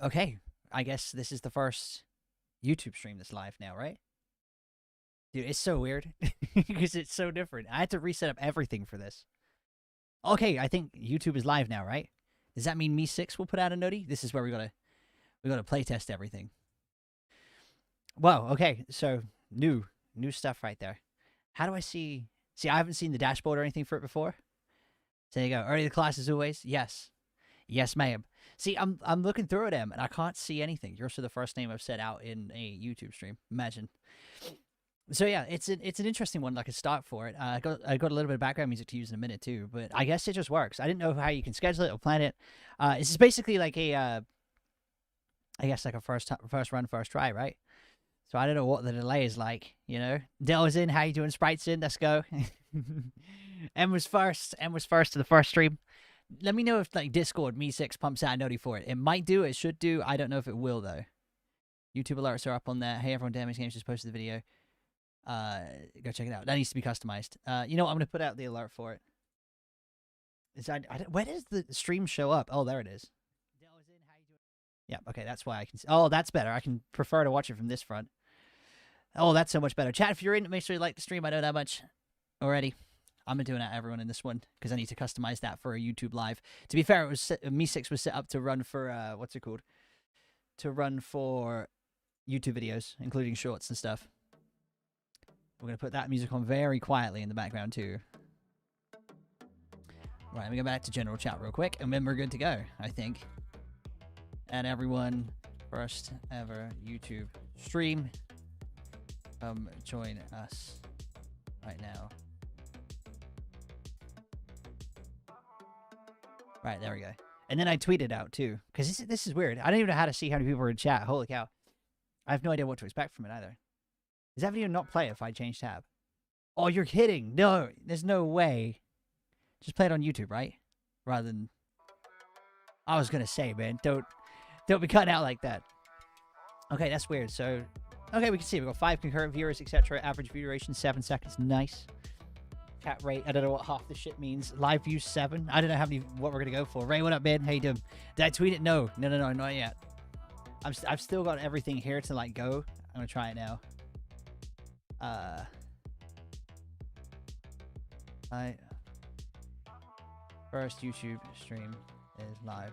Okay, I guess this is the first YouTube stream that's live now, right? Dude, it's so weird because it's so different. I had to reset up everything for this. Okay, I think YouTube is live now, right? Does that mean Me6 will put out a noti? This is where we gotta playtest everything. Whoa, okay, so new stuff right there. How do I see? See, I haven't seen the dashboard or anything for it before. So there you go. Early the class as always. Yes, yes, ma'am. See, I'm looking through them and I can't see anything. You're also the first name I've said out in a YouTube stream. Imagine. So yeah, it's an interesting one. Like a start for it. I got a little bit of background music to use in a minute too, but I guess it just works. I didn't know how you can schedule it or plan it. This is basically like a, I guess like a first run, first try, right? So I don't know what the delay is like. You know, Dell is in. How you doing? Sprite's in. Let's go. M was first. M was first to the first stream. Let me know if like Discord Me6 pumps out a noti for it. It might do. It should do. I don't know if it will though. YouTube alerts are up on there. Hey everyone, Damage Games just posted the video. Go check it out. That needs to be customized. You know what? I'm gonna put out the alert for it. Where does the stream show up? Oh, there it is. Yeah. Okay, that's why I can. Oh, that's better. I can prefer to watch it from this front. Oh, that's so much better. Chat, if you're in, make sure you like the stream. I know that much already. I'm doing that everyone in this one because I need to customize that for a YouTube live. To be fair, it was Me6 was set up to run for what's it called? To run for YouTube videos, including shorts and stuff. We're gonna put that music on very quietly in the background too. Right, let me go back to general chat real quick, and then we're good to go, I think. And everyone, first ever YouTube stream. Come join us right now. Right, there we go. And then I tweeted out too, because this is weird. I don't even know how to see how many people are in chat. Holy cow. I have no idea what to expect from it either. Does that video not play if I change tab? Oh, you're kidding. No, there's no way. Just play it on YouTube, right? Rather than... I was going to say, man, don't be cutting out like that. Okay, that's weird. So, okay, we can see. We've got 5 concurrent viewers, etc. Average view duration, 7 seconds. Nice. Chat rate, I don't know what half the shit means. Live views 7. I don't know what we're going to go for. Ray, what up, man? How you doing? Did I tweet it? No, not yet. I've still got everything here to, like, go. I'm going to try it now. First YouTube stream is live.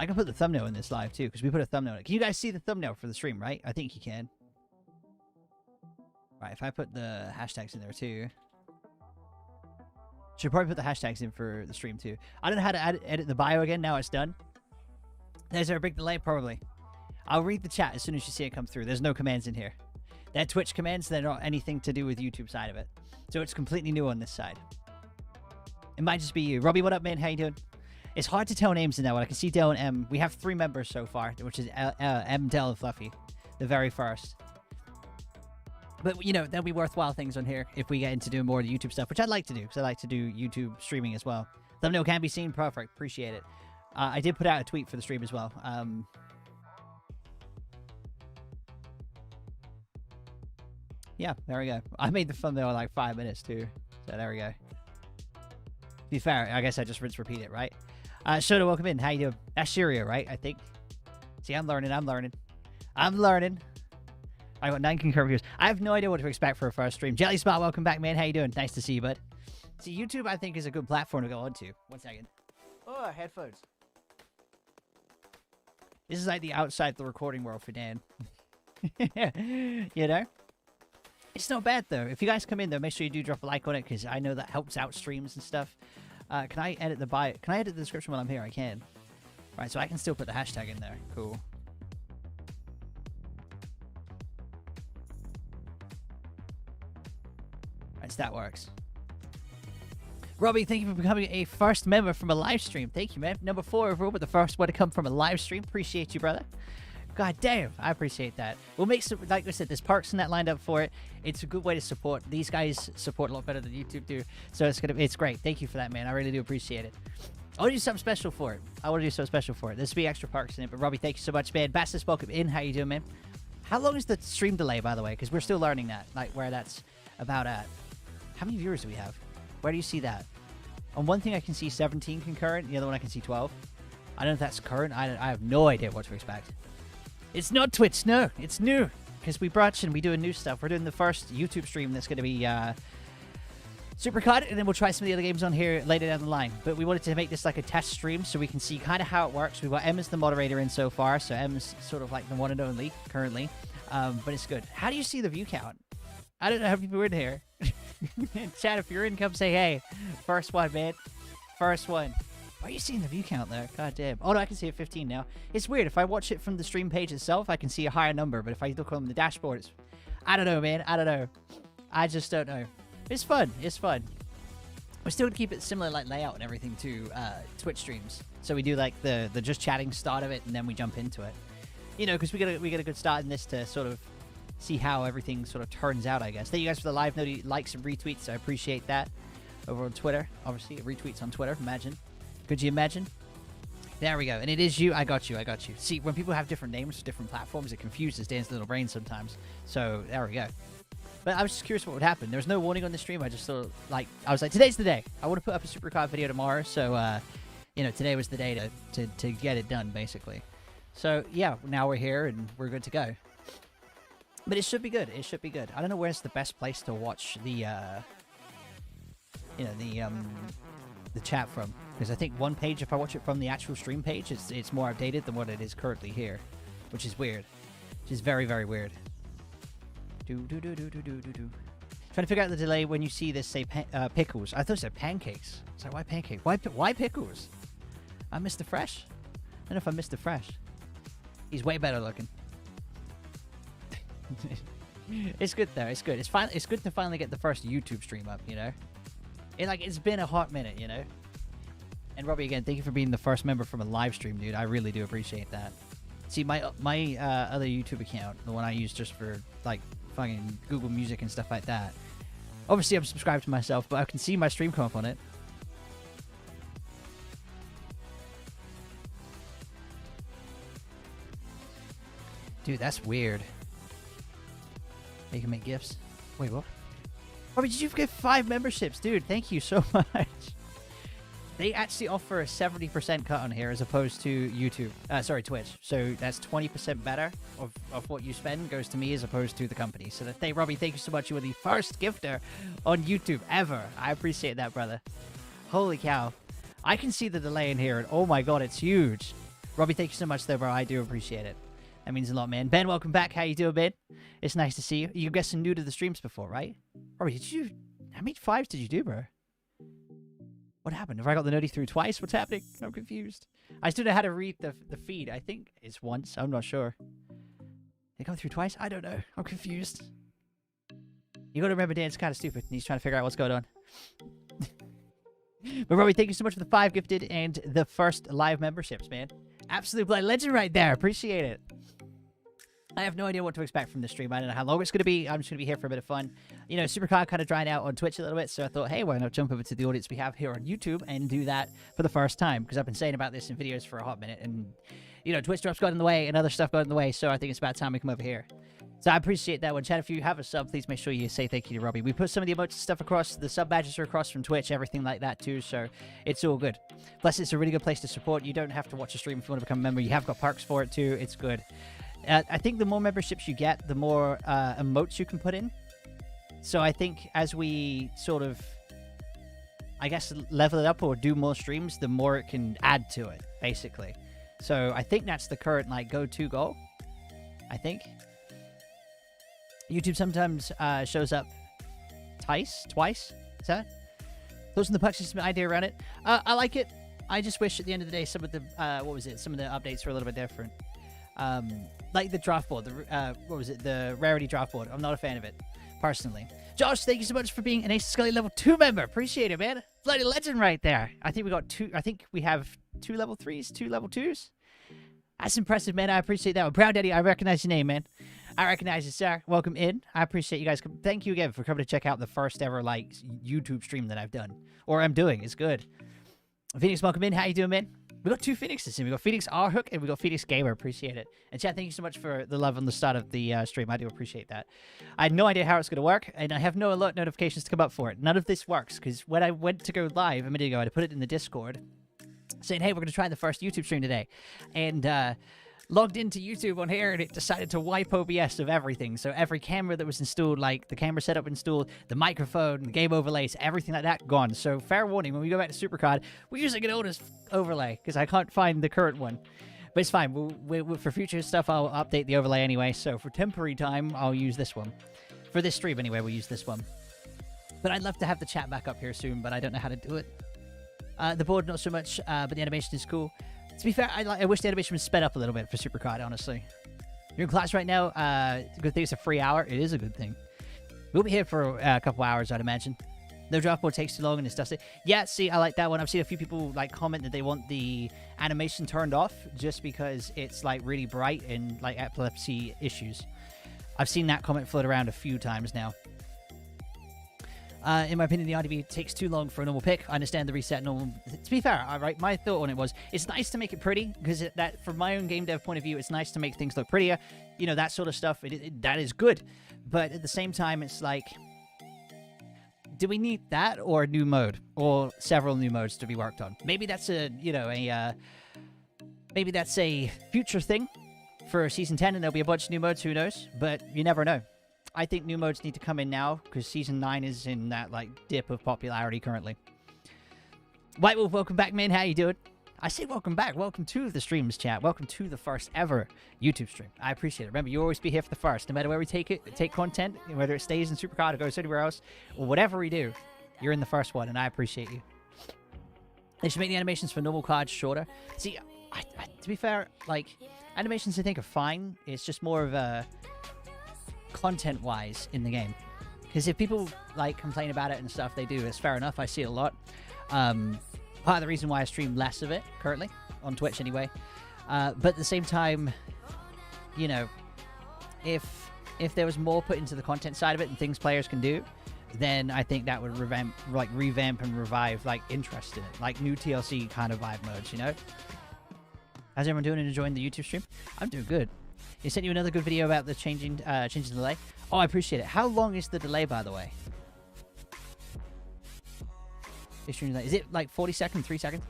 I can put the thumbnail in this live too, because we put a thumbnail in it. Can you guys see the thumbnail for the stream, right? I think you can. Right, if I put the hashtags in there too. Should probably put the hashtags in for the stream too. I don't know how to edit the bio again. Now it's done. Is there a big delay? Probably. I'll read the chat as soon as you see it come through. There's no commands in here. They're Twitch commands. They're not anything to do with YouTube side of it. So it's completely new on this side. It might just be you. Robbie, what up, man? How you doing? It's hard to tell names in that one. I can see Dell and M. We have 3 members so far, which is M, Dell, and Fluffy. The very first. But, you know, there'll be worthwhile things on here if we get into doing more of the YouTube stuff, which I'd like to do, because I like to do YouTube streaming as well. Thumbnail can be seen. Perfect. Appreciate it. I did put out a tweet for the stream as well. Yeah, there we go. I made the thumbnail in like 5 minutes, too. So there we go. To be fair, I guess I just rinse repeat it, right? Soda, welcome in. How you doing? That's Syria, right? I think. See, I'm learning. I got 9 concurrent views. I have no idea what to expect for a first stream. Jelly Spot, welcome back, man. How you doing? Nice to see you, bud. See, YouTube, I think, is a good platform to go on to. 1 second. Oh, headphones. This is like the outside the recording world for Dan. You know? It's not bad, though. If you guys come in, though, make sure you do drop a like on it, because I know that helps out streams and stuff. Can I edit the bio? Can I edit the description while I'm here? I can. Right, so I can still put the hashtag in there. Cool. Right, so that works. Robbie, thank you for becoming a first member from a live stream. Thank you, man. Number 4 overall, but the first one to come from a live stream. Appreciate you, brother. God damn, I appreciate that. We'll make some, like I said, there's perks in that lined up for it. It's a good way to support. These guys support a lot better than YouTube do, so it's great. Thank you for that, man. I really do appreciate it. I want to do something special for it. There's be extra perks in it. But Robbie, thank you so much, man. Bastis, welcome in. How you doing, man? How long is the stream delay, by the way? Because we're still learning that, like where that's about at. How many viewers do we have? Where do you see that? On one thing I can see 17 concurrent. The other one I can see 12. I don't know if that's current. I have no idea what to expect. It's not Twitch. No, it's new. Because we branch and we doing new stuff. We're doing the first YouTube stream that's going to be SuperCard, and then we'll try some of the other games on here later down the line. But we wanted to make this like a test stream so we can see kind of how it works. We've got Em as the moderator in so far, so Em's sort of like the one and only currently. But it's good. How do you see the view count? I don't know how people are in here. Chat, if you're in, come say hey. First one, man. First one. Why are you seeing the view count there? God damn. Oh, no, I can see it 15 now. It's weird. If I watch it from the stream page itself, I can see a higher number. But if I look on the dashboard, it's... I don't know, man. I don't know. I just don't know. It's fun. It's fun. We're still going to keep it similar, like, layout and everything to Twitch streams. So we do, like, the just chatting start of it, and then we jump into it. You know, because we get a good start in this to sort of see how everything sort of turns out, I guess. Thank you guys for the live note, likes and retweets. I appreciate that. Over on Twitter, obviously. Retweets on Twitter, imagine. Could you imagine? There we go. And it is you. I got you. I got you. See, when people have different names for different platforms, it confuses Dan's little brain sometimes. So, there we go. But I was just curious what would happen. There was no warning on the stream. I just sort of, like, I was like, today's the day. I want to put up a SuperCard video tomorrow. So, you know, today was the day to get it done, basically. So, yeah, now we're here and we're good to go. But it should be good. It should be good. I don't know where's the best place to watch the, you know, the chat from. Because I think one page, if I watch it from the actual stream page, it's more outdated than what it is currently here. Which is weird. Which is very, very weird. Trying to figure out the delay when you see this say pickles. I thought it said pancakes. It's like, why pancake? Why pickles? I missed the fresh. I don't know if I missed the fresh. He's way better looking. It's good though. It's good. It's good to finally get the first YouTube stream up. You know, it's been a hot minute. You know. And Robbie, again, thank you for being the first member from a live stream, dude. I really do appreciate that. See, my other YouTube account, the one I use just for like fucking Google Music and stuff like that. Obviously, I'm subscribed to myself, but I can see my stream come up on it. Dude, that's weird. You can make gifts. Wait, what? Robbie, did you get 5 memberships? Dude, thank you so much. They actually offer a 70% cut on here as opposed to YouTube. Sorry, Twitch. So that's 20% better of what you spend goes to me as opposed to the company. So that Robbie, thank you so much. You were the first gifter on YouTube ever. I appreciate that, brother. Holy cow. I can see the delay in here, and oh my god, it's huge. Robbie, thank you so much, though, bro. I do appreciate it. That means a lot, man. Ben, welcome back. How you doing, Ben? It's nice to see you. You're guessing new to the streams before, right? Robbie, how many 5s did you do, bro? What happened? Have I got the noti through twice? What's happening? I'm confused. I still know how to read the feed. I think it's once. I'm not sure. They go through twice? I don't know. I'm confused. You gotta remember Dan's kind of stupid and he's trying to figure out what's going on. But Robbie, thank you so much for the 5 gifted and the first live memberships, man. Absolute blind legend right there. Appreciate it. I have no idea what to expect from this stream. I don't know how long it's going to be. I'm just going to be here for a bit of fun. You know, SuperCard kind of drying out on Twitch a little bit, so I thought, hey, why not jump over to the audience we have here on YouTube and do that for the first time? Because I've been saying about this in videos for a hot minute, and, you know, Twitch drops got in the way and other stuff got in the way, so I think it's about time we come over here. So I appreciate that one. Chat, if you have a sub, please make sure you say thank you to Robbie. We put some of the emotes stuff across. The sub badges are across from Twitch, everything like that too, so it's all good. Plus, it's a really good place to support. You don't have to watch a stream if you want to become a member. You have got perks for it too. It's good. I think the more memberships you get, the more emotes you can put in. So I think as we sort of, I guess, level it up or do more streams, the more it can add to it, basically. So I think that's the current, like, go-to goal, I think. YouTube sometimes shows up twice. Is that? Those are the puck system idea around it. I like it. I just wish at the end of the day some of the, some of the updates were a little bit different. Like the draft board, the rarity draft board. I'm not a fan of it, personally. Josh, thank you so much for being an Ace Scully level 2 member. Appreciate it, man. Bloody legend right there. I think we have 2 level 3s, 2 level 2s. That's impressive, man. I appreciate that one. Proud Daddy, I recognize your name, man. I recognize you, sir. Welcome in. I appreciate you guys. Thank you again for coming to check out the first ever, like, YouTube stream that I've done. Or I'm doing. It's good. Phoenix, welcome in. How you doing, man? We got two Phoenixes in. We got Phoenix R Hook and we got Phoenix Gamer. Appreciate it. And chat, thank you so much for the love on the start of the stream. I do appreciate that. I had no idea how it's going to work, and I have no alert notifications to come up for it. None of this works, because when I went to go live a minute ago, I put it in the Discord saying, hey, we're going to try the first YouTube stream today. And logged into YouTube on here, and it decided to wipe OBS of everything. So every camera that was installed, like the camera setup installed, the microphone, the game overlays, everything like that, gone. So fair warning, when we go back to SuperCard, we're using an oldest overlay because I can't find the current one. But it's fine. For future stuff, I'll update the overlay anyway. So for temporary time, I'll use this one. For this stream anyway, we'll use this one. But I'd love to have the chat back up here soon, but I don't know how to do it. The board, not so much, but the animation is cool. To be fair, I wish the animation was sped up a little bit for SuperCard, honestly. You're in class right now. Good thing it's a free hour. It is a good thing. We'll be here for a couple hours, I'd imagine. No draftboard takes too long and it's dusty. Yeah, see, I like that one. I've seen a few people like comment that they want the animation turned off just because it's like really bright and like epilepsy issues. I've seen that comment float around a few times now. In my opinion, the RDB takes too long for a normal pick. I understand the reset normal. To be fair, right, my thought on it was, it's nice to make it pretty, because that, from my own game dev point of view, it's nice to make things look prettier. You know, that sort of stuff, that is good. But at the same time, it's like, do we need that or a new mode? Or several new modes to be worked on? Maybe that's maybe that's a future thing for Season 10, and there'll be a bunch of new modes, who knows? But you never know. I think new modes need to come in now, because Season 9 is in that, like, dip of popularity currently. White Wolf, welcome back, man. How you doing? I say welcome back. Welcome to the streams, chat. Welcome to the first ever YouTube stream. I appreciate it. Remember, you always be here for the first. No matter where we take content, whether it stays in SuperCard or goes anywhere else, or whatever we do, you're in the first one, and I appreciate you. They should make the animations for normal cards shorter. See, to be fair, like, animations I think are fine. It's just more of a content-wise in the game, because if people like complain about it and stuff, they do. It's fair enough. I see it a lot. Part of the reason why I stream less of it currently on Twitch anyway. But at the same time, you know, if there was more put into the content side of it and things players can do, then I think that would revamp and revive like interest in it, like new TLC kind of vibe modes. You know, how's everyone doing and enjoying the YouTube stream? I'm doing good. He sent you another good video about the changing delay. Oh, I appreciate it. How long is the delay, by the way? Is it like 40 seconds, 3 seconds?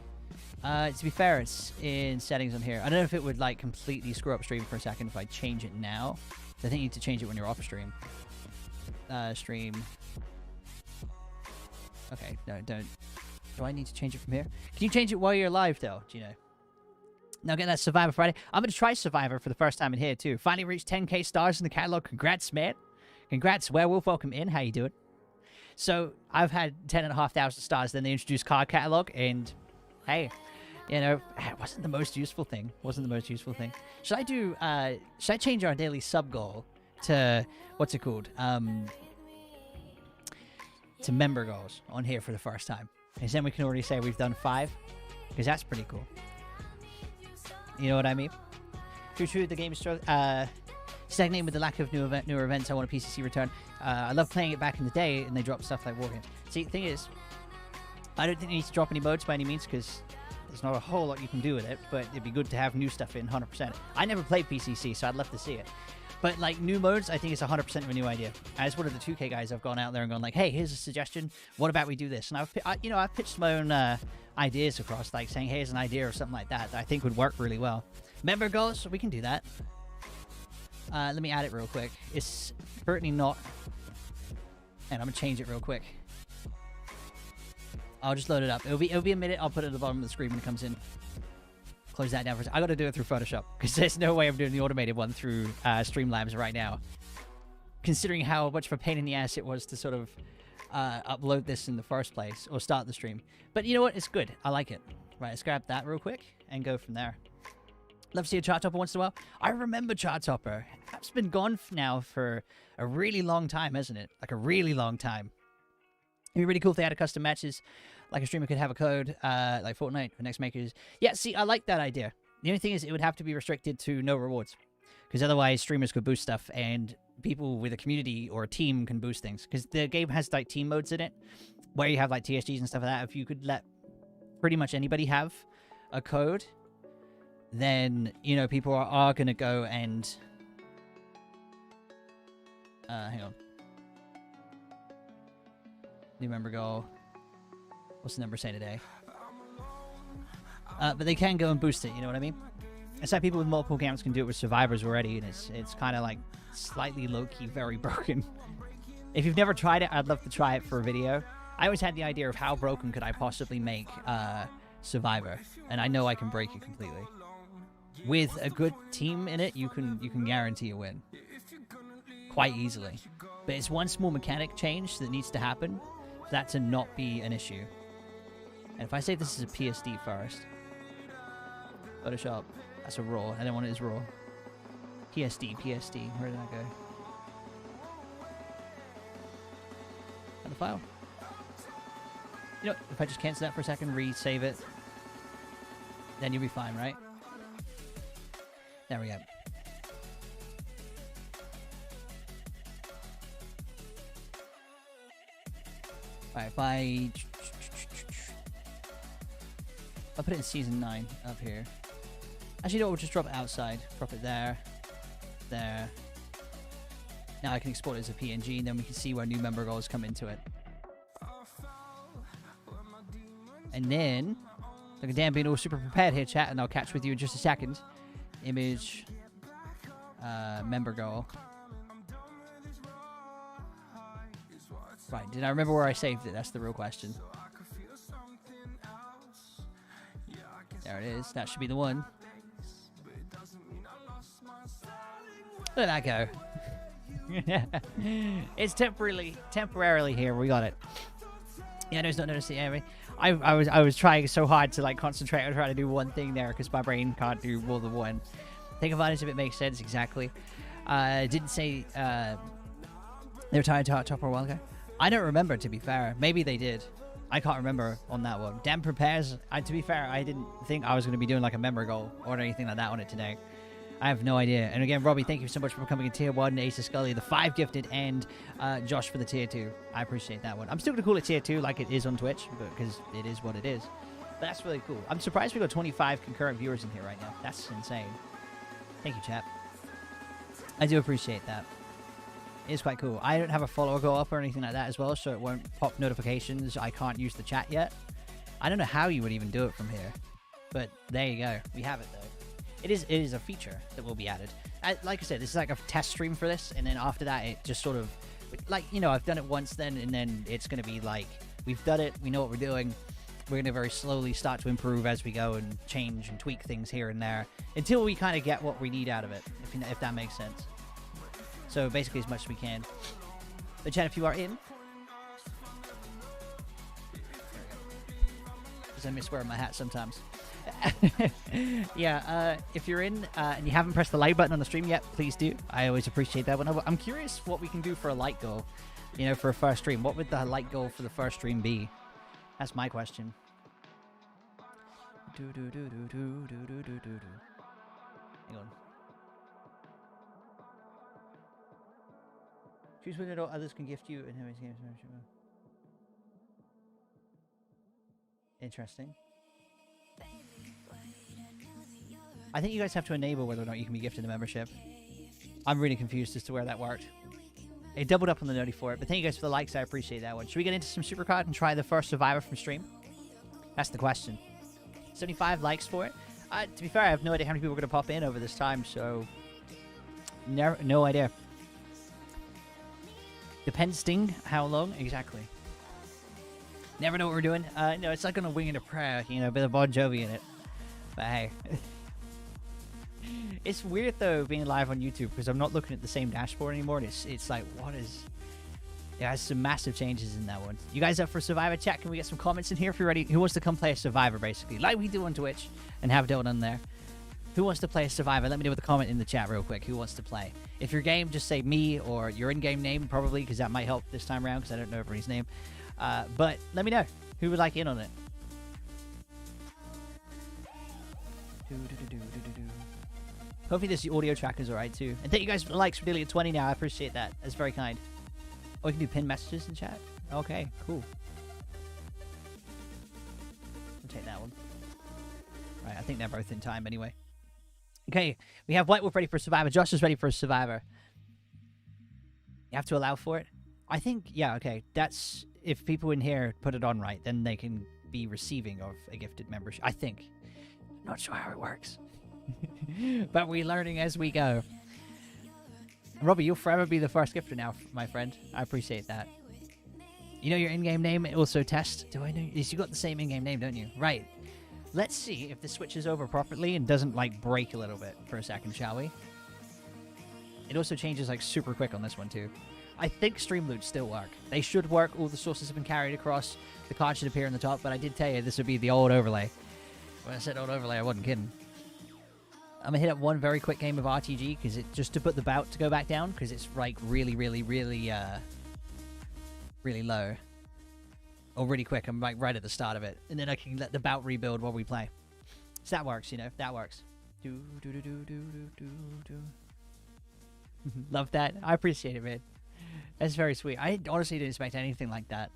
To be fair, it's in settings on here. I don't know if it would like completely screw up stream for a second if I change it now. I think you need to change it when you're off stream. Stream. Okay, no, don't. Do I need to change it from here? Can you change it while you're live, though? Do you know? Now get that Survivor Friday. I'm going to try Survivor for the first time in here, too. Finally reached 10k stars in the catalog. Congrats, man. Congrats, Werewolf. Welcome in. How you doing? So, I've had 10,500 stars. Then they introduced card catalog. And, hey, you know, it wasn't the most useful thing. Should I change our daily sub goal to, what's it called? To member goals on here for the first time. Because then we can already say we've done 5. Because that's pretty cool. You know what I mean? True, the game is stagnating with the lack of newer events. I want a PCC return. I love playing it back in the day, and they drop stuff like Wargames. See, the thing is, I don't think they need to drop any modes by any means, because there's not a whole lot you can do with it, but it'd be good to have new stuff in, 100%. I never played PCC, so I'd love to see it. But, like, new modes, I think it's 100% of a new idea. As one of the 2K guys, I've gone out there and gone, like, hey, here's a suggestion. What about we do this? And I've pitched my own ideas across, like saying, hey, here's an idea or something like that I think would work really well. Member goals, we can do that. Let me add it real quick. It's currently not, and I'm gonna change it real quick. I'll just load it up. It'll be a minute. I'll put it at the bottom of the screen when it comes in. Close that down for a second. I gotta do it through Photoshop, because there's no way I'm doing the automated one through Streamlabs right now, considering how much of a pain in the ass it was to sort of upload this in the first place, or start the stream. But you know what? It's good. I like it. Right, let's grab that real quick and go from there. Love to see a chart topper once in a while. I remember chart topper. That's been gone now for a really long time, hasn't it? Like a really long time. It'd be really cool if they had a custom matches. Like a streamer could have a code, like Fortnite for next makers. Yeah, see, I like that idea. The only thing is it would have to be restricted to no rewards, because otherwise streamers could boost stuff, and people with a community or a team can boost things. Because the game has like team modes in it, where you have like TSGs and stuff like that. If you could let pretty much anybody have a code, then, you know, people are going to go and... hang on. New member goal. What's the number say today? But they can go and boost it, you know what I mean? It's like people with multiple accounts can do it with survivors already, and it's kind of like slightly low-key very broken. If you've never tried it, I'd love to try it for a video. I always had the idea of how broken could I possibly make Survivor, and I know I can break it completely. With a good team in it, you can guarantee a win quite easily. But it's one small mechanic change that needs to happen for that to not be an issue. And if I say this is a PSD first, Photoshop, that's a raw. I don't want it as raw. PSD, where did that go? And the file. You know, if I just cancel that for a second, resave it, then you'll be fine, right? There we go. Alright, if I put it in season 9 up here. Actually, no, we'll just drop it outside. Drop it there. There. Now I can export it as a PNG, and then we can see where new member goals come into it. And then, look at Dan being all super prepared here, chat, and I'll catch with you in just a second. Image, member goal. Right, did I remember where I saved it? That's the real question. There it is. That should be the one. Look at that go. It's temporarily here. We got it. Yeah, no, it's not noticing area. I was trying so hard to like concentrate on trying to do one thing there because my brain can't do more than one. Think about it if it makes sense. Exactly. Didn't say they were trying to top a while ago. I don't remember, to be fair. Maybe they did. I can't remember on that one. Dan prepares. To be fair, I didn't think I was going to be doing like a member goal or anything like that on it today. I have no idea. And again, Robbie, thank you so much for becoming a tier 1, Ace of Scully, the 5 gifted, and Josh for the tier 2. I appreciate that one. I'm still going to call it tier 2 like it is on Twitch, because it is what it is. But that's really cool. I'm surprised we got 25 concurrent viewers in here right now. That's insane. Thank you, chat. I do appreciate that. It is quite cool. I don't have a follower go up or anything like that as well, so it won't pop notifications. I can't use the chat yet. I don't know how you would even do it from here. But there you go. We have it, though. It is a feature that will be added. Like I said, this is like a test stream for this, and then after that, it just sort of, like, you know, I've done it once then, and then it's going to be like, we've done it, we know what we're doing, we're going to very slowly start to improve as we go and change and tweak things here and there, until we kind of get what we need out of it, if that makes sense. So basically as much as we can. But chat, if you are in, because I miss wearing my hat sometimes. Yeah, if you're in and you haven't pressed the like button on the stream yet, please do. I always appreciate that one. I'm curious what we can do for a like goal, you know, for a first stream. What would the like goal for the first stream be? That's my question. Hang on. Choose whether others can gift you. Interesting. I think you guys have to enable whether or not you can be gifted a membership. I'm really confused as to where that worked. It doubled up on the noti for it, but thank you guys for the likes. I appreciate that one. Should we get into some SuperCard and try the first Survivor from stream? That's the question. 75 likes for it. To be fair, I have no idea how many people are going to pop in over this time, so no idea. Depends, Sting, how long exactly. Never know what we're doing. No, it's like on a wing and a prayer, you know, a bit of Bon Jovi in it. But hey. It's weird though being live on YouTube because I'm not looking at the same dashboard anymore. It's like, what is... Yeah, there's some massive changes in that one. You guys up for Survivor chat? Can we get some comments in here if you're ready? Who wants to come play a Survivor, basically? Like we do on Twitch and have Dylan on there. Who wants to play a Survivor? Let me know with a comment in the chat real quick. Who wants to play? If you're game, just say me or your in-game name, probably, because that might help this time around because I don't know everybody's name. But let me know. Who would like in on it? Hopefully this audio track is alright too. And thank you guys for the likes. We're nearly at 20 now. I appreciate that. That's very kind. Oh, we can do pin messages in chat? Okay, cool. We'll take that one. Right, I think they're both in time anyway. Okay, we have White Wolf ready for Survivor. Josh is ready for Survivor. You have to allow for it? I think, yeah, okay. That's, if people in here put it on right, then they can be receiving of a gifted membership. I think. Not sure how it works. But we're learning as we go. Robbie, you'll forever be the first gifter now, my friend. I appreciate that. You know your in-game name? Also test. Do I know? You got the same in-game name, don't you? Right. Let's see if this switches over properly and doesn't, like, break a little bit for a second, shall we? It also changes, like, super quick on this one, too. I think stream loots still work. They should work. All the sources have been carried across. The card should appear on the top, but I did tell you this would be the old overlay. When I said old overlay, I wasn't kidding. I'm going to hit up one very quick game of RTG, because it just to put the bout to go back down, because it's, like, really low. Or really quick. I'm, like, right at the start of it. And then I can let the bout rebuild while we play. So that works, you know. That works. Love that. I appreciate it, man. That's very sweet. I honestly didn't expect anything like that.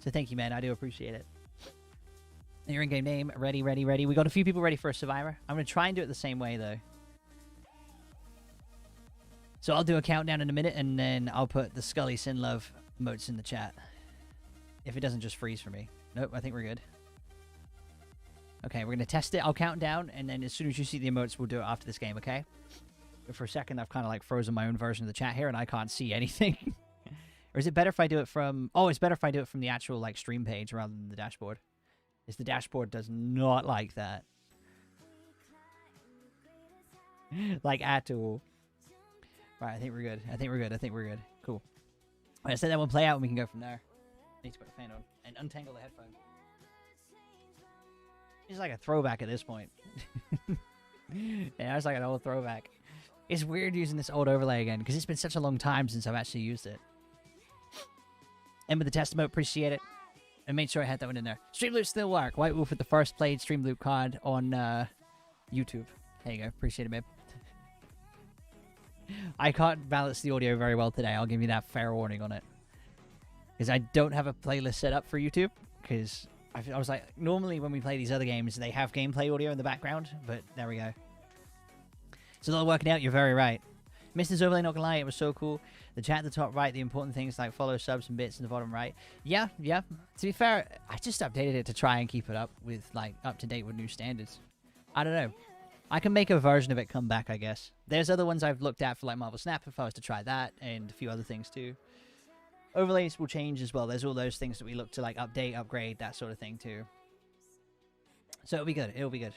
So thank you, man. I do appreciate it. Your in-game name. Ready, ready, ready. We got a few people ready for a Survivor. I'm going to try and do it the same way, though. So I'll do a countdown in a minute, and then I'll put the Scully Sin Love emotes in the chat. If it doesn't just freeze for me. Nope, I think we're good. Okay, we're going to test it. I'll count down, and then as soon as you see the emotes, we'll do it after this game, okay? But for a second, I've kind of like frozen my own version of the chat here, and I can't see anything. Or is it better if I do it from... Oh, it's better if I do it from the actual like stream page rather than the dashboard. Because the dashboard does not like that. Like, at all. Right, I think we're good. I think we're good. I think we're good. Cool. All right, let's let that one play out, and we can go from there. Need to put a fan on and untangle the headphone. It's like a throwback at this point. Yeah, it's like an old throwback. It's weird using this old overlay again because it's been such a long time since I've actually used it. And with the test mode, appreciate it. And made sure I had that one in there. Stream loop still work. White Wolf with the first played stream loop card on YouTube. There you go. Appreciate it, babe. I can't balance the audio very well today. I'll give you that fair warning on it. Because I don't have a playlist set up for YouTube. Because I was like, normally when we play these other games, they have gameplay audio in the background. But there we go. It's a lot of working out. You're very right. Mr. Overlay, not gonna lie, it was so cool. The chat at the top right, the important things like follow, subs, and bits in the bottom right. Yeah, yeah. To be fair, I just updated it to try and keep it up with, like, up to date with new standards. I don't know. I can make a version of it come back, I guess. There's other ones I've looked at for, like, Marvel Snap if I was to try that, and a few other things too. Overlays will change as well. There's all those things that we look to, like, update, upgrade, that sort of thing too. So it'll be good. It'll be good.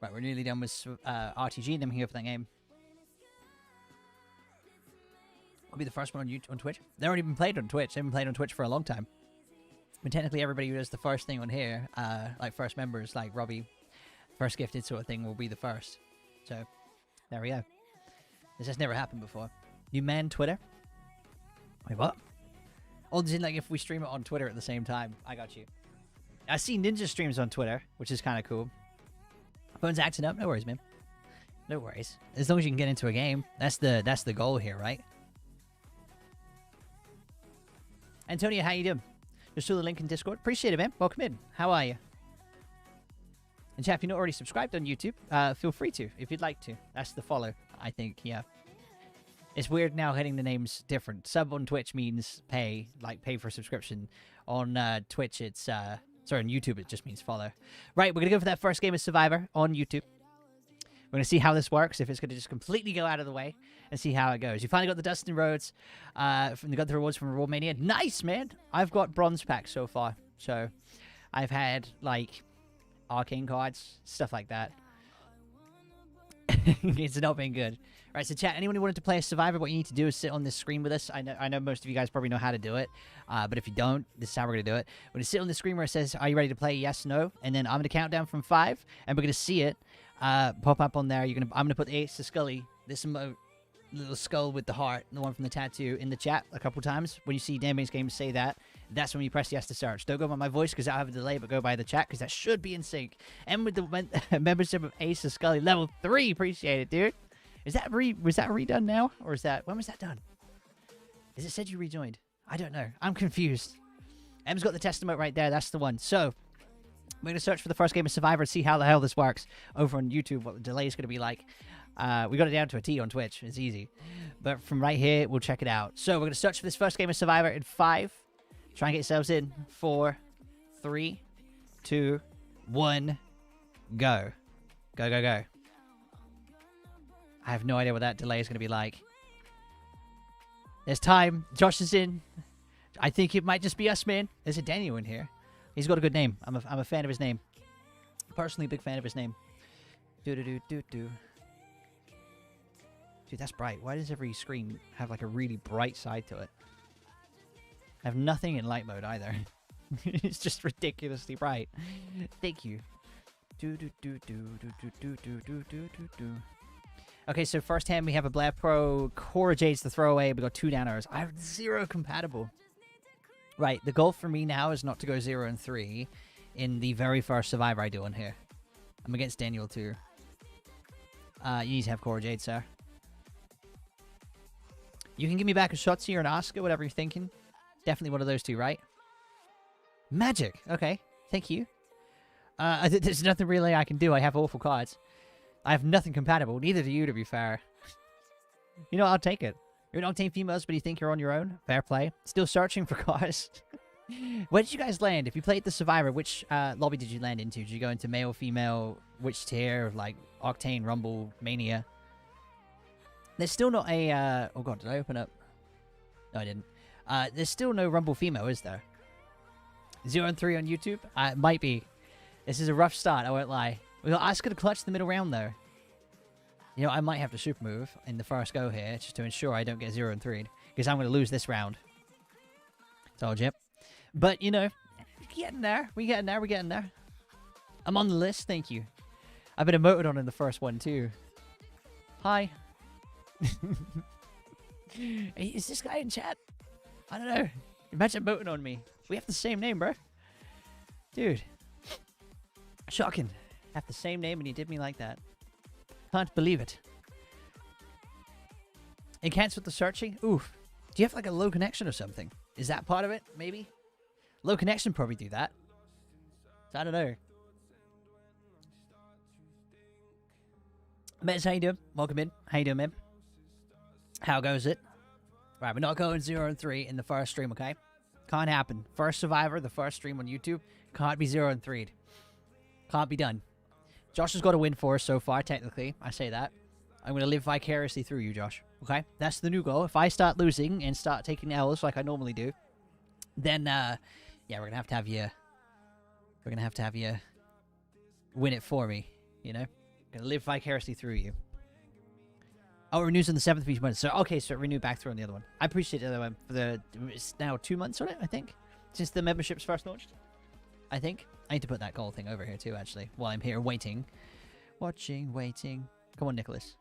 Right, we're nearly done with RTG, then we can go for that game. I'll be the first one on Twitch. They've already been played on Twitch. They've been played on Twitch for a long time. But technically, everybody who does the first thing on here, like first members, like Robbie, first gifted sort of thing, will be the first. So, there we go. This has never happened before. You man Twitter? Wait, what? Oh, as in, like, if we stream it on Twitter at the same time. I got you. I see Ninja streams on Twitter, which is kind of cool. Phone's acting up. No worries, man. No worries. As long as you can get into a game. That's the goal here, right? Antonio, how you doing? Just saw the link in Discord. Appreciate it, man. Welcome in. How are you? And chat, if you're not already subscribed on YouTube, feel free to, if you'd like to. That's the follow, I think, yeah. It's weird now getting the names different. Sub on Twitch means pay, like pay for subscription. On Twitch, it's, sorry, on YouTube, it just means follow. Right, we're going to go for that first game of Survivor on YouTube. We're going to see how this works, if it's going to just completely go out of the way, and see how it goes. You finally got the Dustin Rhodes, got the rewards from Reward Mania. Nice, man! I've got bronze packs so far, so I've had, like, arcane cards, stuff like that. It's not been good. All right, so chat, anyone who wanted to play a Survivor, what you need to do is sit on this screen with us. I know most of you guys probably know how to do it, but if you don't, this is how we're going to do it. We're going to sit on the screen where it says, are you ready to play? Yes, no. And then I'm going to count down from 5, and we're going to see it pop up on there. I'm going to put the Ace of Scully, this emote, little skull with the heart, the one from the tattoo, in the chat a couple times. When you see Damage Games say that, that's when you press yes to search. Don't go by my voice because I have a delay, but go by the chat because that should be in sync. And with the membership of Ace of Scully, level 3. Appreciate it, dude. Was that redone now? Or is that... When was that done? Is it said you rejoined? I don't know. I'm confused. M's got the testament right there. That's the one. So we're going to search for the first game of Survivor and see how the hell this works over on YouTube, what the delay is going to be like. We got it down to a T on Twitch. It's easy. But from right here, we'll check it out. So we're going to search for this first game of Survivor in 5. Try and get yourselves in. 4, 3, 2, 1, go. Go, go, go. I have no idea what that delay is going to be like. There's time. Josh is in. I think it might just be us, man. There's a Daniel in here. He's got a good name. I'm a fan of his name. Personally, a big fan of his name. Do-do-do-do-do. Dude, that's bright. Why does every screen have like a really bright side to it? I have nothing in light mode either. It's just ridiculously bright. Thank you. Do-do-do-do-do-do-do-do-do-do-do. Okay, so first hand we have a Blair Pro. Cora Jade's the throwaway. We got 2 down arrows. I have 0 compatible. Right, the goal for me now is not to go 0 and 3 in the very first Survivor I do on here. I'm against Daniel too. You need to have Cora Jade, sir. You can give me back a Shotzi or an Oscar, whatever you're thinking. Definitely one of those 2, right? Magic. Okay, thank you. There's nothing really I can do. I have awful cards. I have nothing compatible. Neither do you, to be fair. You know, I'll take it. You're an Octane females, but you think you're on your own? Fair play. Still searching for cars. Where did you guys land? If you played the Survivor, which lobby did you land into? Did you go into male, female, which tier? Like Octane, Rumble, Mania? There's still not a... oh god, did I open up? No, I didn't. There's still no Rumble female, is there? 0 and 3 on YouTube? It might be. This is a rough start, I won't lie. We got Asuka to clutch the middle round, though. You know, I might have to super move in the first go here, just to ensure I don't get 0 and 3. Because I'm going to lose this round. Told you. But, you know, we're getting there. We're getting there. We're getting there. I'm on the list, thank you. I've been emoted on in the first one, too. Hi. Is this guy in chat? I don't know. Imagine emoting on me. We have the same name, bro. Dude. Shocking. Have the same name and he did me like that. Can't believe it. It cancels the searching? Oof. Do you have like a low connection or something? Is that part of it? Maybe? Low connection probably do that. So I don't know. Mez, how you doing? Welcome in. How you doing, man? How goes it? Right, we're not going 0 and 3 in the first stream, okay? Can't happen. First Survivor, the first stream on YouTube, can't be 0 and 3'd. Can't be done. Josh has got a win for us so far, technically. I say that. I'm going to live vicariously through you, Josh. Okay? That's the new goal. If I start losing and start taking L's like I normally do, then, yeah, we're going to have you... We're going to have you win it for me, you know? Going to live vicariously through you. Oh, it renews on the 7th of each month. So, okay, so it renewed back through on the other one. I appreciate the other one. For the, it's now 2 months on it, I think, since the memberships first launched. I think. I need to put that gold thing over here, too, actually, while I'm here waiting. Watching, waiting. Come on, Nicholas.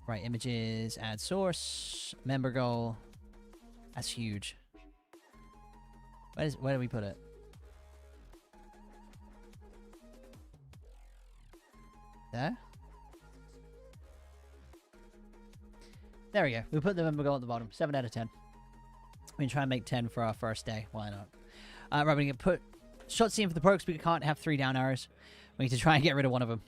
Right, images, add source, member goal. That's huge. Where do we put it? There? There we go. We put the member goal at the bottom. 7 out of 10. We can try and make 10 for our first day. Why not? Right, we're going to put Shotzi in for the pro because we can't have 3 down arrows. We need to try and get rid of one of them.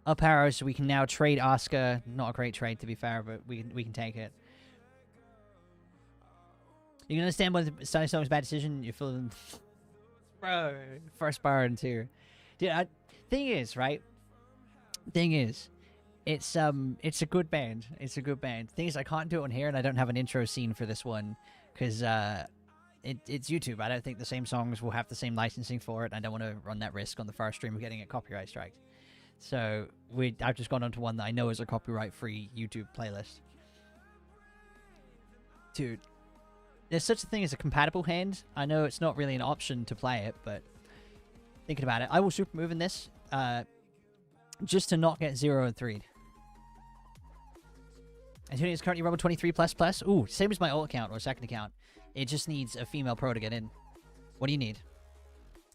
Up arrows, so we can now trade Asuka. Not a great trade, to be fair, but we can take it. You can understand why the starting song was a bad decision. You're feeling... Bro, first bar and 2. Dude, thing is, right? Thing is, it's a good band. It's a good band. Thing is, I can't do it on here, and I don't have an intro scene for this one, because it's YouTube. I don't think the same songs will have the same licensing for it. I don't want to run that risk on the first stream of getting it copyright striked. So I've just gone onto one that I know is a copyright-free YouTube playlist. Dude, there's such a thing as a compatible hand. I know it's not really an option to play it, but thinking about it, I will super move in this, just to not get 0 and 3'd. Antonio is currently Rumble 23++. Ooh, same as my old account or second account. It just needs a female pro to get in. What do you need?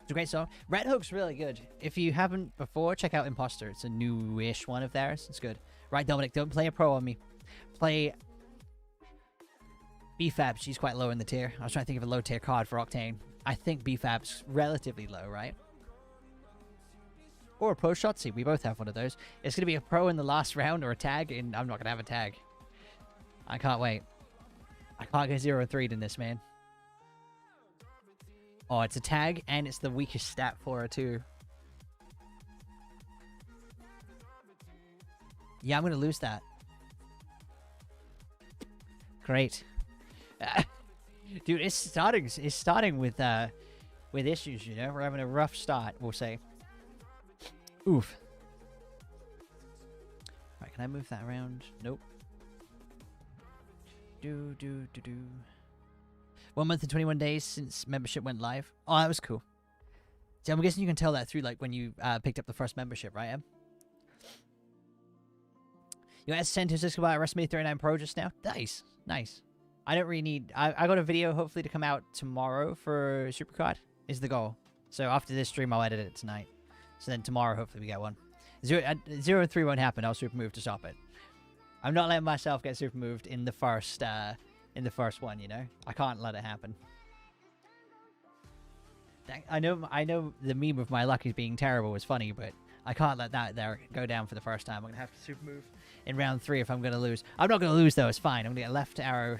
It's a great song. Red Hook's really good. If you haven't before, check out Imposter. It's a newish one of theirs. It's good. Right, Dominic, don't play a pro on me. Play BFAB, she's quite low in the tier. I was trying to think of a low tier card for Octane. I think BFAB's relatively low, right? Or a Pro Shotzi. We both have one of those. It's going to be a Pro in the last round or a tag, and I'm not going to have a tag. I can't wait. I can't get 0-3'd in this, man. Oh, it's a tag, and it's the weakest stat for her, too. Yeah, I'm going to lose that. Great. Dude, it's starting with issues, you know? We're having a rough start, we'll say. Oof. Right, can I move that around? Nope. Do. 1 month and 21 days since membership went live. Oh, that was cool. See, I'm guessing you can tell that through, like, when you picked up the first membership, right, Em? You guys sent us about WrestleMania 39 Pro just now? Nice. Nice. I don't really need... I got a video, hopefully, to come out tomorrow for SuperCard, is the goal. So after this stream, I'll edit it tonight. So then tomorrow, hopefully, we get one. 0-3 won't happen. I'll super move to stop it. I'm not letting myself get super moved in the first one, you know? I can't let it happen. I know the meme of my luck is being terrible was funny, but I can't let that there go down for the first time. I'm going to have to super move in round 3 if I'm going to lose. I'm not going to lose, though. It's fine. I'm going to get left arrow.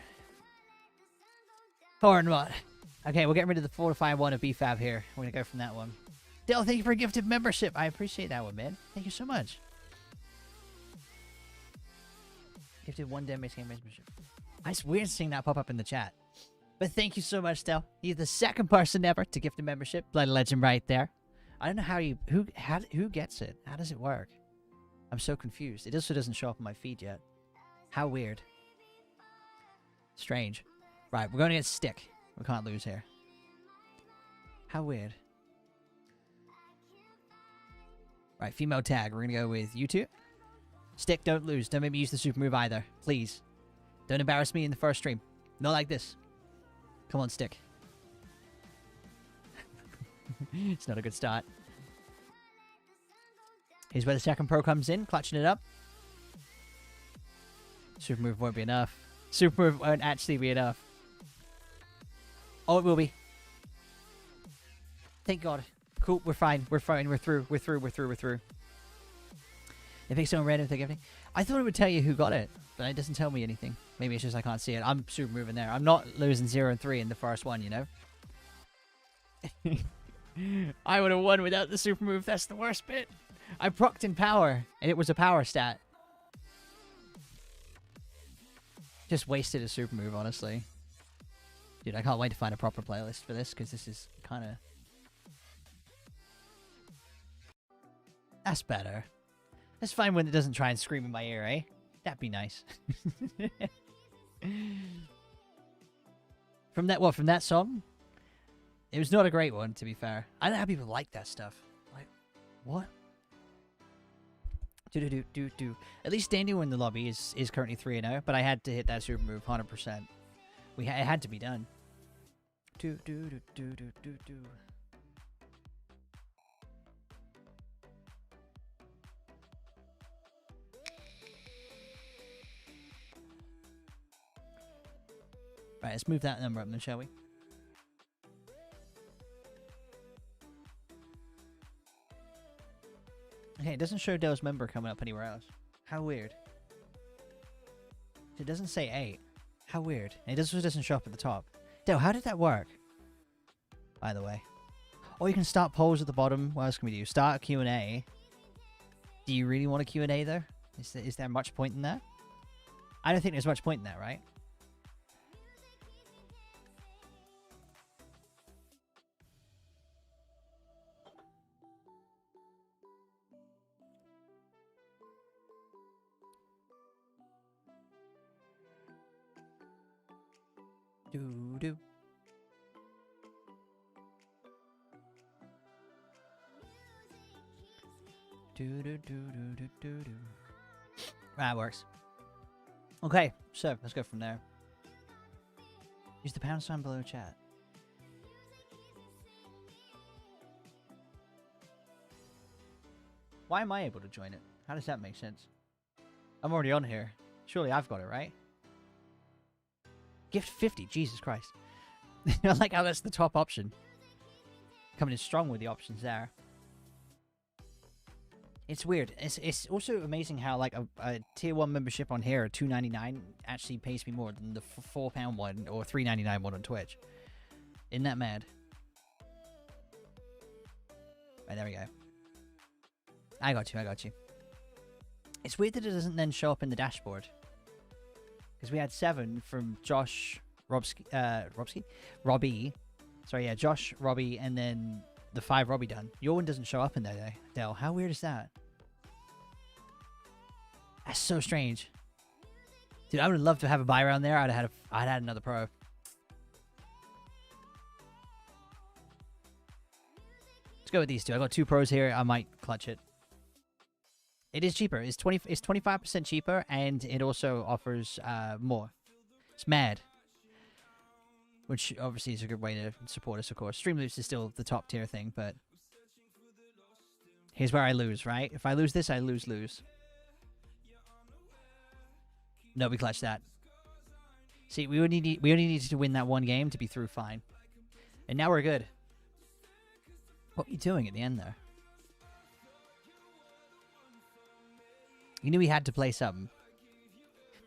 Horn what? Okay, we'll get rid of the fortifying one of BFAB here. We're going to go from that one. Dale, thank you for a gifted membership. I appreciate that one, man. Thank you so much. Gifted 1 damage game membership. It's weird seeing that pop up in the chat. But thank you so much, Del. You're the second person ever to gift a membership. Blood Legend right there. I don't know how you... Who gets it? How does it work? I'm so confused. It also doesn't show up on my feed yet. How weird. Strange. Right, we're going to get Stick. We can't lose here. How weird. Right, female tag. We're going to go with you two. Stick, don't lose. Don't make me use the super move either. Please. Don't embarrass me in the first stream. Not like this. Come on, Stick. It's not a good start. Here's where the second pro comes in, clutching it up. Super move won't be enough. Super move won't actually be enough. Oh, it will be. Thank God. Cool, we're fine. We're fine. We're through. We're through. It makes someone random thing everything. I thought it would tell you who got it, but it doesn't tell me anything. Maybe it's just I can't see it. I'm super moving there. I'm not losing 0-3 in the first one, you know? I would have won without the super move. That's the worst bit. I procced in power, and it was a power stat. Just wasted a super move, honestly. Dude, I can't wait to find a proper playlist for this, because this is kind of... That's better. That's fine when it doesn't try and scream in my ear, eh? That'd be nice. From that song? It was not a great one, to be fair. I don't know how people like that stuff. Like, what? Do. At least Daniel in the lobby is currently 3-0, but I had to hit that super move 100%. It had to be done. Do. Right, let's move that number up then, shall we? Okay, it doesn't show Dell's member coming up anywhere else. How weird. It doesn't say 8. How weird. And it also doesn't show up at the top. Dell, how did that work? By the way. Or you can start polls at the bottom. What else can we do? Start a Q&A. Do you really want a Q&A though? Is there much point in that? I don't think there's much point in that, right? Do. That works. Okay, so let's go from there. Use the pound sign below chat. Why am I able to join it? How does that make sense? I'm already on here. Surely I've got it, right? Gift 50. Jesus Christ. I like how that's the top option. Coming in strong with the options there. It's weird. It's also amazing how like a tier 1 membership on here, $2.99, actually pays me more than the £4 one or $3.99 one on Twitch. Isn't that mad? Right, there we go. I got you. It's weird that it doesn't then show up in the dashboard. Because we had 7 from Josh, Robbie. Sorry, yeah, Josh, Robbie, and then the 5 Robbie done. Your one doesn't show up in there, Dell. How weird is that? That's so strange. Dude, I would have loved to have a buy around there. I'd had another pro. Let's go with these two. I got 2 pros here. I might clutch it. It is cheaper. It's 25% cheaper, and it also offers more. It's mad. Which obviously is a good way to support us, of course. Streamloops is still the top tier thing, but here's where I lose, right? If I lose this, I lose. No, we clutched that. See, we only needed to win that one game to be through fine. And now we're good. What were you doing at the end there? You knew he had to play something.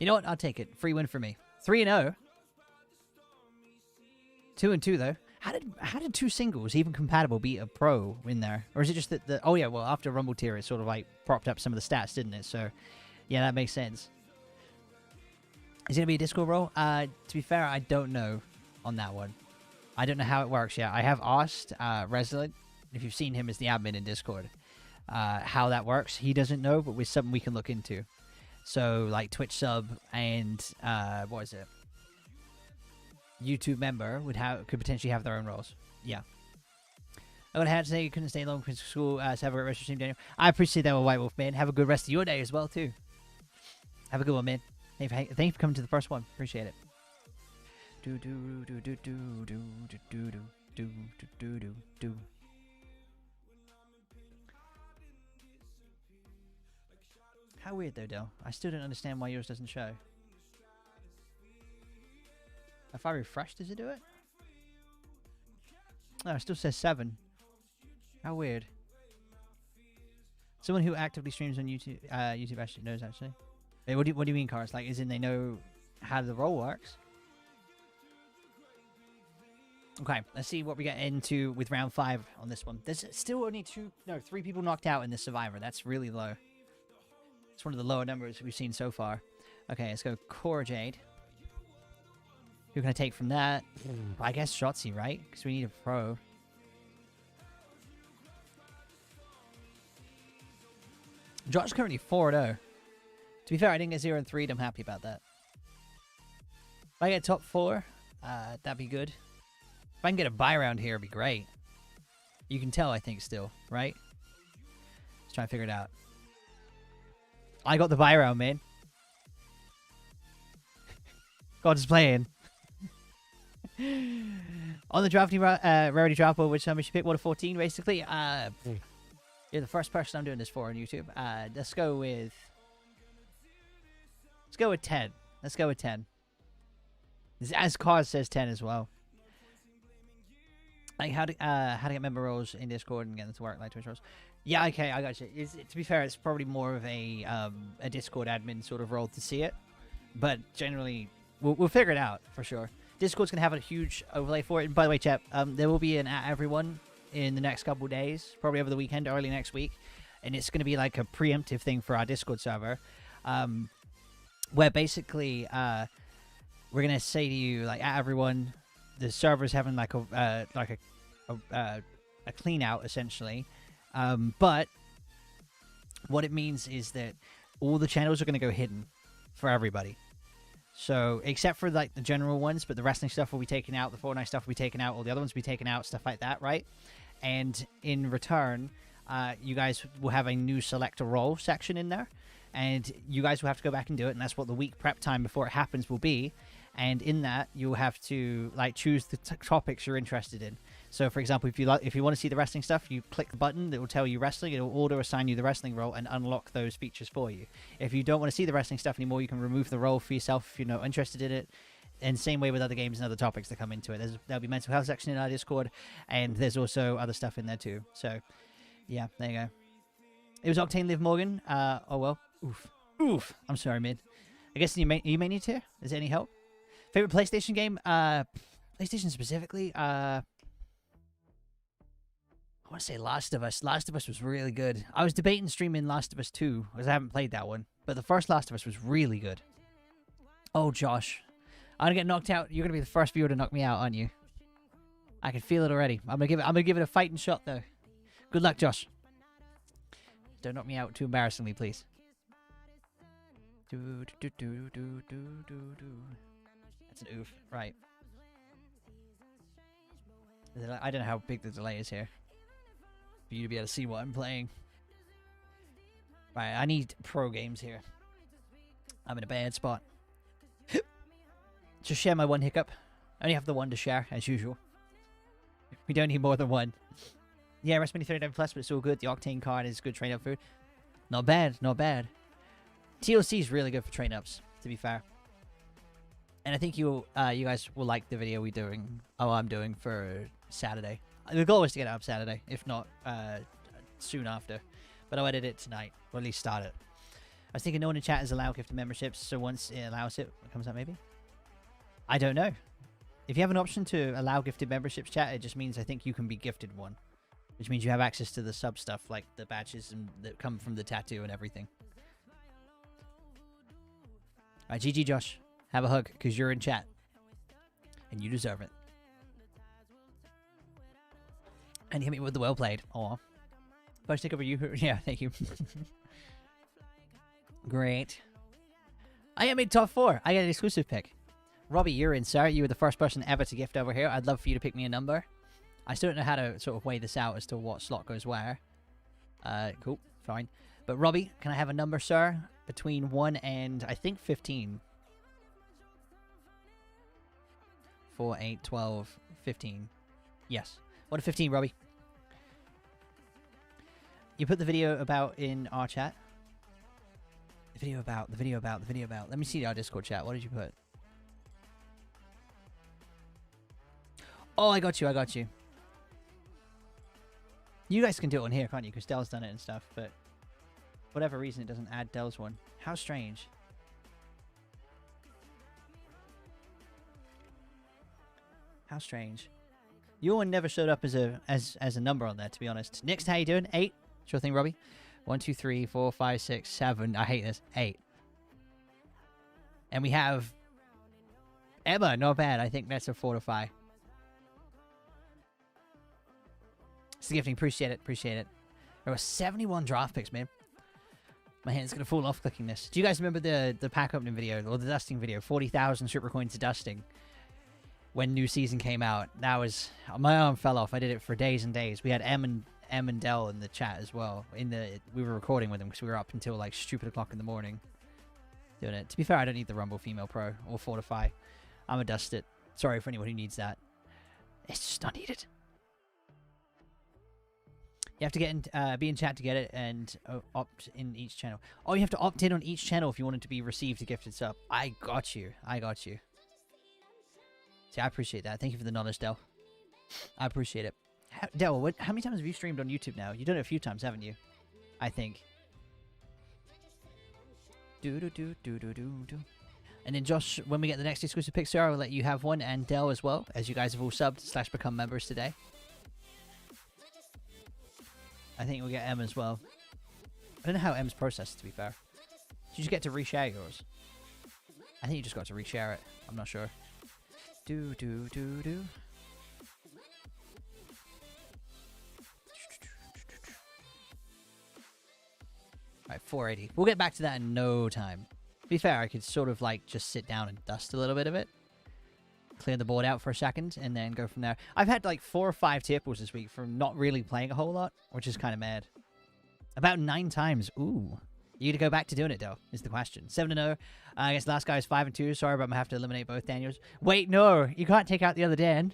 You know what? I'll take it. Free win for me. 3-0. 2-2 though. How did 2 singles, even compatible, beat a pro in there? Or is it just that oh yeah, well after Rumble tier it sort of like propped up some of the stats, didn't it? So yeah, that makes sense. Is it gonna be a Discord role? To be fair, I don't know on that one. I don't know how it works yet. I have asked Resident, if you've seen him as the admin in Discord, how that works. He doesn't know, but with something we can look into. So like Twitch sub and what is it? YouTube member could potentially have their own roles. Yeah. I would have to say you couldn't stay long from school. So have a great rest of your stream, Daniel. I appreciate that, White Wolf, man. Have a good rest of your day as well, too. Have a good one, man. Thank you for coming to the first one. Appreciate it. Do do do do do do do do do do do do. How weird though, Del. I still don't understand why yours doesn't show. If I refresh, does it do it? No, it still says 7. How weird. Someone who actively streams on YouTube, YouTube actually knows actually. Wait, what do you mean, Cars? Like, as in they know how the role works? Okay, let's see what we get into with round 5 on this one. There's still only 3 people knocked out in this Survivor. That's really low. It's one of the lower numbers we've seen so far. Okay, let's go Core Jade. Who can I take from that? I guess Shotzi, right? Because we need a pro. Josh's currently 4-0. To be fair, I didn't get 0 and 3. I'm happy about that. If I get top 4, that'd be good. If I can get a buy round here, it'd be great. You can tell, I think, still, right? Let's try and figure it out. I got the buy round, man. God's playing. On the drafting rarity draft board, which number should pick? 1 of 14, basically. You're the first person I'm doing this for on YouTube. Let's go with 10. Let's go with 10. As Cars says 10 as well. Like how to get member roles in Discord and get them to work like Twitch roles. Yeah, okay, I got you. To be fair, it's probably more of a Discord admin sort of role to see it, but generally we'll figure it out for sure. Discord's gonna have a huge overlay for it. And by the way, chat, there will be an at everyone in the next couple days, probably over the weekend, early next week, and it's gonna be like a preemptive thing for our Discord server, where basically we're gonna say to you like at everyone, the server's having like a clean out essentially, but what it means is that all the channels are gonna go hidden for everybody. So, except for like the general ones, but the wrestling stuff will be taken out, the Fortnite stuff will be taken out, all the other ones will be taken out, stuff like that, right? And in return, you guys will have a new select a role section in there, and you guys will have to go back and do it, and that's what the week prep time before it happens will be. And in that, you'll have to like choose the topics you're interested in. So, for example, if you want to see the wrestling stuff, you click the button that will tell you wrestling. It will auto assign you the wrestling role and unlock those features for you. If you don't want to see the wrestling stuff anymore, you can remove the role for yourself if you're not interested in it. And same way with other games and other topics that come into it. There'll be mental health section in our Discord, and there's also other stuff in there too. So, yeah, there you go. It was Octane Liv Morgan. Oh well. Oof. I'm sorry, mid. I guess you may need to. Is there any help? Favorite PlayStation game? PlayStation specifically? I want to say Last of Us. Last of Us was really good. I was debating streaming Last of Us 2, because I haven't played that one. But the first Last of Us was really good. Oh, Josh. I'm going to get knocked out. You're going to be the first viewer to knock me out, aren't you? I can feel it already. I'm going to give it a fighting shot, though. Good luck, Josh. Don't knock me out too embarrassingly, please. That's an oof. Right. I don't know how big the delay is here for you to be able to see what I'm playing. Right, I need pro games here. I'm in a bad spot. Just share my one hiccup. I only have the one to share, as usual. We don't need more than one. Yeah, WrestleMania 39 Plus, but it's all good. The Octane card is good train-up food. Not bad, not bad. TLC is really good for train-ups, to be fair. And I think you guys will like the video I'm doing for Saturday. The goal is to get it up Saturday, if not soon after. But I'll edit it tonight, or at least start it. I was thinking no one in chat is allowed gifted memberships, so once it allows it comes out maybe? I don't know. If you have an option to allow gifted memberships, chat, it just means I think you can be gifted one. Which means you have access to the sub stuff, like the badges that come from the tattoo and everything. Alright, GG Josh. Have a hug, because you're in chat. And you deserve it. And hit me with the well played. Aw. First take over you. Yeah, thank you. Great. I am in top 4. I get an exclusive pick. Robbie, you're in, sir. You were the first person ever to gift over here. I'd love for you to pick me a number. I still don't know how to sort of weigh this out as to what slot goes where. Cool. Fine. But Robbie, can I have a number, sir? Between 1 and, I think, 15. 4, 8, 12, 15. Yes. 1 to 15, Robbie. You put the video about in our chat. The video about. Let me see our Discord chat. What did you put? Oh, I got you. You guys can do it on here, can't you? Because Dell's done it and stuff, but for whatever reason it doesn't add Dell's one. How strange. How strange. Your one never showed up as a number on there, to be honest. Next, how you doing? 8. Sure thing, Robbie. 1, 2, 3, 4, 5, 6, 7. I hate this. 8. And we have Emma. Not bad. I think that's a 4 to 5. It's the gifting. Appreciate it. There were 71 draft picks, man. My hand's going to fall off clicking this. Do you guys remember the pack opening video or the dusting video? 40,000 super coins to dusting. When new season came out, that was... My arm fell off. I did it for days and days. We had M and Dell in the chat as well. We were recording with them because we were up until like stupid o'clock in the morning doing it. To be fair, I don't need the Rumble Female Pro or Fortify. I'm a dust it. Sorry for anyone who needs that. It's just not needed. You have to get in, be in chat to get it and opt in each channel. Oh, you have to opt in on each channel if you want it to be received a gifted sub. I got you. See, I appreciate that. Thank you for the knowledge, Del. I appreciate it. Del, how many times have you streamed on YouTube now? You've done it a few times, haven't you? I think. And then Josh, when we get the next exclusive pick, sir, I'll let you have one, and Del as well, as you guys have all subbed / become members today. I think we'll get M as well. I don't know how M's processed, to be fair. Did you just get to reshare yours? I think you just got to reshare it. I'm not sure. Alright, 480. We'll get back to that in no time. To be fair, I could sort of like just sit down and dust a little bit of it. Clear the board out for a second and then go from there. I've had like 4 or 5 tier pools this week from not really playing a whole lot, which is kind of mad. About 9 times. Ooh. You to go back to doing it, though, is the question. 7-0. I guess the last guy is 5-2. Sorry, but I'm going to have to eliminate both Daniels. Wait, no. You can't take out the other Dan.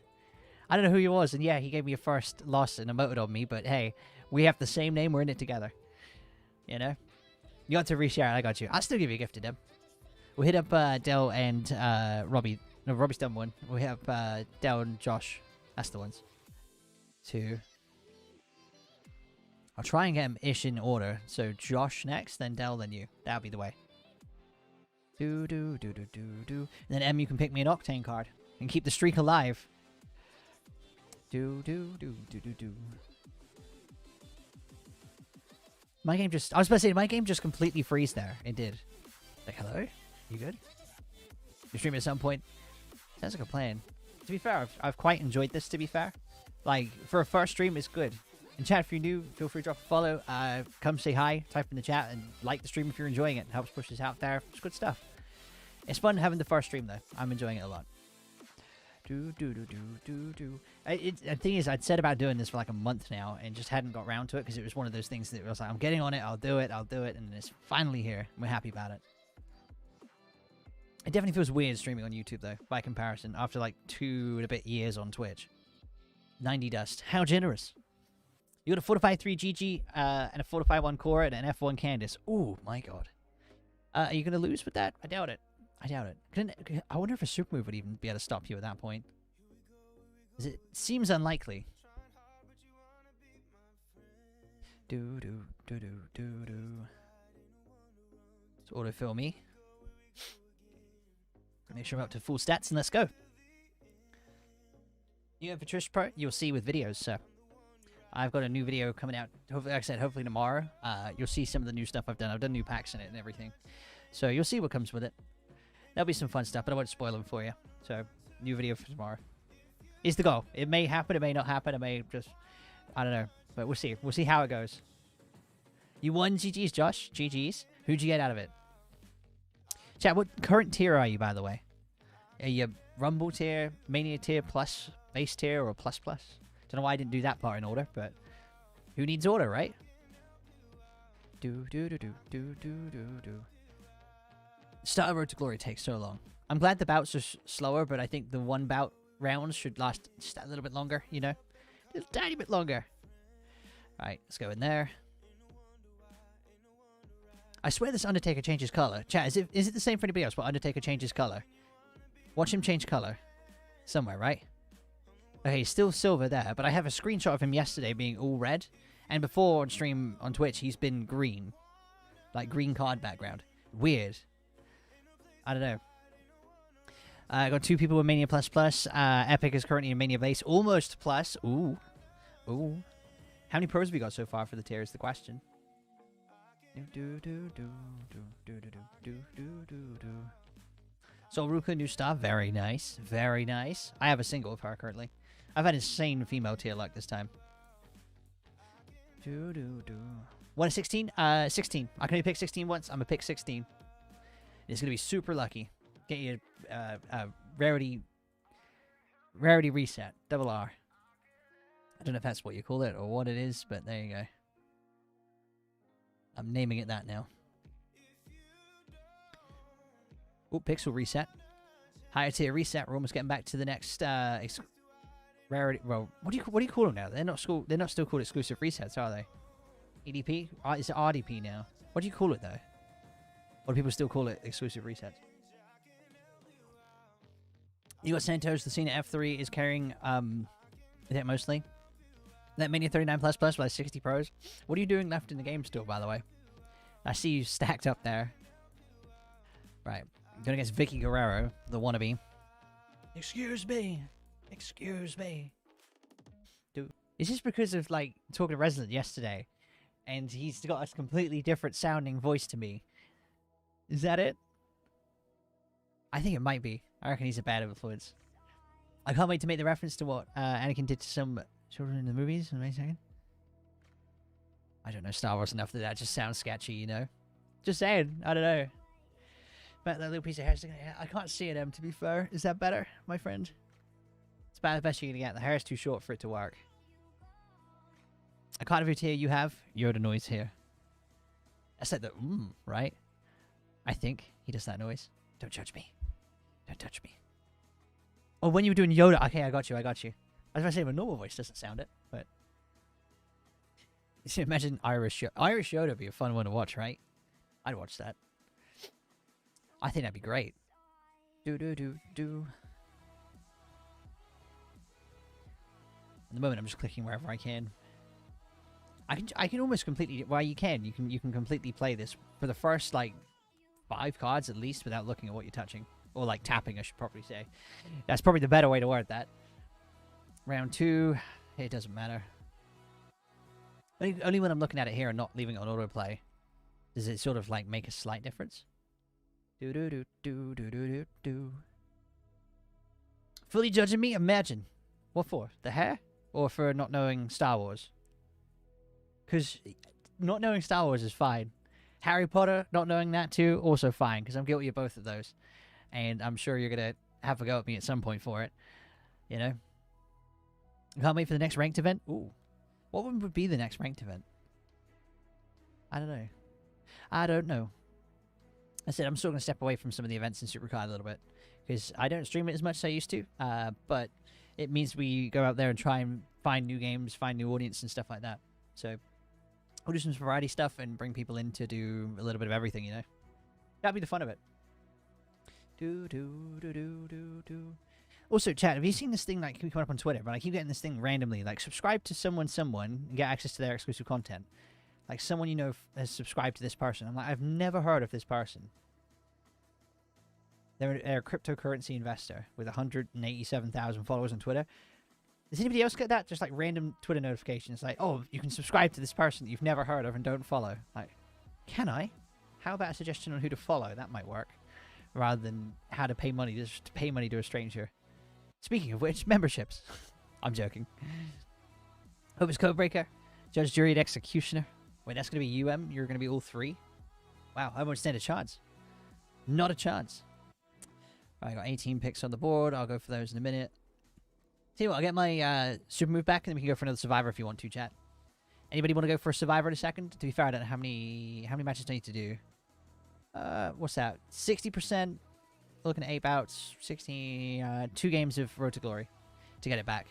I don't know who he was. And yeah, he gave me a first loss and emoted on me. But hey, we have the same name. We're in it together. You know? You got to reshare. I got you. I'll still give you a gift to them. We'll hit up Del and Robbie No, Robbie's done one. We have Del and Josh. That's the ones. 2. I'll try and get them ish in order. So Josh next, then Del, then you. That'll be the way. Do do do do do do. And then M, you can pick me an Octane card and keep the streak alive. Do do do do do do. My game just... I was about to say, my game just completely freeze there. It did. Like, hello? You good? You stream at some point? Sounds like a plan. To be fair, I've quite enjoyed this, to be fair. Like, for a first stream, it's good. And chat, if you're new, feel free to drop a follow. Come say hi, type in the chat, and like the stream if you're enjoying it. It helps push this out there. It's good stuff. It's fun having the first stream, though. I'm enjoying it a lot. Do do do do do do. The thing is, I'd said about doing this for like a month now, and just hadn't got around to it because it was one of those things that was like, I'm getting on it, I'll do it, and it's finally here. We're happy about it. It definitely feels weird streaming on YouTube though, by comparison, after like 2 and a bit years on Twitch. 90 dust. How generous. You got a Fortify 3 GG, and a Fortify 1 Core, and an F1 Candace. Ooh, my god. Are you going to lose with that? I doubt it. I doubt it. I wonder if a super move would even be able to stop you at that point. It seems unlikely. Do do do do do do. Let's autofill me. Make sure I'm up to full stats and let's go. You have Patricia Pro, you'll see with videos, so I've got a new video coming out, hopefully, like I said, hopefully tomorrow. You'll see some of the new stuff I've done. I've done new packs in it and everything. So you'll see what comes with it. That'll be some fun stuff, but I won't spoil them for you. So, new video for tomorrow is the goal. It may happen, it may not happen, it may just... I don't know, but we'll see. We'll see how it goes. You won GG's, Josh. GG's. Who'd you get out of it? Chat, what current tier are you, by the way? Are you Rumble tier, Mania tier, plus, base tier, or plus plus? Don't know why I didn't do that part in order, but... Who needs order, right? Do do do do do do do do. Start Road to Glory takes so long. I'm glad the bouts are slower, but I think the one bout rounds should last just a little bit longer, you know? A little tiny bit longer. Alright, let's go in there. I swear this Undertaker changes color. Chat, is it the same for anybody else, but Undertaker changes color? Watch him change color. Somewhere, right? Okay, he's still silver there, but I have a screenshot of him yesterday being all red. And before on stream on Twitch, he's been green. Like green card background. Weird. I don't know. I got 2 people with Mania Plus Plus. Epic is currently in Mania Base. Almost Plus. Ooh. Ooh. How many pros have we got so far for the tier is the question. So Ruka, new star. Very nice. Very nice. I have a single of her currently. I've had insane female tier luck this time. What, a 16? 16. I can only pick 16 once. I'm going to pick 16. It's going to be super lucky. Get you a rarity reset. Double R. I don't know if that's what you call it or what it is, but there you go. I'm naming it that now. Oh, pixel reset. Higher tier reset. We're almost getting back to the next rarity. Well, what do you call them now? They're not still called exclusive resets, are they? EDP? Is it RDP now? What do you call it though? Or do people still call it exclusive resets? You got Santos, the scene at F3 is carrying it mostly. That Mania 39 plus plus by 60 pros. What are you doing left in the game still, by the way? I see you stacked up there. Right. Going against Vicky Guerrero, the wannabe. Excuse me. Excuse me. Dude. It's just because of, like, talking to Resident yesterday. And he's got a completely different sounding voice to me. Is that it? I think it might be. I reckon he's a bad influence. I can't wait to make the reference to what Anakin did to some children in the movies. Wait a second. I don't know Star Wars enough that just sounds sketchy, you know? Just saying. I don't know. But that little piece of hair sticking out. I can't see it, to be fair. Is that better, my friend? It's about the best you're going to get. The hair is too short for it to work. A card of your tier you have. Yoda noise here. That's like the right? I think he does that noise. Don't judge me. Don't touch me. Oh, when you were doing Yoda. Okay, I got you. I was going to say my normal voice doesn't sound it, but... You imagine Irish Yoda would be a fun one to watch, right? I'd watch that. I think that'd be great. Do. At the moment, I'm just clicking wherever I can. I can almost completely... Well, you can completely play this for the first, like, 5 cards at least without looking at what you're touching. Or, like, tapping, I should probably say. That's probably the better way to word that. Round 2, it doesn't matter. Only when I'm looking at it here and not leaving it on autoplay does it sort of, like, make a slight difference. Do-do-do-do-do-do-do. Fully judging me? Imagine. What for? The hair? Or for not knowing Star Wars? Because not knowing Star Wars is fine. Harry Potter, not knowing that too, also fine. Because I'm guilty of both of those. And I'm sure you're going to have a go at me at some point for it. You know? Can't wait for the next ranked event? Ooh. What one would be the next ranked event? I don't know. I don't know. I said I'm still going to step away from some of the events in SuperCard a little bit. Because I don't stream it as much as I used to. But it means we go out there and try and find new games, find new audience and stuff like that. So we'll do some variety stuff and bring people in to do a little bit of everything, you know? That'd be the fun of it. Also, chat, have you seen this thing like keep coming up on Twitter? But I keep getting this thing randomly. Like, subscribe to someone, and get access to their exclusive content. Like, someone you know has subscribed to this person. I'm like, I've never heard of this person. They're a cryptocurrency investor with 187,000 followers on Twitter. Does anybody else get that? Just like random Twitter notifications like, oh, you can subscribe to this person that you've never heard of and don't follow. Like, can I? How about a suggestion on who to follow? That might work. Rather than how to pay money, just to pay money to a stranger. Speaking of which, memberships. I'm joking. Hope it's Codebreaker. Judge, Jury, and Executioner. Wait, that's going to be UM? You're going to be all 3? Wow, I won't stand a chance. Not a chance. I got 18 picks on the board. I'll go for those in a minute. Tell you what, I'll get my super move back, and then we can go for another Survivor if you want to, chat. Anybody want to go for a Survivor in a second? To be fair, I don't know how many matches I need to do. What's that? 60%. Looking at 8 bouts. 60. 2 games of Road to Glory to get it back.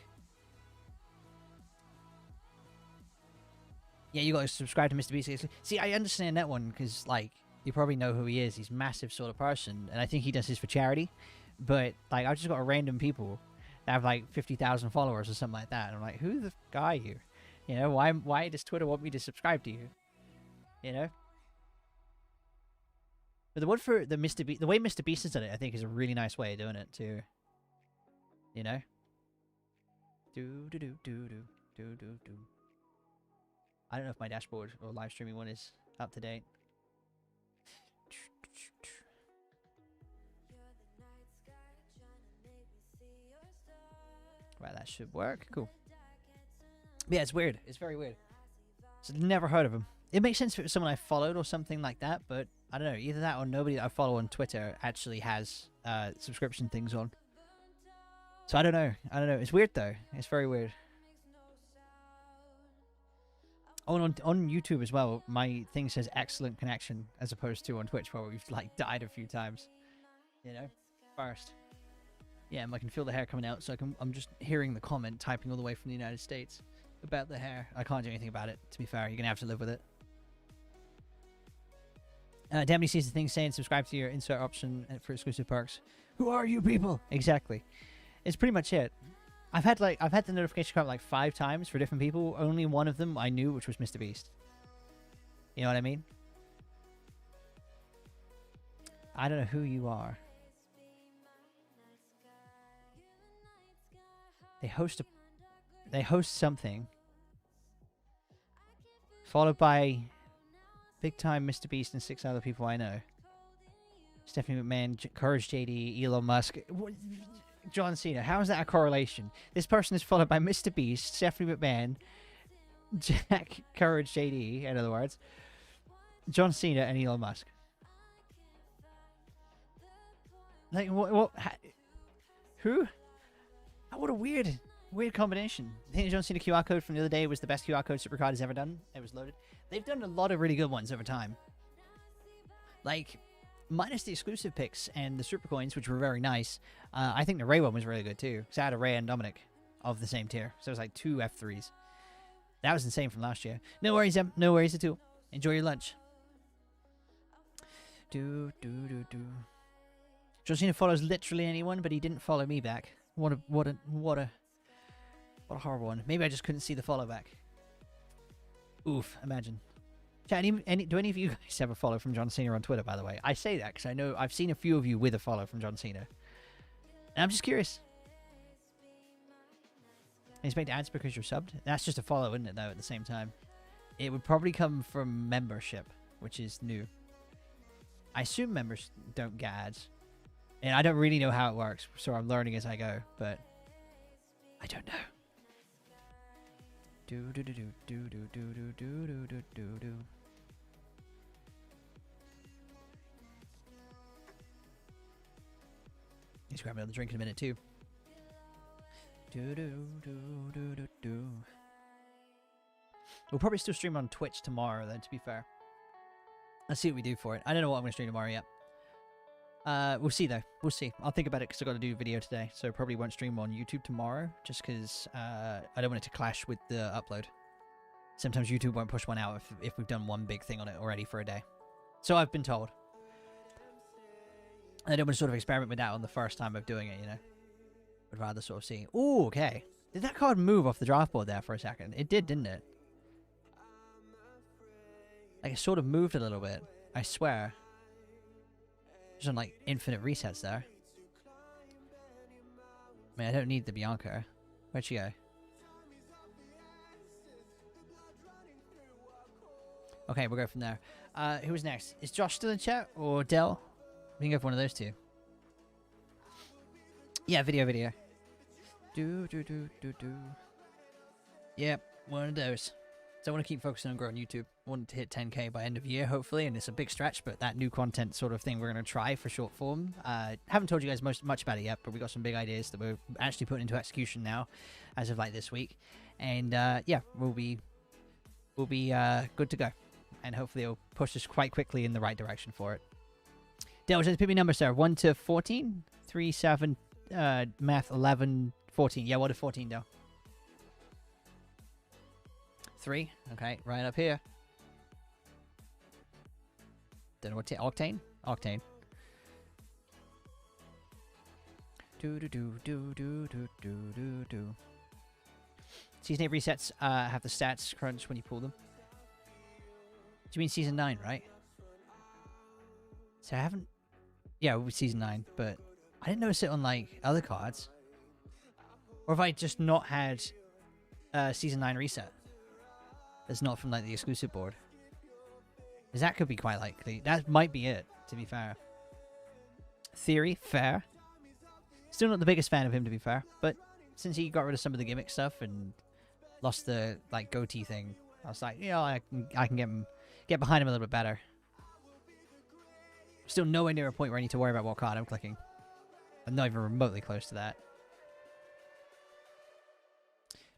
Yeah, you got to subscribe to Mr. Beast. See, I understand that one because, like, you probably know who he is. He's a massive sort of person, and I think he does this for charity. But, like, I've just got random people that have, like, 50,000 followers or something like that. And I'm like, who the f*** are you? You know, why does Twitter want me to subscribe to you? You know? But the one for the the way Mr. Beast has done it, I think, is a really nice way of doing it, too. You know? Do-do-do-do-do-do-do-do. I don't know if my dashboard or live streaming one is up to date. Right, that should work. Cool. But yeah, it's weird. It's very weird. So never heard of him. It makes sense if it was someone I followed or something like that, but I don't know. Either that or nobody that I follow on Twitter actually has subscription things on. So I don't know. I don't know. It's weird though. It's very weird. Oh, and on YouTube as well, my thing says excellent connection as opposed to on Twitch where we've like died a few times. You know? First. Yeah, I can feel the hair coming out, so I'm just hearing the comment typing all the way from the United States about the hair. I can't do anything about it, to be fair. You're going to have to live with it. Damnedy sees the thing saying subscribe to your insert option for exclusive perks. Who are you people? Exactly. It's pretty much it. I've had the notification come up like 5 times for different people. Only one of them I knew, which was Mr. Beast. You know what I mean? I don't know who you are. They host something. Followed by big time Mr. Beast and 6 other people I know. Stephanie McMahon, Courage JD, Elon Musk, John Cena. How is that a correlation? This person is followed by Mr. Beast, Stephanie McMahon, Jack, Courage JD, in other words, John Cena, and Elon Musk. Like, what who? Oh, what a weird combination. I think the John Cena QR code from the other day was the best QR code SuperCard has ever done. It was loaded. They've done a lot of really good ones over time. Like, minus the exclusive picks and the super coins, which were very nice. I think the Ray one was really good too. Because I had a Ray and Dominic of the same tier. So it was like 2 F3s. That was insane from last year. No worries, Em. No worries at all. Enjoy your lunch. John Cena follows literally anyone, but he didn't follow me back. What a What a horrible one. Maybe I just couldn't see the follow back. Oof, imagine. Chat, do any of you guys have a follow from John Cena on Twitter, by the way? I say that because I know I've seen a few of you with a follow from John Cena. And I'm just curious. Expect ads because you're subbed? That's just a follow, isn't it, though, at the same time? It would probably come from membership, which is new. I assume members don't get ads. And I don't really know how it works, so I'm learning as I go, but I don't know. Do do do do do do do do do do do do. He's grabbing another drink in a minute too. Do do do do do do. We'll probably still stream on Twitch tomorrow, then. To be fair, let's see what we do for it. I don't know what I'm going to stream tomorrow yet. We'll see though. We'll see. I'll think about it because I've got to do a video today, so probably won't stream on YouTube tomorrow, just because I don't want it to clash with the upload. Sometimes YouTube won't push one out if we've done one big thing on it already for a day. So I've been told. I don't want to sort of experiment with that on the first time of doing it, you know. I'd rather sort of see. Ooh, okay. Did that card move off the draft board there for a second? It did, didn't it? Like, it sort of moved a little bit. I swear. There's some, like, infinite resets there. I mean, I don't need the Bianca. Where'd she go? Okay, we'll go from there. Who was next? Is Josh still in chat? Or Dell? We can go for one of those two. Yeah, video. Do. Yep, one of those. So I want to keep focusing on growing YouTube. I want to hit 10k by end of year, hopefully, and it's a big stretch, but that new content sort of thing we're going to try for short form. Haven't told you guys much about it yet, but we got some big ideas that we're actually putting into execution now, as of like this week. And yeah, we'll be good to go, and hopefully it'll push us quite quickly in the right direction for it. Dale, just pick me numbers, sir. 1 to 14, 3, 7, math 11, 14. Yeah, what is 14, Dale? 3. Okay, right up here. Don't know what octane? Octane. Do. Season 8 resets have the stats crunch when you pull them. Do you mean Season 9, right? So I haven't... Yeah, it was Season 9, but I didn't notice it on, like, other cards. Or have I just not had Season 9 reset? That's not from, like, the exclusive board. Because that could be quite likely. That might be it, to be fair. Theory, fair. Still not the biggest fan of him, to be fair. But since he got rid of some of the gimmick stuff and lost the, like, goatee thing, I was like, you know, I can get behind him a little bit better. Still nowhere near a point where I need to worry about what card I'm clicking. I'm not even remotely close to that.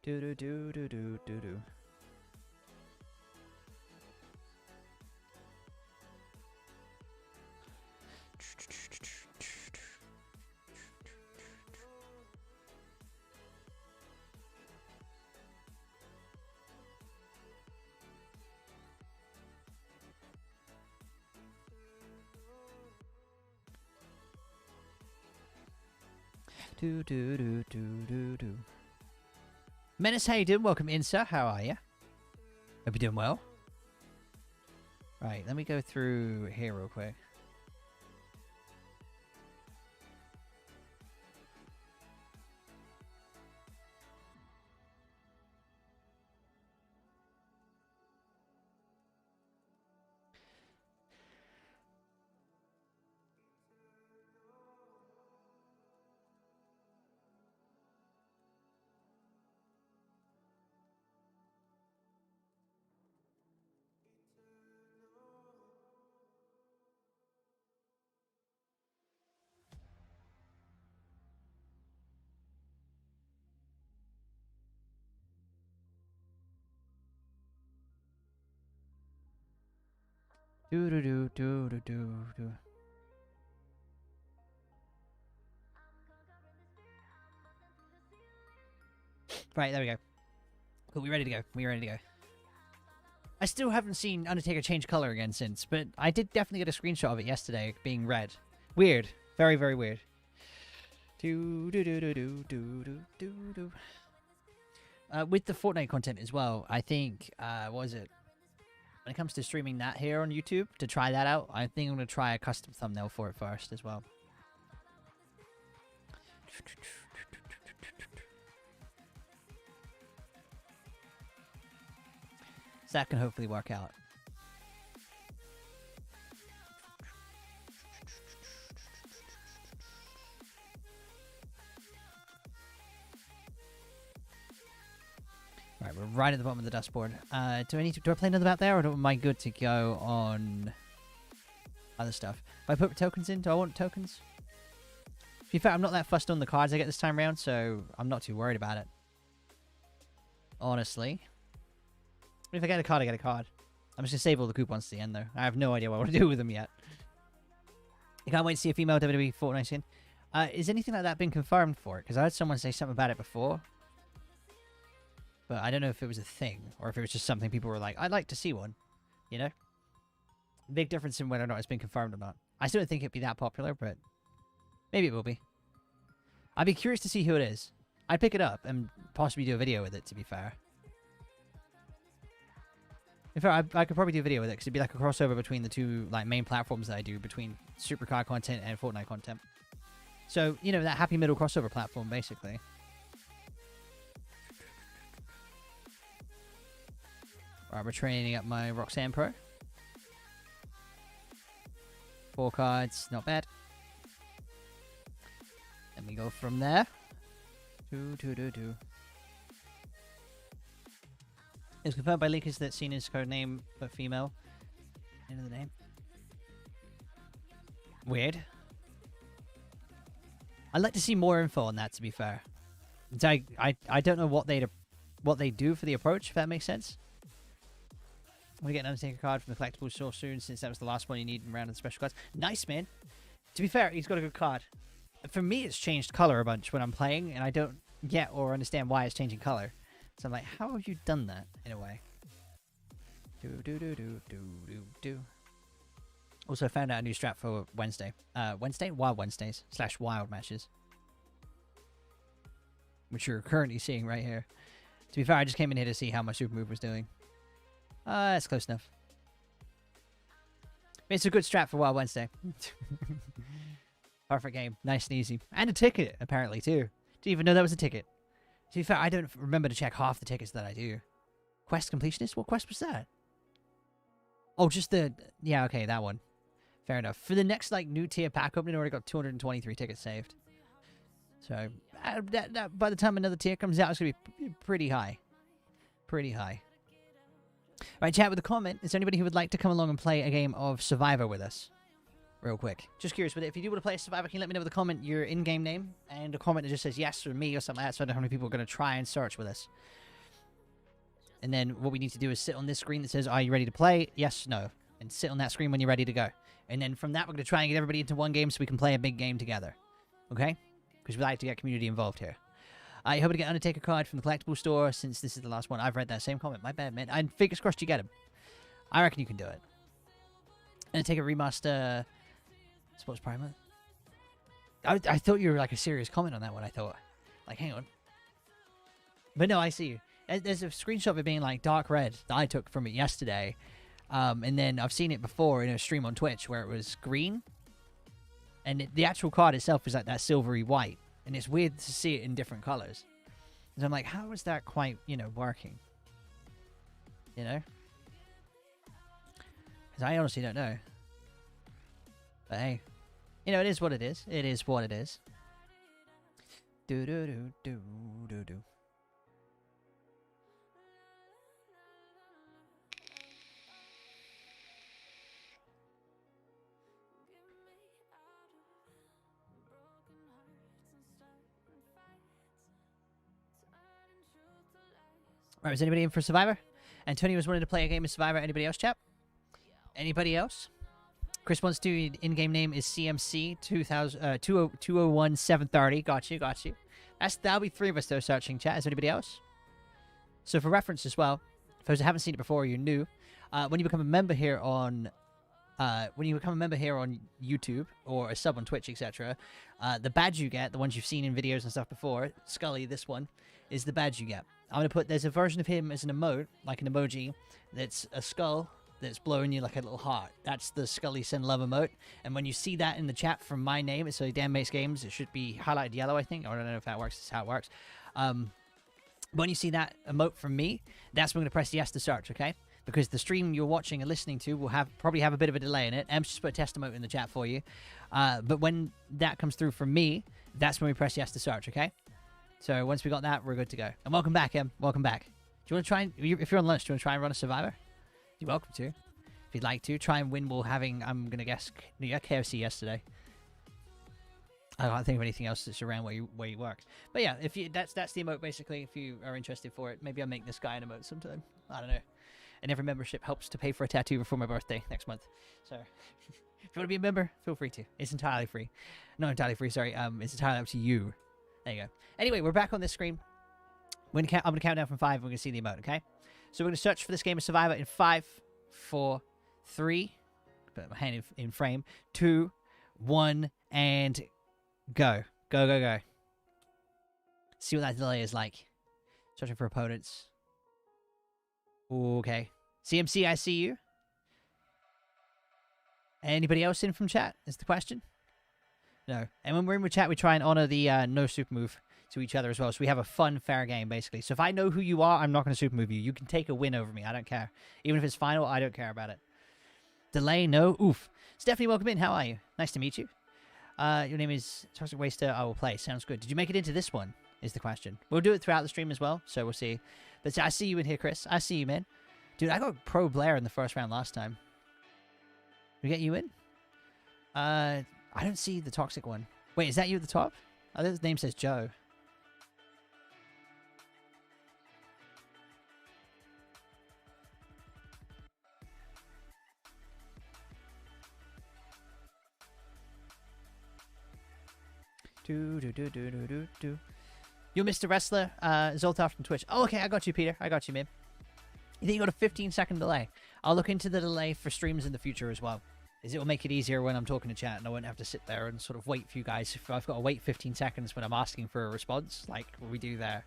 Do. Menace, how you doing? Welcome in, sir. How are you? Hope you're doing well. Right, let me go through here real quick. Do. Right, there we go. Cool, we ready to go. I still haven't seen Undertaker change color again since, but I did definitely get a screenshot of it yesterday being red. Weird. Very, very weird. with the Fortnite content as well, I think, what was it? When it comes to streaming that here on YouTube, to try that out, I think I'm going to try a custom thumbnail for it first as well. So that can hopefully work out. Right, we're right at the bottom of the dustboard. Do I play another map there, or am I good to go on other stuff? If I put tokens in, do I want tokens? To be fair, I'm not that fussed on the cards I get this time around, so I'm not too worried about it. Honestly. If I get a card, I get a card. I'm just going to save all the coupons to the end, though. I have no idea what I want to do with them yet. I can't wait to see a female WWE Fortnite skin. Is anything like that been confirmed for it? Because I heard someone say something about it before. But I don't know if it was a thing, or if it was just something people were like, I'd like to see one. You know? Big difference in whether or not it's been confirmed or not. I still don't think it'd be that popular, but maybe it will be. I'd be curious to see who it is. I'd pick it up and possibly do a video with it, to be fair. In fact, I could probably do a video with it, because it'd be like a crossover between the two main platforms that I do, between SuperCard content and Fortnite content. So, you know, that happy middle crossover platform, basically. Alright, we're training up my Roxanne Pro. 4 cards, not bad. And we go from there. It's confirmed by leakers that Cena's code name, but female. End of the name. Weird. I'd like to see more info on that, to be fair. I don't know what they do for the approach, if that makes sense. I'm going to get an Undertaker card from the collectible store soon, since that was the last one you need in round of the special cards. Nice, man. To be fair, he's got a good card. For me, it's changed color a bunch when I'm playing, and I don't get or understand why it's changing color. So I'm like, how have you done that, in a way? Also found out a new strat for Wednesday. Wild Wednesdays / Wild matches. Which you're currently seeing right here. To be fair, I just came in here to see how my super move was doing. That's close enough. It's a good strat for Wild Wednesday. Perfect game. Nice and easy. And a ticket, apparently, too. Didn't even know that was a ticket. To be fair, I don't remember to check half the tickets that I do. Quest completionist? What quest was that? Oh, just the... Yeah, okay, that one. Fair enough. For the next, new tier pack opening, I already got 223 tickets saved. So, by the time another tier comes out, it's going to be pretty high. Pretty high. Right, chat with a comment. Is there anybody who would like to come along and play a game of Survivor with us? Real quick. Just curious with it. If you do want to play Survivor, can you let me know with a comment your in-game name and a comment that just says yes or me or something like that, so I know how many people are going to try and search with us. And then what we need to do is sit on this screen that says, are you ready to play? Yes, no. And sit on that screen when you're ready to go. And then from that, we're going to try and get everybody into one game so we can play a big game together. Okay? Because we like to get community involved here. I hope to get Undertaker card from the collectible store since this is the last one. I've read that same comment. My bad, man. And fingers crossed you get him. I reckon you can do it. Undertaker remaster... Sports Primer. I thought you were a serious comment on that one. I thought, hang on. But no, I see you. There's a screenshot of it being dark red that I took from it yesterday. And then I've seen it before in a stream on Twitch where it was green. And the actual card itself is that silvery white. And it's weird to see it in different colors. And I'm like, how is that quite, working? Because I honestly don't know. But hey, it is what it is. It is what it is. Do. Right, was anybody in for Survivor? Antonio was wanting to play a game of Survivor. Anybody else, chap? Anybody else? Chris wants to, in-game name is CMC 201730. Got you. That'll be 3 of us, though, searching chat. Is there anybody else? So for reference as well, for those who haven't seen it before or you're new, when you become a member here on YouTube or a sub on Twitch, etc., the badge you get, the ones you've seen in videos and stuff before, Scully, this one, is the badge you get. I'm going to put, there's a version of him as an emote, like an emoji, that's a skull that's blowing you like a little heart. That's the Scully Send Love emote. And when you see that in the chat from my name, it's Dan Makes Games. It should be highlighted yellow, I think. I don't know if that works. That's how it works. When you see that emote from me, that's when I'm going to press yes to search, okay? Because the stream you're watching and listening to will probably have a bit of a delay in it. Em's just put a test emote in the chat for you. But when that comes through from me, that's when we press yes to search, okay? So once we got that, we're good to go. And welcome back, Em. Welcome back. Do you want to try and, if you're on lunch, do you want to try and run a Survivor? You're welcome to. If you'd like to, try and win while having, I'm going to guess, yeah, KFC yesterday. I can't think of anything else that's around where you work. But yeah, if you that's the emote basically. If you are interested for it, maybe I'll make this guy an emote sometime. I don't know. And every membership helps to pay for a tattoo before my birthday next month. So if you want to be a member, feel free to. It's entirely free. Not entirely free. Sorry. It's entirely up to you. There you go. Anyway, we're back on this screen. I'm gonna count down from 5. And we're gonna see the emote. Okay. So we're gonna search for this game of Survivor in 5, 4, 3. Put my hand in frame. 2, 1, and go. Go, go, go. See what that delay is like. Searching for opponents. Okay. CMC, I see you. Anybody else in from chat is the question? No. And when we're in chat, we try and honor the no super move to each other as well. So we have a fun, fair game, basically. So if I know who you are, I'm not going to super move you. You can take a win over me. I don't care. Even if it's final, I don't care about it. Delay, no. Oof. Stephanie, welcome in. How are you? Nice to meet you. Your name is Toxic Waster. I will play. Sounds good. Did you make it into this one? Is the question. We'll do it throughout the stream as well, so we'll see. But I see you in here, Chris. I see you, man. Dude, I got Pro Blair in the first round last time. We get you in? I don't see the Toxic one. Wait, is that you at the top? Oh, his name says Joe. Do. You're Mr. Wrestler, Zoltar from Twitch. Oh, okay, I got you, Peter. I got you, man. You think you got a 15-second delay? I'll look into the delay for streams in the future as well. It will make it easier when I'm talking to chat, and I won't have to sit there and sort of wait for you guys. If I've got to wait 15 seconds when I'm asking for a response, like we do there.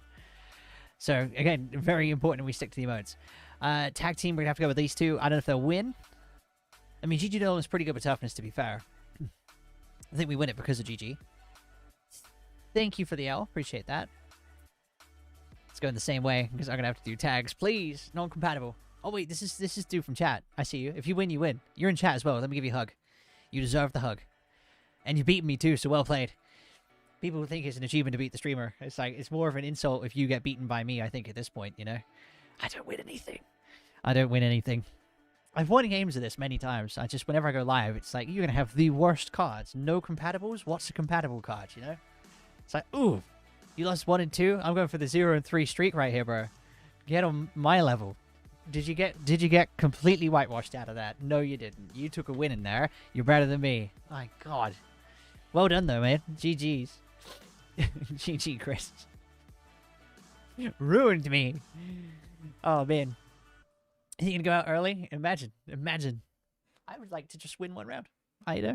So, again, very important we stick to the emotes. Tag team, we're going to have to go with these two. I don't know if they'll win. I mean, GG Dolan is pretty good with toughness, to be fair. I think we win it because of GG. Thank you for the L. Appreciate that. Let's go in the same way, because I'm going to have to do tags. Please, non-compatible. Oh, wait, this is due from chat. I see you. If you win, you win. You're in chat as well. Let me give you a hug. You deserve the hug. And you beat me, too, so well played. People think it's an achievement to beat the streamer. It's like, it's more of an insult if you get beaten by me, I think, at this point, you know? I don't win anything. I don't win anything. I've won games of this many times. I just, whenever I go live, it's like, you're going to have the worst cards. No compatibles? What's a compatible card, you know? It's like, ooh, you lost 1 and 2? I'm going for the 0 and 3 streak right here, bro. Get on my level. Did you get completely whitewashed out of that? No, you didn't. You took a win in there. You're better than me. My God. Well done, though, man. GG's. GG, Chris. Ruined me. Oh, man. You gonna go out early? Imagine. I would like to just win 1 round. I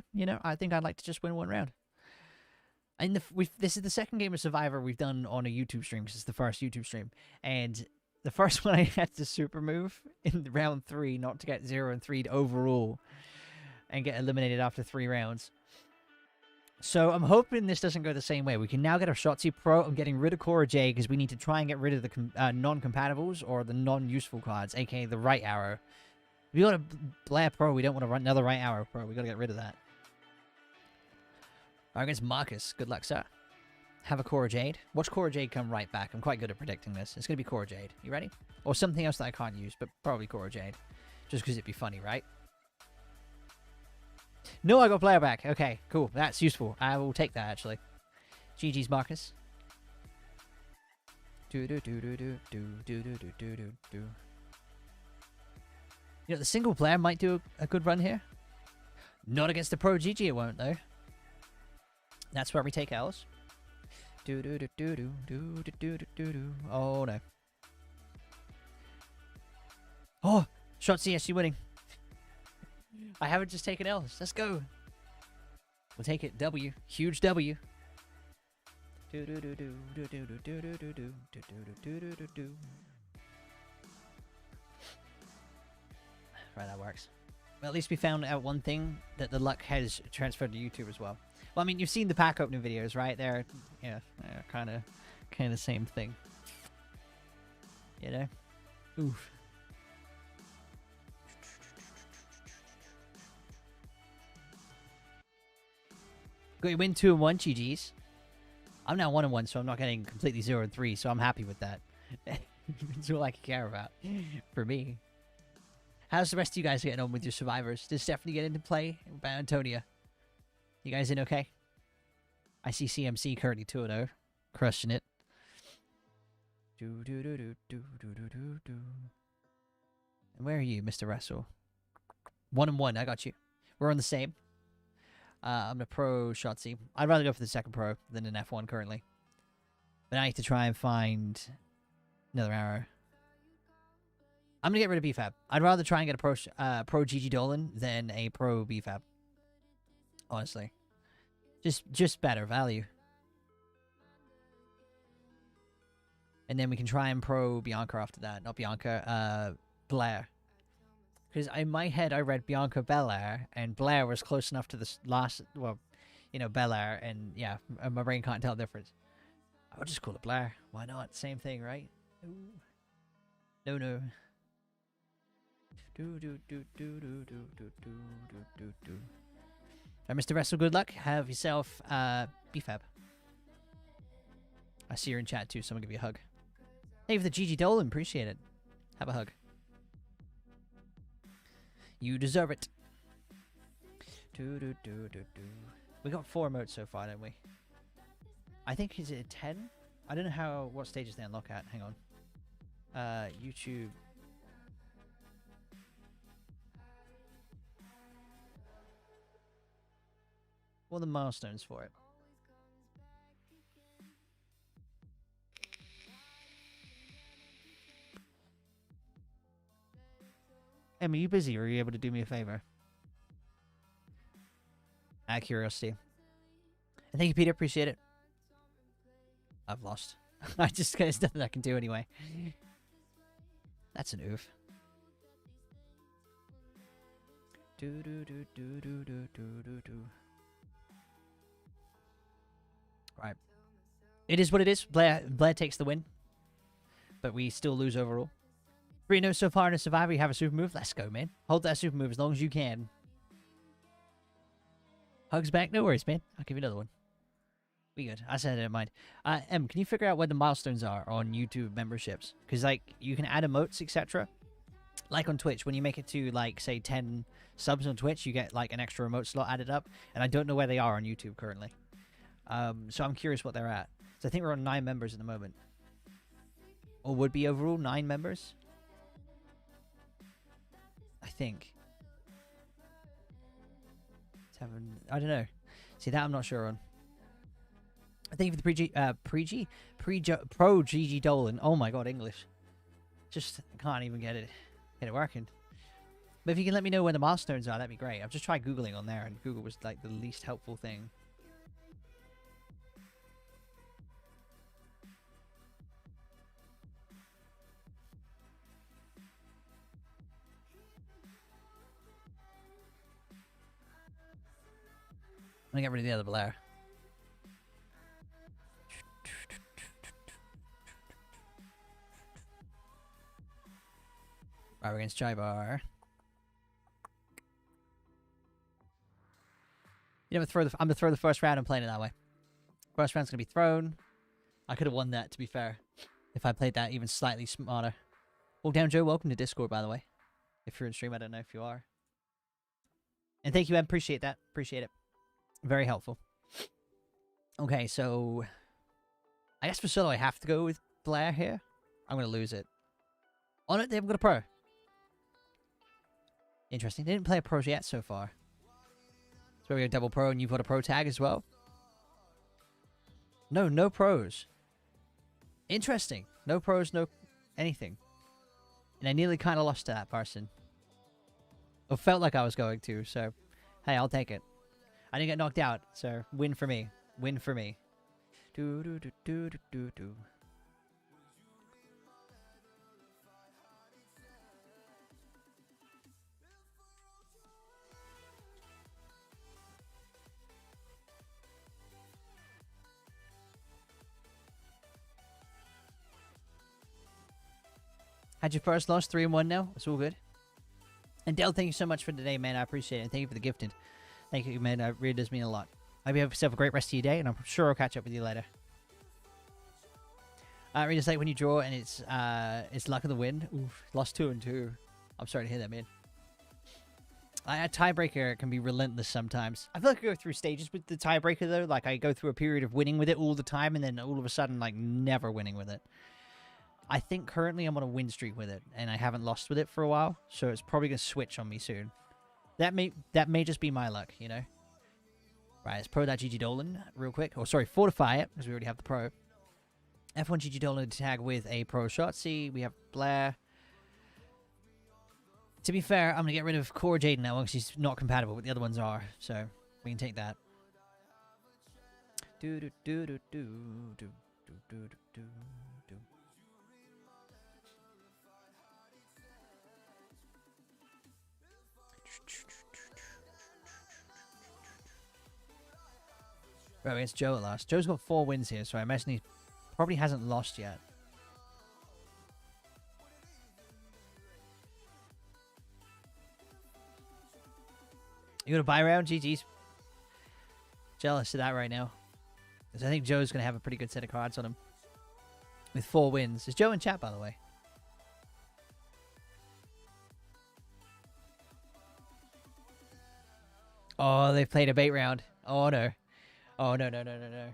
think I'd like to just win 1 round. And this is the second game of Survivor we've done on a YouTube stream, because it's the first YouTube stream. And the first one I had to super move in round 3, not to get 0 and 3 overall, and get eliminated after 3 rounds. So I'm hoping this doesn't go the same way. We can now get our Shotzi Pro. I'm getting rid of Cora J, because we need to try and get rid of the non-compatibles, or the non-useful cards, aka the right arrow. If we got a Blair Pro, we don't want to run another right arrow Pro. We got to get rid of that. Alright, against Marcus. Good luck, sir. Have a Cora Jade. Watch Cora Jade come right back. I'm quite good at predicting this. It's going to be Cora Jade. You ready? Or something else that I can't use, but probably Cora Jade. Just because it'd be funny, right? No, I got player back. Okay, cool. That's useful. I will take that, actually. GG's, Marcus. You know, the single player might do a good run here. Not against the Pro GG, it won't, though. That's where we take L's. Oh, no. Oh, Shotzi actually winning. I haven't just taken L's. Let's go. We'll take it. W. Huge W. Right, that works. Well, at least we found out one thing, that the luck has transferred to YouTube as well. Well, I mean, you've seen the pack opening videos, right? They're, yeah, kind of the same thing. You know? Oof. Got you win 2 and 1, GG's. I'm now 1 and 1, so I'm not getting completely 0 and 3, so I'm happy with that. It's all I can care about for me. How's the rest of you guys getting on with your survivors? Did Stephanie get into play by Antonia? You guys in okay? I see CMC currently 2-0, crushing it. And where are you, Mr. Wrestle? 1 and 1, I got you. We're on the same. I'm the pro Shotzi. I'd rather go for the second pro than an F1 currently. But I need to try and find another arrow. I'm going to get rid of BFAB. I'd rather try and get a pro Gigi Dolan than a pro BFAB. Honestly. Just better value. And then we can try and pro Bianca after that. Not Bianca, Blair. Because in my head, I read Bianca Belair, and Blair was close enough to the last, well, you know, Belair, and yeah, my brain can't tell the difference. I would just call it Blair. Why not? Same thing, right? Ooh. No. Alright, Mr. Wrestle, good luck. Have yourself BFAB. I see you're in chat too, so I'm gonna give you a hug. Hey, for the GG Dolan, appreciate it. Have a hug. You deserve it. We got 4 emotes so far, don't we? I think, is it 10? I don't know what stages they unlock at. Hang on. YouTube. What are the milestones for it? Em, are you busy, or are you able to do me a favor? Out of curiosity. And thank you, Peter. Appreciate it. I've lost. There's nothing I can do anyway. That's an oof. Right. It is what it is. Blair takes the win. But we still lose overall. 3-0 so far in a Survivor. You have a super move. Let's go, man. Hold that super move as long as you can. Hugs back. No worries, man. I'll give you another one. Be good. I said I don't mind. Em, can you figure out where the milestones are on YouTube memberships? Because, like, you can add emotes, etc. Like on Twitch, when you make it to, like, say, 10 subs on Twitch, you get, like, an extra emote slot added up. And I don't know where they are on YouTube currently. So I'm curious what they're at. So I think we're on 9 members at the moment. Or would be overall 9 members? I think. 7. I don't know. See, that I'm not sure on. Thank you for the pro Gigi Dolan. Oh my god, English. Just can't even get it working. But if you can let me know where the milestones are, that'd be great. I've just tried Googling on there, and Google was like the least helpful thing. I'm gonna get rid of the other Blair. Right, we're against Jaibar. You know, I'm gonna throw the first round and playing it that way. First round's gonna be thrown. I could have won that, to be fair, if I played that even slightly smarter. Walk down, Joe. Welcome to Discord, by the way. If you're in stream, I don't know if you are. And thank you, Em. Appreciate that. Appreciate it. Very helpful. Okay, so I guess for solo I have to go with Blair here. I'm gonna lose it. On it, they haven't got a pro. Interesting. They didn't play a pro yet so far. So we got a double pro, and you've got a pro tag as well. No pros. Interesting. No pros, no anything. And I nearly kind of lost to that person. Or felt like I was going to, so hey, I'll take it. I didn't get knocked out, so win for me. Win for me. Do do do do do do do. Had your first loss, 3-1 now. It's all good. And Dell, thank you so much for today, man. I appreciate it. Thank you for the gifted. Thank you, man. It really does mean a lot. I hope you have yourself a great rest of your day, and I'm sure I'll catch up with you later. Really just like when you draw and it's luck of the win. Oof, lost 2 and 2. I'm sorry to hear that, man. A tiebreaker can be relentless sometimes. I feel like I go through stages with the tiebreaker, though. Like, I go through a period of winning with it all the time, and then all of a sudden, like, never winning with it. I think currently I'm on a win streak with it, and I haven't lost with it for a while, so it's probably going to switch on me soon. That may just be my luck, you know? Right, let's pro that GG Dolan real quick. Oh, sorry, fortify it, because we already have the pro. F1 GG Dolan to tag with a pro shot. See, we have Blair. To be fair, I'm going to get rid of Core Jaden now, because she's not compatible, but the other ones are, so we can take that. Do do do do do do do do do do. Right, against Joe at last. Joe's got 4 wins here, so I imagine he probably hasn't lost yet. You gonna buy round? GG's. Jealous of that right now. Because I think Joe's gonna have a pretty good set of cards on him. With 4 wins. Is Joe in chat, by the way? Oh, they've played a bait round. Oh, no. Oh, no, no, no, no, no.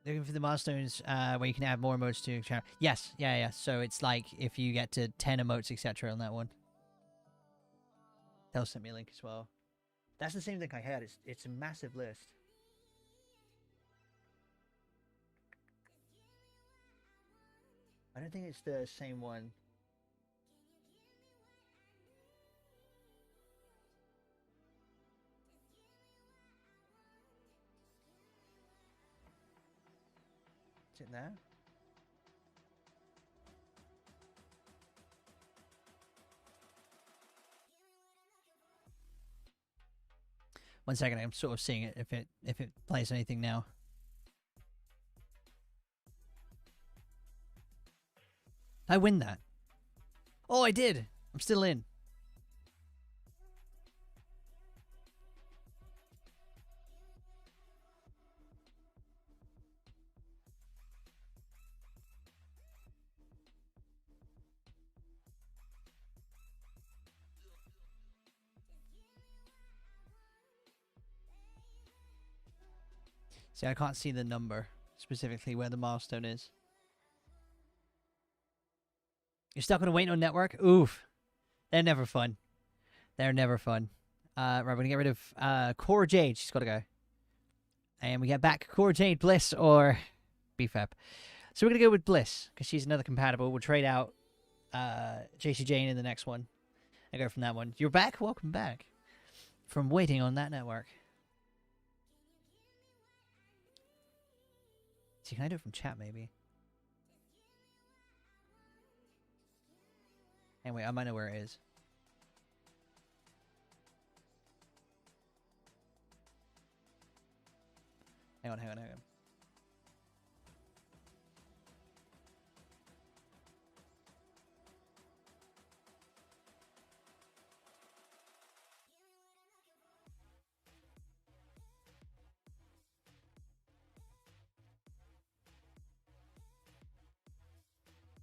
Looking for the milestones where you can add more emotes to your channel. Yes, yeah. So it's like if you get to 10 emotes, etc. on that one. They'll send me a link as well. That's the same thing I had. It's a massive list. I don't think it's the same one. Is it there? One second, I'm sort of seeing it if it plays anything now. I win that. Oh, I did. I'm still in. See, I can't see the number, specifically where the milestone is. You're stuck on a wait on network? Oof. They're never fun. They're never fun. Right, we're going to get rid of Cora Jade. She's got to go. And we get back Cora Jade, Bliss, or BFAP. So we're going to go with Bliss, because she's another compatible. We'll trade out JC Jane in the next one. And go from that one. You're back? Welcome back. From waiting on that network. See, can I do it from chat, maybe? Anyway, I might know where it is. Hang on.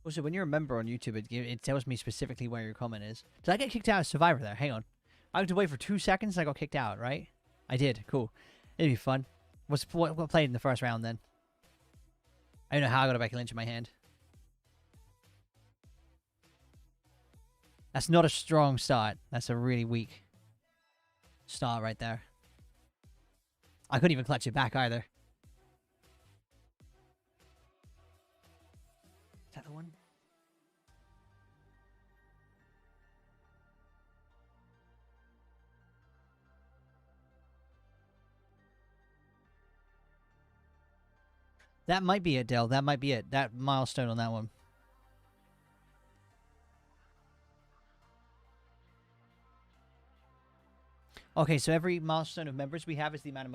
Also, when you're a member on YouTube, it tells me specifically where your comment is. Did I get kicked out of Survivor there? Hang on. I had to wait for 2 seconds and I got kicked out, right? I did. Cool. It'd be fun. What played in the first round then? I don't know how I got a Becky Lynch in my hand. That's not a strong start. That's a really weak start right there. I couldn't even clutch it back either. Is that the one? That might be it, Del. That might be it. That milestone on that one. Okay, so every milestone of members we have is the amount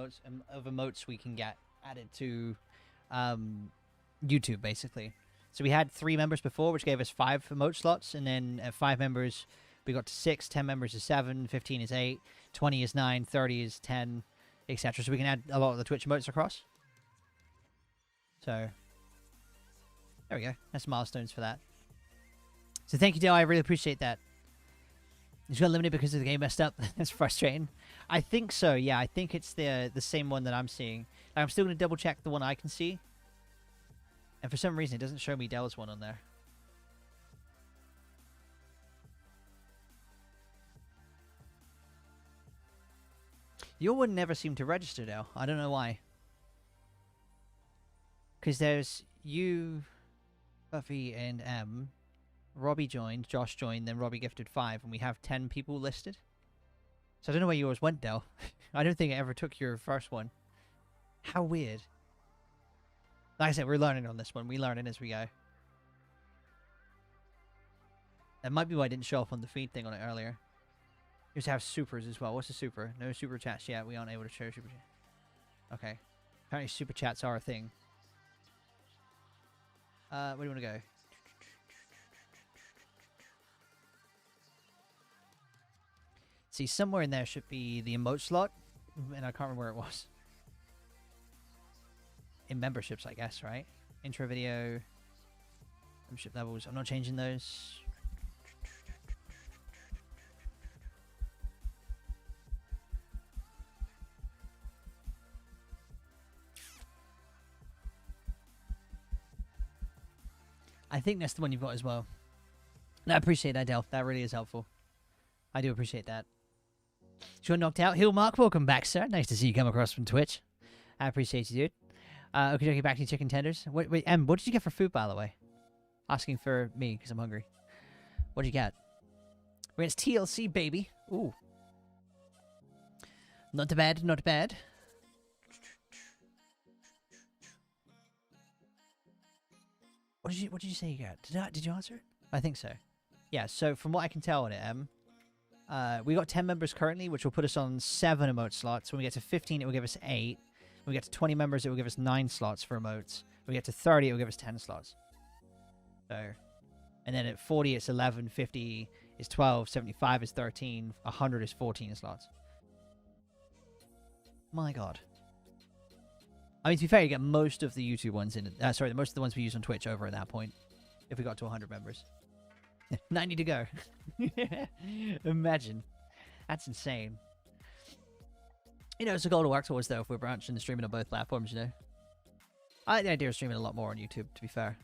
of emotes we can get added to YouTube, basically. So we had 3 members before, which gave us 5 emote slots, and then at 5 members, we got to 6, 10 members is 7, 15 is 8, 20 is 9, 30 is 10, etc. So we can add a lot of the Twitch emotes across. So, there we go. That's milestones for that. So thank you, Dale. I really appreciate that. You got limited because of the game messed up. That's frustrating. I think so, yeah. I think it's the same one that I'm seeing. I'm still going to double check the one I can see. And for some reason, it doesn't show me Dell's one on there. Your one never seemed to register, Dell. I don't know why. Because there's you, Buffy, and M. Robbie joined, Josh joined, then Robbie gifted 5, and we have 10 people listed. So I don't know where yours went, Del. I don't think it ever took your first one. How weird. Like I said, we're learning on this one. We learn it as we go. That might be why I didn't show up on the feed thing on it earlier. You just have supers as well. What's a super? No super chats yet. We aren't able to share super chats. Okay. Apparently super chats are a thing. Where do you want to go? See, somewhere in there should be the emote slot, and I can't remember where it was. In memberships, I guess, right? Intro video, membership levels. I'm not changing those. I think that's the one you've got as well. I appreciate that, Del. That really is helpful. I do appreciate that. You're knocked out. Hill Mark, welcome back, sir. Nice to see you come across from Twitch. I appreciate you, dude. Okay, back to chicken tenders. Wait, Em, what did you get for food, by the way? Asking for me, because I'm hungry. What did you get? Wait, it's TLC, baby. Ooh. Not bad, not bad. What did you say you got? Did you answer it? I think so. Yeah, so from what I can tell on it, Em, we got 10 members currently, which will put us on 7 emote slots. When we get to 15, it will give us 8. When we get to 20 members, it will give us 9 slots for emotes. When we get to 30, it will give us 10 slots. So, and then at 40, it's 11. 50 is 12. 75 is 13. 100 is 14 slots. My God. I mean, to be fair, you get most of the YouTube ones in. Sorry, most of the ones we use on Twitch over at that point. If we got to 100 members. 90 to go. Imagine. That's insane. You know, it's a goal to work towards, though, if we're branching and streaming on both platforms, you know. I like the idea of streaming a lot more on YouTube, to be fair.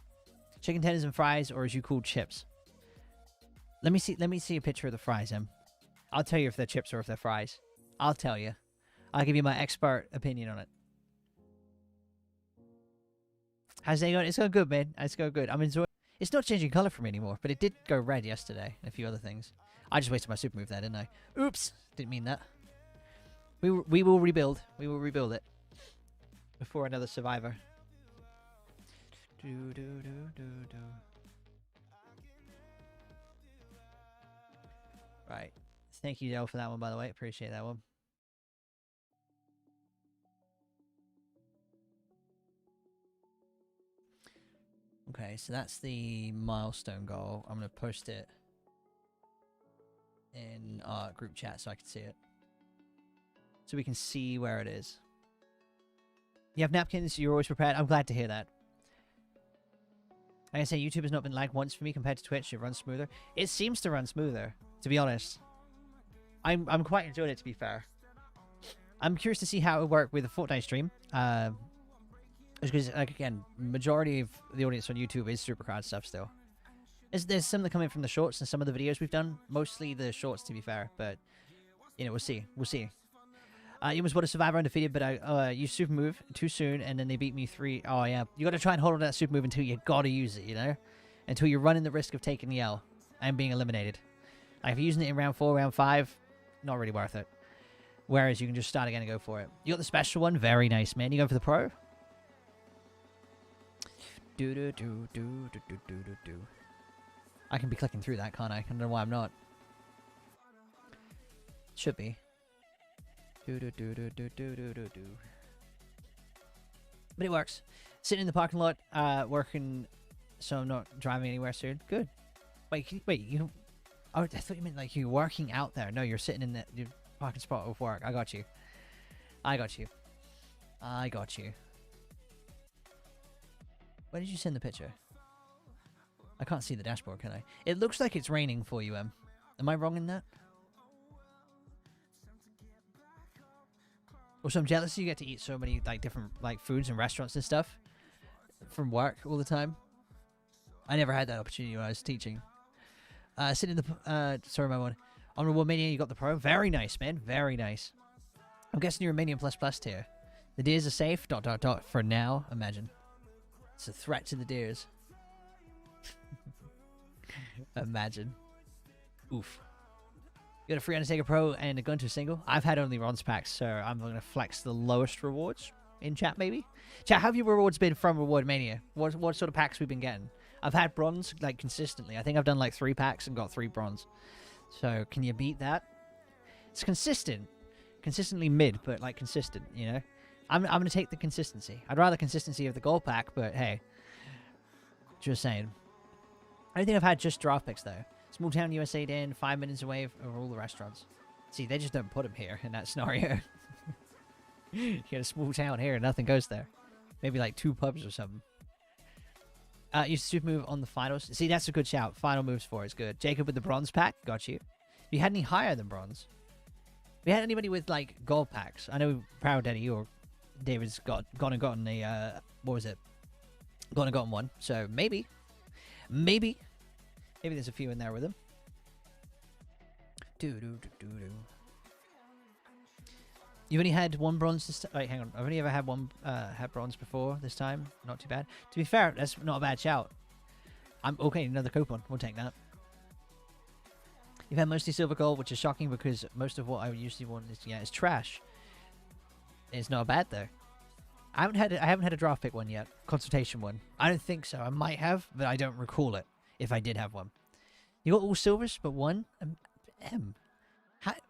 Chicken tenders and fries, or as you call chips. Let me see a picture of the fries, Em. I'll tell you if they're chips or if they're fries. I'll tell you. I'll give you my expert opinion on it. How's it going? It's going good, man. It's going good. I'm enjoying it. It's not changing color for me anymore, but it did go red yesterday and a few other things. I just wasted my super move there, didn't I? Oops! Didn't mean that. We will rebuild. We will rebuild it. Before another survivor. Right. Thank you, Dale, for that one, by the way. Appreciate that one. Okay, so that's the milestone goal. I'm going to post it in our group chat so I can see it. So we can see where it is. You have napkins, you're always prepared. I'm glad to hear that. Like I say, YouTube has not been lagged once for me compared to Twitch. It runs smoother. It seems to run smoother, to be honest. I'm quite enjoying it, to be fair. I'm curious to see how it would work with a Fortnite stream. Because, like, again, majority of the audience on YouTube is SuperCard stuff still. There's some that come in from the shorts and some of the videos we've done. Mostly the shorts, to be fair. But, you know, we'll see. We'll see. You almost bought a Survivor undefeated, but I used super move too soon, and then they beat me 3. Oh, yeah. You got to try and hold on to that super move until you got to use it, you know? Until you're running the risk of taking the L and being eliminated. Like, if you're using it in round 4, round 5, not really worth it. Whereas you can just start again and go for it. You got the special one. Very nice, man. You going for the pro? Do do do do do do do do do. I can be clicking through that, can't I? I don't know why I'm not. Should be. Do do do do do do do do do. But it works. Sitting in the parking lot, working, so I'm not driving anywhere soon. Good. Wait, you. Oh, I thought you meant like you're working out there. No, you're sitting in the your parking spot of work. I got you. I got you. I got you. Where did you send the picture? I can't see the dashboard, can I? It looks like it's raining for you, Em. Am I wrong in that? Also, I'm jealous you get to eat so many like different like foods and restaurants and stuff from work all the time. I never had that opportunity when I was teaching. Sitting in the sorry, my one. On Reward Mania, you got the Pro. Very nice, man. Very nice. I'm guessing you're a Mania plus tier. The deers are safe. ... For now. Imagine. It's a threat to the deers. Imagine. Oof. You got a free Undertaker Pro and a Gunter single. I've had only bronze packs, so I'm going to flex the lowest rewards in chat, maybe. Chat, how have your rewards been from Reward Mania? What sort of packs we've been getting? I've had bronze like consistently. I think I've done like 3 packs and got 3 bronze. So can you beat that? It's consistent. Consistently mid, but like consistent, you know? I'm going to take the consistency. I'd rather consistency of the gold pack, but hey. Just saying. I don't think I've had just draft picks, though. Small town USA Den, 5 minutes away of all the restaurants. See, they just don't put them here in that scenario. You get a small town here and nothing goes there. Maybe like 2 pubs or something. Use super move on the finals. See, that's a good shout. Final moves for it's good. Jacob with the bronze pack. Got you. You had any higher than bronze? We had anybody with like gold packs? I know Proud Eddie or David's gone and gotten a what was it? Gone and gotten one. So maybe there's a few in there with him. You've only had 1 bronze this time. Wait, hang on. I've only ever had had bronze before this time. Not too bad. To be fair, that's not a bad shout. I'm okay. Another coupon. We'll take that. You've had mostly silver gold, which is shocking because most of what I usually want is trash. It's not bad though. I haven't had a draft pick one yet. Consultation one. I don't think so. I might have, but I don't recall it. If I did have one, you got all silvers but 1.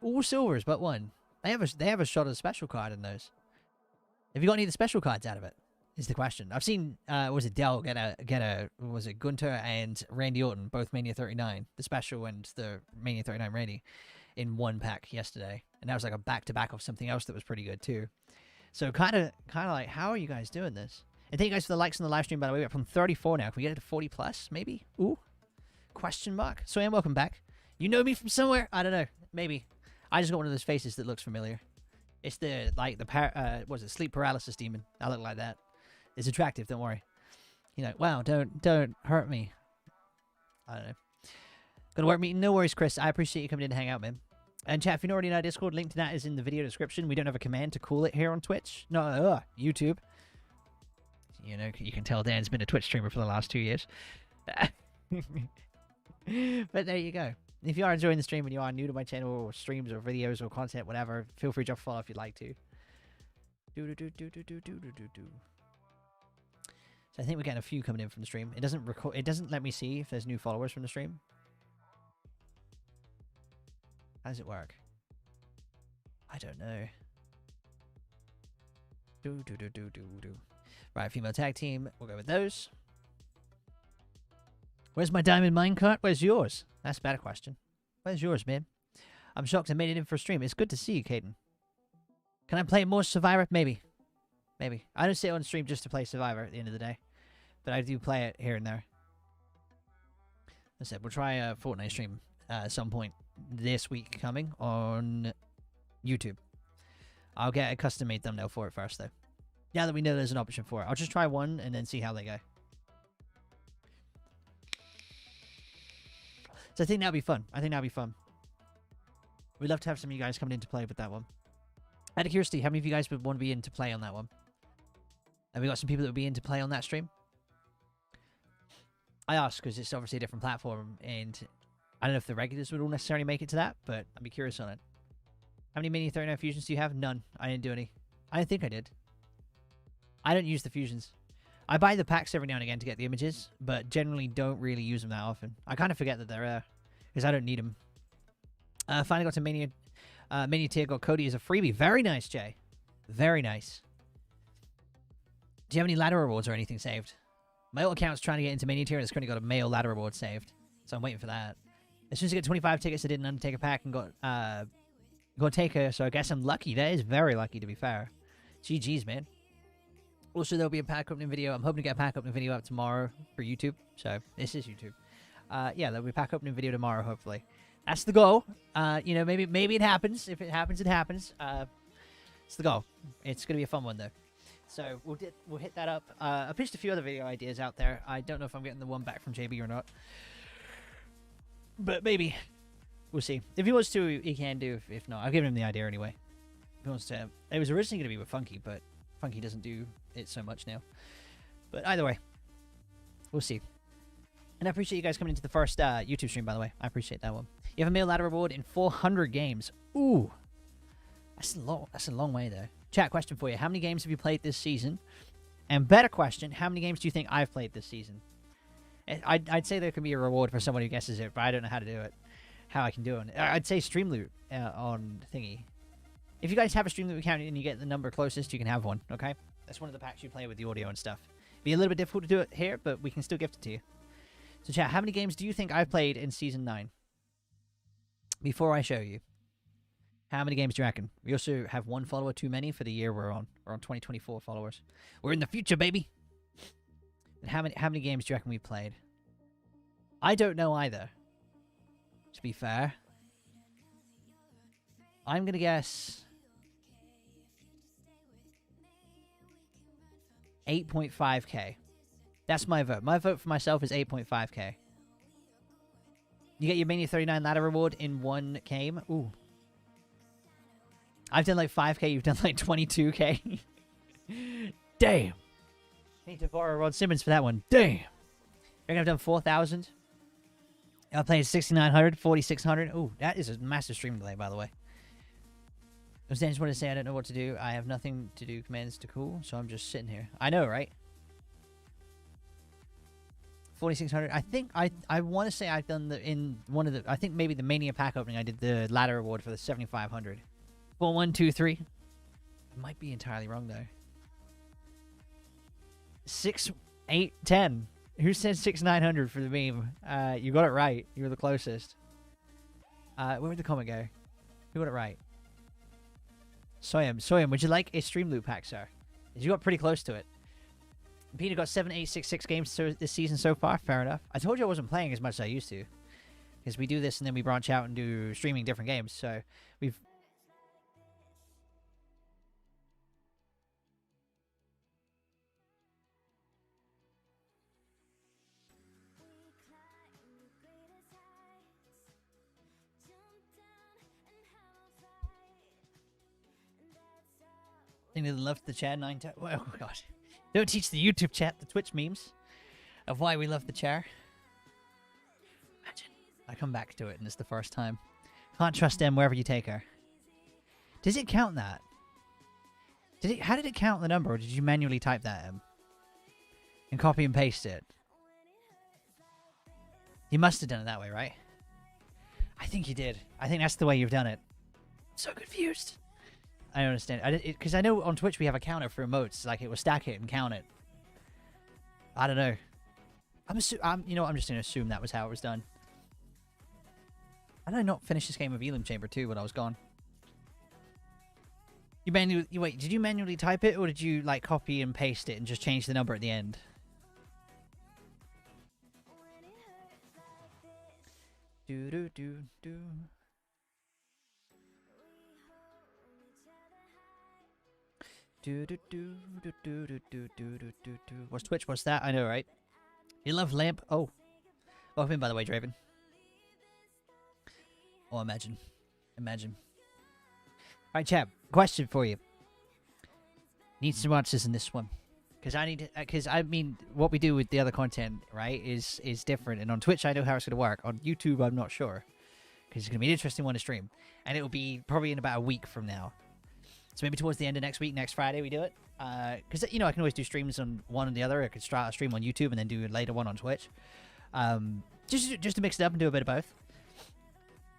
All silvers but 1. They have a shot at a special card in those. Have you got any of the special cards out of it? Is the question. I've seen was it Dell get a was it Gunter and Randy Orton, both Mania 39, the special and the Mania 39 Randy, in 1 pack yesterday, and that was like a back-to-back of something else that was pretty good too. So kind of like, how are you guys doing this? And thank you guys for the likes on the live stream, by the way. We're up from 34 now. Can we get it to 40 plus, maybe? Ooh, question mark. So and welcome back. You know me from somewhere? I don't know. Maybe. I just got one of those faces that looks familiar. It's the what was it, sleep paralysis demon. I look like that. It's attractive, don't worry. You know, wow, don't hurt me. I don't know. Gonna work meeting. No worries, Chris. I appreciate you coming in to hang out, man. And chat, if you don't already know Discord, link to that is in the video description. We don't have a command to call it here on Twitch. No, YouTube. You know, you can tell Dan's been a Twitch streamer for the last 2 years. But there you go. If you are enjoying the stream and you are new to my channel or streams or videos or content, whatever, feel free to drop a follow if you'd like to. So I think we're getting a few coming in from the stream. It doesn't let me see if there's new followers from the stream. How does it work? I don't know. Right, female tag team. We'll go with those. Where's my diamond minecart? Where's yours? That's a better question. Where's yours, man? I'm shocked I made it in for a stream. It's good to see you, Caden. Can I play more Survivor? Maybe. Maybe. I don't sit on stream just to play Survivor at the end of the day. But I do play it here and there. As I said, we'll try a Fortnite stream at some point this week coming on YouTube. I'll get a custom-made thumbnail for it first, though. Now that we know there's an option for it. I'll just try one and then see how they go. So I think that'll be fun. We'd love to have some of you guys coming in to play with that one. Out of curiosity, how many of you guys would want to be in to play on that one? Have we got some people that would be in to play on that stream? I ask because it's obviously a different platform, and I don't know if the regulars would all necessarily make it to that, but I'd be curious on it. How many Mini 39 fusions do you have? None. I didn't do any. I don't think I did. I don't use the fusions. I buy the packs every now and again to get the images, but generally don't really use them that often. I kind of forget that they're there, because I don't need them. Finally got to Mania tier, got Cody as a freebie. Very nice, Jay. Very nice. Do you have any ladder rewards or anything saved? My old account's trying to get into Mania tier, and it's currently got a male ladder reward saved. So I'm waiting for that. As soon as I get 25 tickets, I did an Undertaker pack and got Taker, so I guess I'm lucky. That is very lucky, to be fair. GG's, man. Also, there'll be a pack opening video. I'm hoping to get a pack opening video up tomorrow for YouTube. So, this is YouTube. Yeah, there'll be a pack opening video tomorrow, hopefully. That's the goal. You know, maybe it happens. If it happens, it happens. It's the goal. It's going to be a fun one, though. So, we'll hit that up. I pitched a few other video ideas out there. I don't know if I'm getting the one back from JB or not. But maybe. We'll see. If he wants to, he can do. If not, I've given him the idea anyway. If he wants to. It was originally going to be with Funky, but Funky doesn't do it so much now. But either way, we'll see. And I appreciate you guys coming into the first YouTube stream, by the way. I appreciate that one. You have a male ladder reward in 400 games. Ooh. That's a long way, though. Chat, question for you. How many games have you played this season? And better question, how many games do you think I've played this season? I'd say there could be a reward for someone who guesses it, but I don't know how to do it. How I can do it. I'd say stream loot on thingy. If you guys have a stream loot account and you get the number closest, you can have one, okay? That's one of the packs you play with the audio and stuff. Be a little bit difficult to do it here, but we can still gift it to you. So chat, how many games do you think I've played in Season 9? Before I show you. How many games do you reckon? We also have one follower too many for the year we're on. We're on 2024 followers. We're in the future, baby! And how many games do you reckon we played? I don't know either. To be fair. I'm going to guess 8.5k. That's my vote. My vote for myself is 8.5k. You get your Mania 39 ladder reward in one game. Ooh. I've done like 5k. You've done like 22k. Damn. Need to borrow Rod Simmons for that one. Damn. I reckon I've done 4,000. I played 6,900, 4,600. Ooh, that is a massive stream delay, by the way. I just wanted to say I don't know what to do. I have nothing to do. Commands to cool, so I'm just sitting here. I know, right? 4,600. I think I want to say I've done in one of the. I think maybe the Mania pack opening. I did the ladder award for the 7,500. 4, 1, 2, 3. I might be entirely wrong though. 6, 8, 10. Who said 6,900 for the meme? You got it right. You were the closest. Where would the comment go? Who got it right? Soyam, would you like a stream loop pack, sir? You got pretty close to it. Peter got 7,866 games this season so far. Fair enough. I told you I wasn't playing as much as I used to. Because we do this and then we branch out and do streaming different games. So we've... I think they love the chat 9 times. Oh, gosh. Don't teach the YouTube chat the Twitch memes of why we love the chair. Imagine. I come back to it and it's the first time. Can't trust them wherever you take her. Does it count that? How did it count the number, or did you manually type that in? And copy and paste it? You must have done it that way, right? I think you did. I think that's the way you've done it. I'm so confused. I don't understand. Because I know on Twitch we have a counter for emotes. Like, it will stack it and count it. I don't know. You know what? I'm just going to assume that was how it was done. How did I not finish this game of Elim Chamber 2 when I was gone? Wait, did you manually type it, or did you, like, copy and paste it and just change the number at the end? Do-do-do-do. What's Twitch? What's that? I know, right? You love lamp. Oh. Welcome in, by the way, Draven. Oh, imagine. Imagine. Alright, chap. Question for you. Need some answers in this one. Because I mean, what we do with the other content, right, is different. And on Twitch, I know how it's going to work. On YouTube, I'm not sure. Because it's going to be an interesting one to stream. And it'll be probably in about a week from now. So maybe towards the end of next week, next Friday, we do it. Because, you know, I can always do streams on one or the other. I could start a stream on YouTube and then do a later one on Twitch. Just to mix it up and do a bit of both.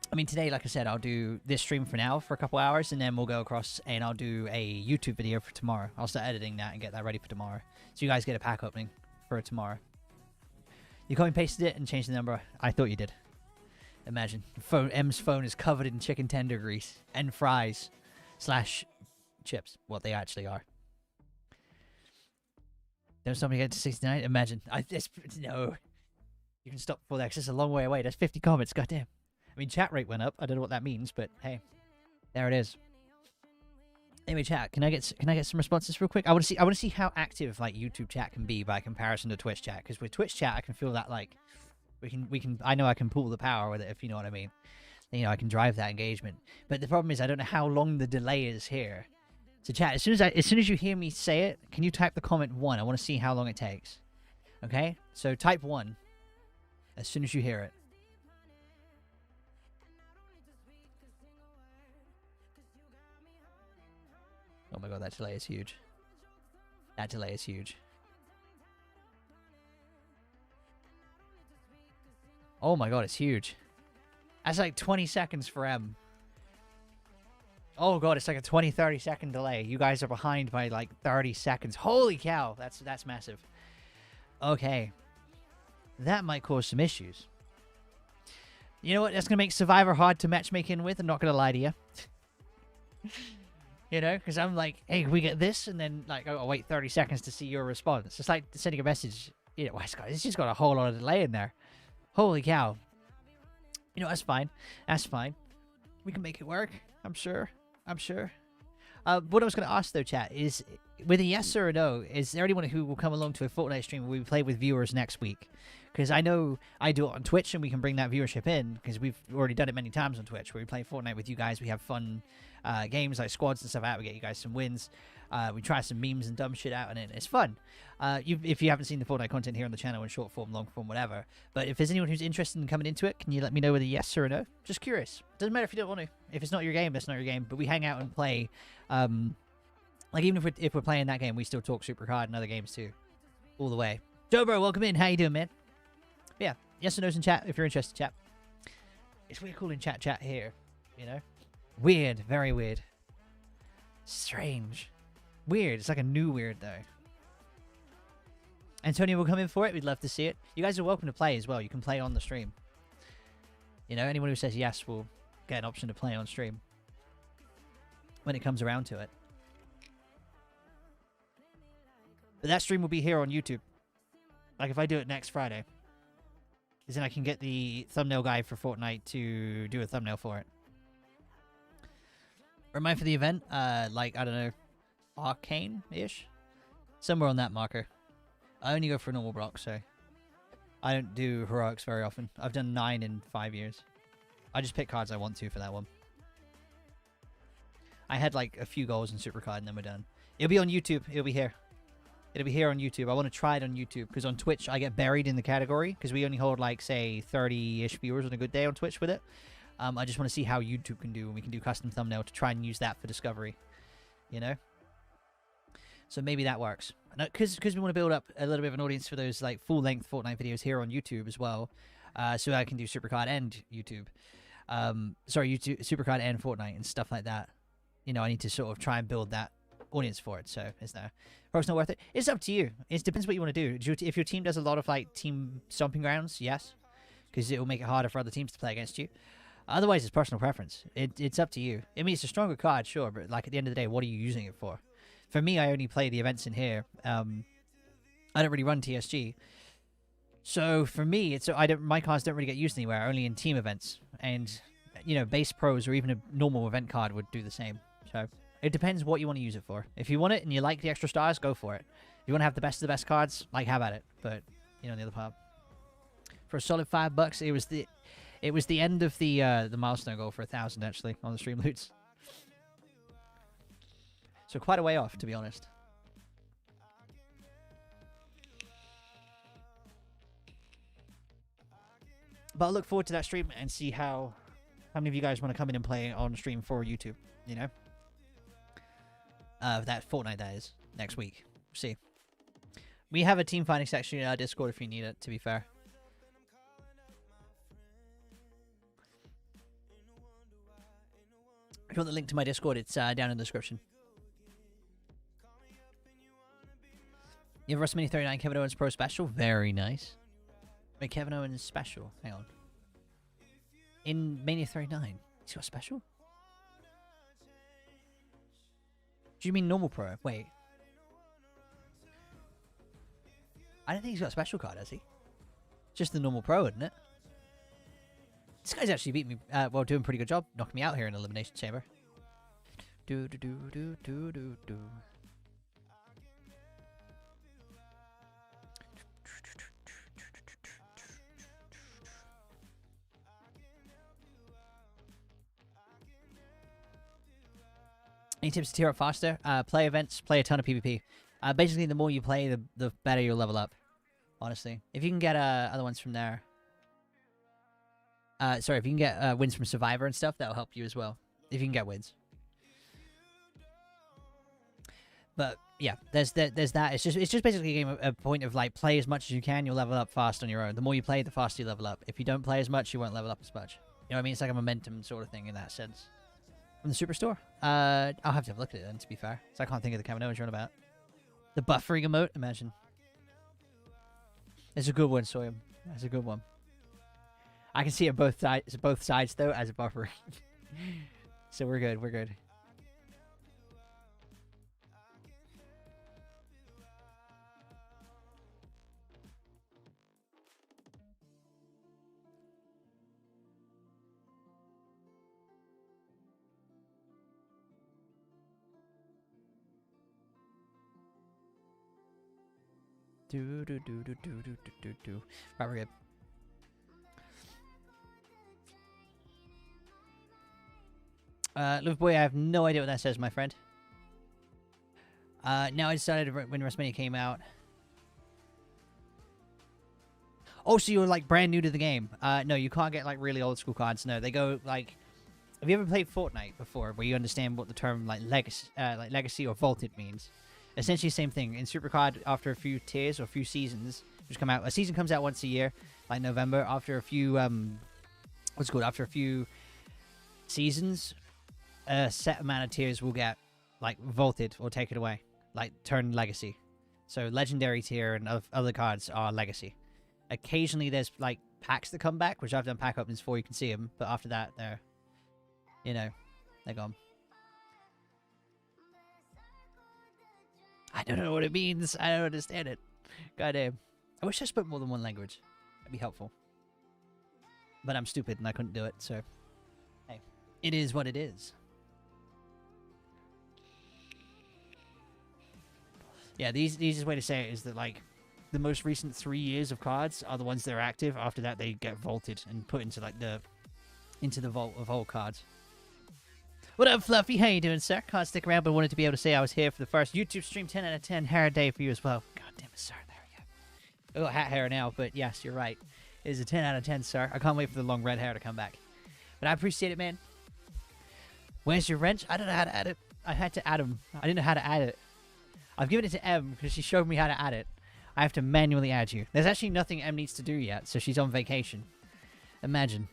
I mean, today, like I said, I'll do this stream for now for a couple hours, and then we'll go across and I'll do a YouTube video for tomorrow. I'll start editing that and get that ready for tomorrow. So you guys get a pack opening for tomorrow. You copy and pasted it and changed the number. I thought you did. Imagine. M's phone is covered in chicken tender grease and fries / chips. What they actually are. Don't somebody get to 69? Imagine. No. You can stop before that because it's a long way away. That's 50 comments. Goddamn. I mean, chat rate went up. I don't know what that means, but hey, there it is. Anyway, chat, can I get some responses real quick? I want to see how active like YouTube chat can be by comparison to Twitch chat. Because with Twitch chat, I can feel that like we can. I know I can pull the power with it, if you know what I mean. You know, I can drive that engagement. But the problem is, I don't know how long the delay is here. So chat, as soon as you hear me say it, can you type the comment 1? I want to see how long it takes. Okay, so type 1 as soon as you hear it. Oh my god, that delay is huge. That delay is huge. Oh my god, it's huge. That's like 20 seconds for M. Oh god, it's like a 20-30 second delay. You guys are behind by like 30 seconds. Holy cow, that's massive. Okay. That might cause some issues. You know what? That's going to make Survivor hard to matchmake in with. I'm not going to lie to you. You know, because I'm like, hey, we get this, and then like, I'll wait 30 seconds to see your response. It's like sending a message. You know, it's just got a whole lot of delay in there. Holy cow. You know, that's fine. That's fine. We can make it work. I'm sure. What I was going to ask, though, chat, is with a yes or a no, is there anyone who will come along to a Fortnite stream where we play with viewers next week? Because I know I do it on Twitch, and we can bring that viewership in, because we've already done it many times on Twitch, where we play Fortnite with you guys. We have fun games like squads and stuff out. We get you guys some wins. We try some memes and dumb shit out, and it's fun. If you haven't seen the Fortnite content here on the channel in short form, long form, whatever. But if there's anyone who's interested in coming into it, can you let me know with a yes or a no? Just curious. Doesn't matter if you don't want to. If it's not your game, that's not your game. But we hang out and play. Like even if we're playing that game, we still talk SuperCard and other games too, all the way. Joe bro, welcome in. How you doing, man? But yeah, yes or no's in chat if you're interested, chat. It's weird calling chat here, you know. Weird, very weird. Strange. Weird. It's like a new weird, though. Antonio will come in for it. We'd love to see it. You guys are welcome to play as well. You can play on the stream. You know, anyone who says yes will get an option to play on stream when it comes around to it. But that stream will be here on YouTube. Like, if I do it next Friday. Because then I can get the thumbnail guy for Fortnite to do a thumbnail for it. Remind for the event, like, I don't know, Arcane-ish? Somewhere on that marker. I only go for normal blocks, so I don't do heroics very often. I've done 9 in 5 years. I just pick cards I want to for that one. I had, like, a few goals in SuperCard, and then we're done. It'll be on YouTube. It'll be here. It'll be here on YouTube. I want to try it on YouTube, because on Twitch, I get buried in the category, because we only hold, like, say, 30-ish viewers on a good day on Twitch with it. I just want to see how YouTube can do, and we can do custom thumbnail to try and use that for discovery, you know? So maybe that works. Because we want to build up a little bit of an audience for those like full-length Fortnite videos here on YouTube as well, so I can do SuperCard and YouTube. YouTube, SuperCard and Fortnite and stuff like that. You know, I need to sort of try and build that audience for it, so it's there. It's not worth it. It's up to you. It depends what you want to do. If your team does a lot of like team stomping grounds, yes, because it will make it harder for other teams to play against you. Otherwise, it's personal preference. It's up to you. I mean, it's a stronger card, sure, but like at the end of the day, what are you using it for? For me, I only play the events in here. I don't really run TSG, so for me, my cards don't really get used anywhere. Only in team events, and you know, base pros or even a normal event card would do the same. So it depends what you want to use it for. If you want it and you like the extra stars, go for it. If you want to have the best of the best cards, like have at it. But you know, the other part, for a solid $5, it was the end of the milestone goal for 1,000 actually on the stream loots. So quite a way off, to be honest. But I'll look forward to that stream and see how many of you guys want to come in and play on stream for YouTube, you know? That Fortnite, that is. Next week. See. We have a team finding section in our Discord if you need it, to be fair. If you want the link to my Discord, it's down in the description. You have WrestleMania 39 Kevin Owens Pro Special? Very nice. Wait, Kevin Owens Special. Hang on. In Mania 39, he's got a special? Do you mean normal pro? Wait. I don't think he's got a special card, has he? Just the normal pro, isn't it? This guy's actually beat me, well, doing a pretty good job knocking me out here in Elimination Chamber. Do do do do do do do. Any tips to tier up faster? Play events, play a ton of PvP. Basically, the more you play, the better you'll level up. Honestly, if you can get other ones from there. Sorry, if you can get wins from Survivor and stuff, that'll help you as well. If you can get wins. But yeah, there's that. It's just basically a game, a point of like play as much as you can. You'll level up fast on your own. The more you play, the faster you level up. If you don't play as much, you won't level up as much. You know what I mean? It's like a momentum sort of thing in that sense. From the Superstore? I'll have to have a look at it then, to be fair. So I can't think of the Kevin Owens you're on about. The buffering emote? Imagine. It's a good one, Soyam. That's a good one. I can see it both sides though, as a buffer. So we're good, we're good. Do do do do do do do do. Right, we're good. Live boy, I have no idea what that says, my friend. Now I decided when WrestleMania came out. Oh, so you're like brand new to the game? No, you can't get like really old school cards. No, they go like. Have you ever played Fortnite before, where you understand what the term like legacy or vaulted means? Essentially, same thing. In SuperCard, after a few tiers or a few seasons, which come out, a season comes out once a year, like November. After a few, what's it called? After a few seasons, a set amount of tiers will get like vaulted or taken away, like turn legacy. So legendary tier and other cards are legacy. Occasionally, there's like packs that come back, which I've done pack openings for. You can see them, but after that, they're, you know, they're gone. I don't know what it means. I don't understand it. Goddamn. I wish I spoke more than one language. That'd be helpful. But I'm stupid and I couldn't do it, so... Hey. It is what it is. Yeah, the easiest way to say it is that, like, the most recent 3 years of cards are the ones that are active. After that, they get vaulted and put into, like, into the vault of old cards. What up, Fluffy? How you doing, sir? Can't stick around, but wanted to be able to say I was here for the first YouTube stream. 10 out of 10. Hair day for you as well. God damn it, sir. There we go. I got hat hair now, but yes, you're right. It is a 10 out of 10, sir. I can't wait for the long red hair to come back. But I appreciate it, man. Where's your wrench? I don't know how to add it. I had to add him. I didn't know how to add it. I've given it to M because she showed me how to add it. I have to manually add you. There's actually nothing M needs to do yet, so she's on vacation. Imagine.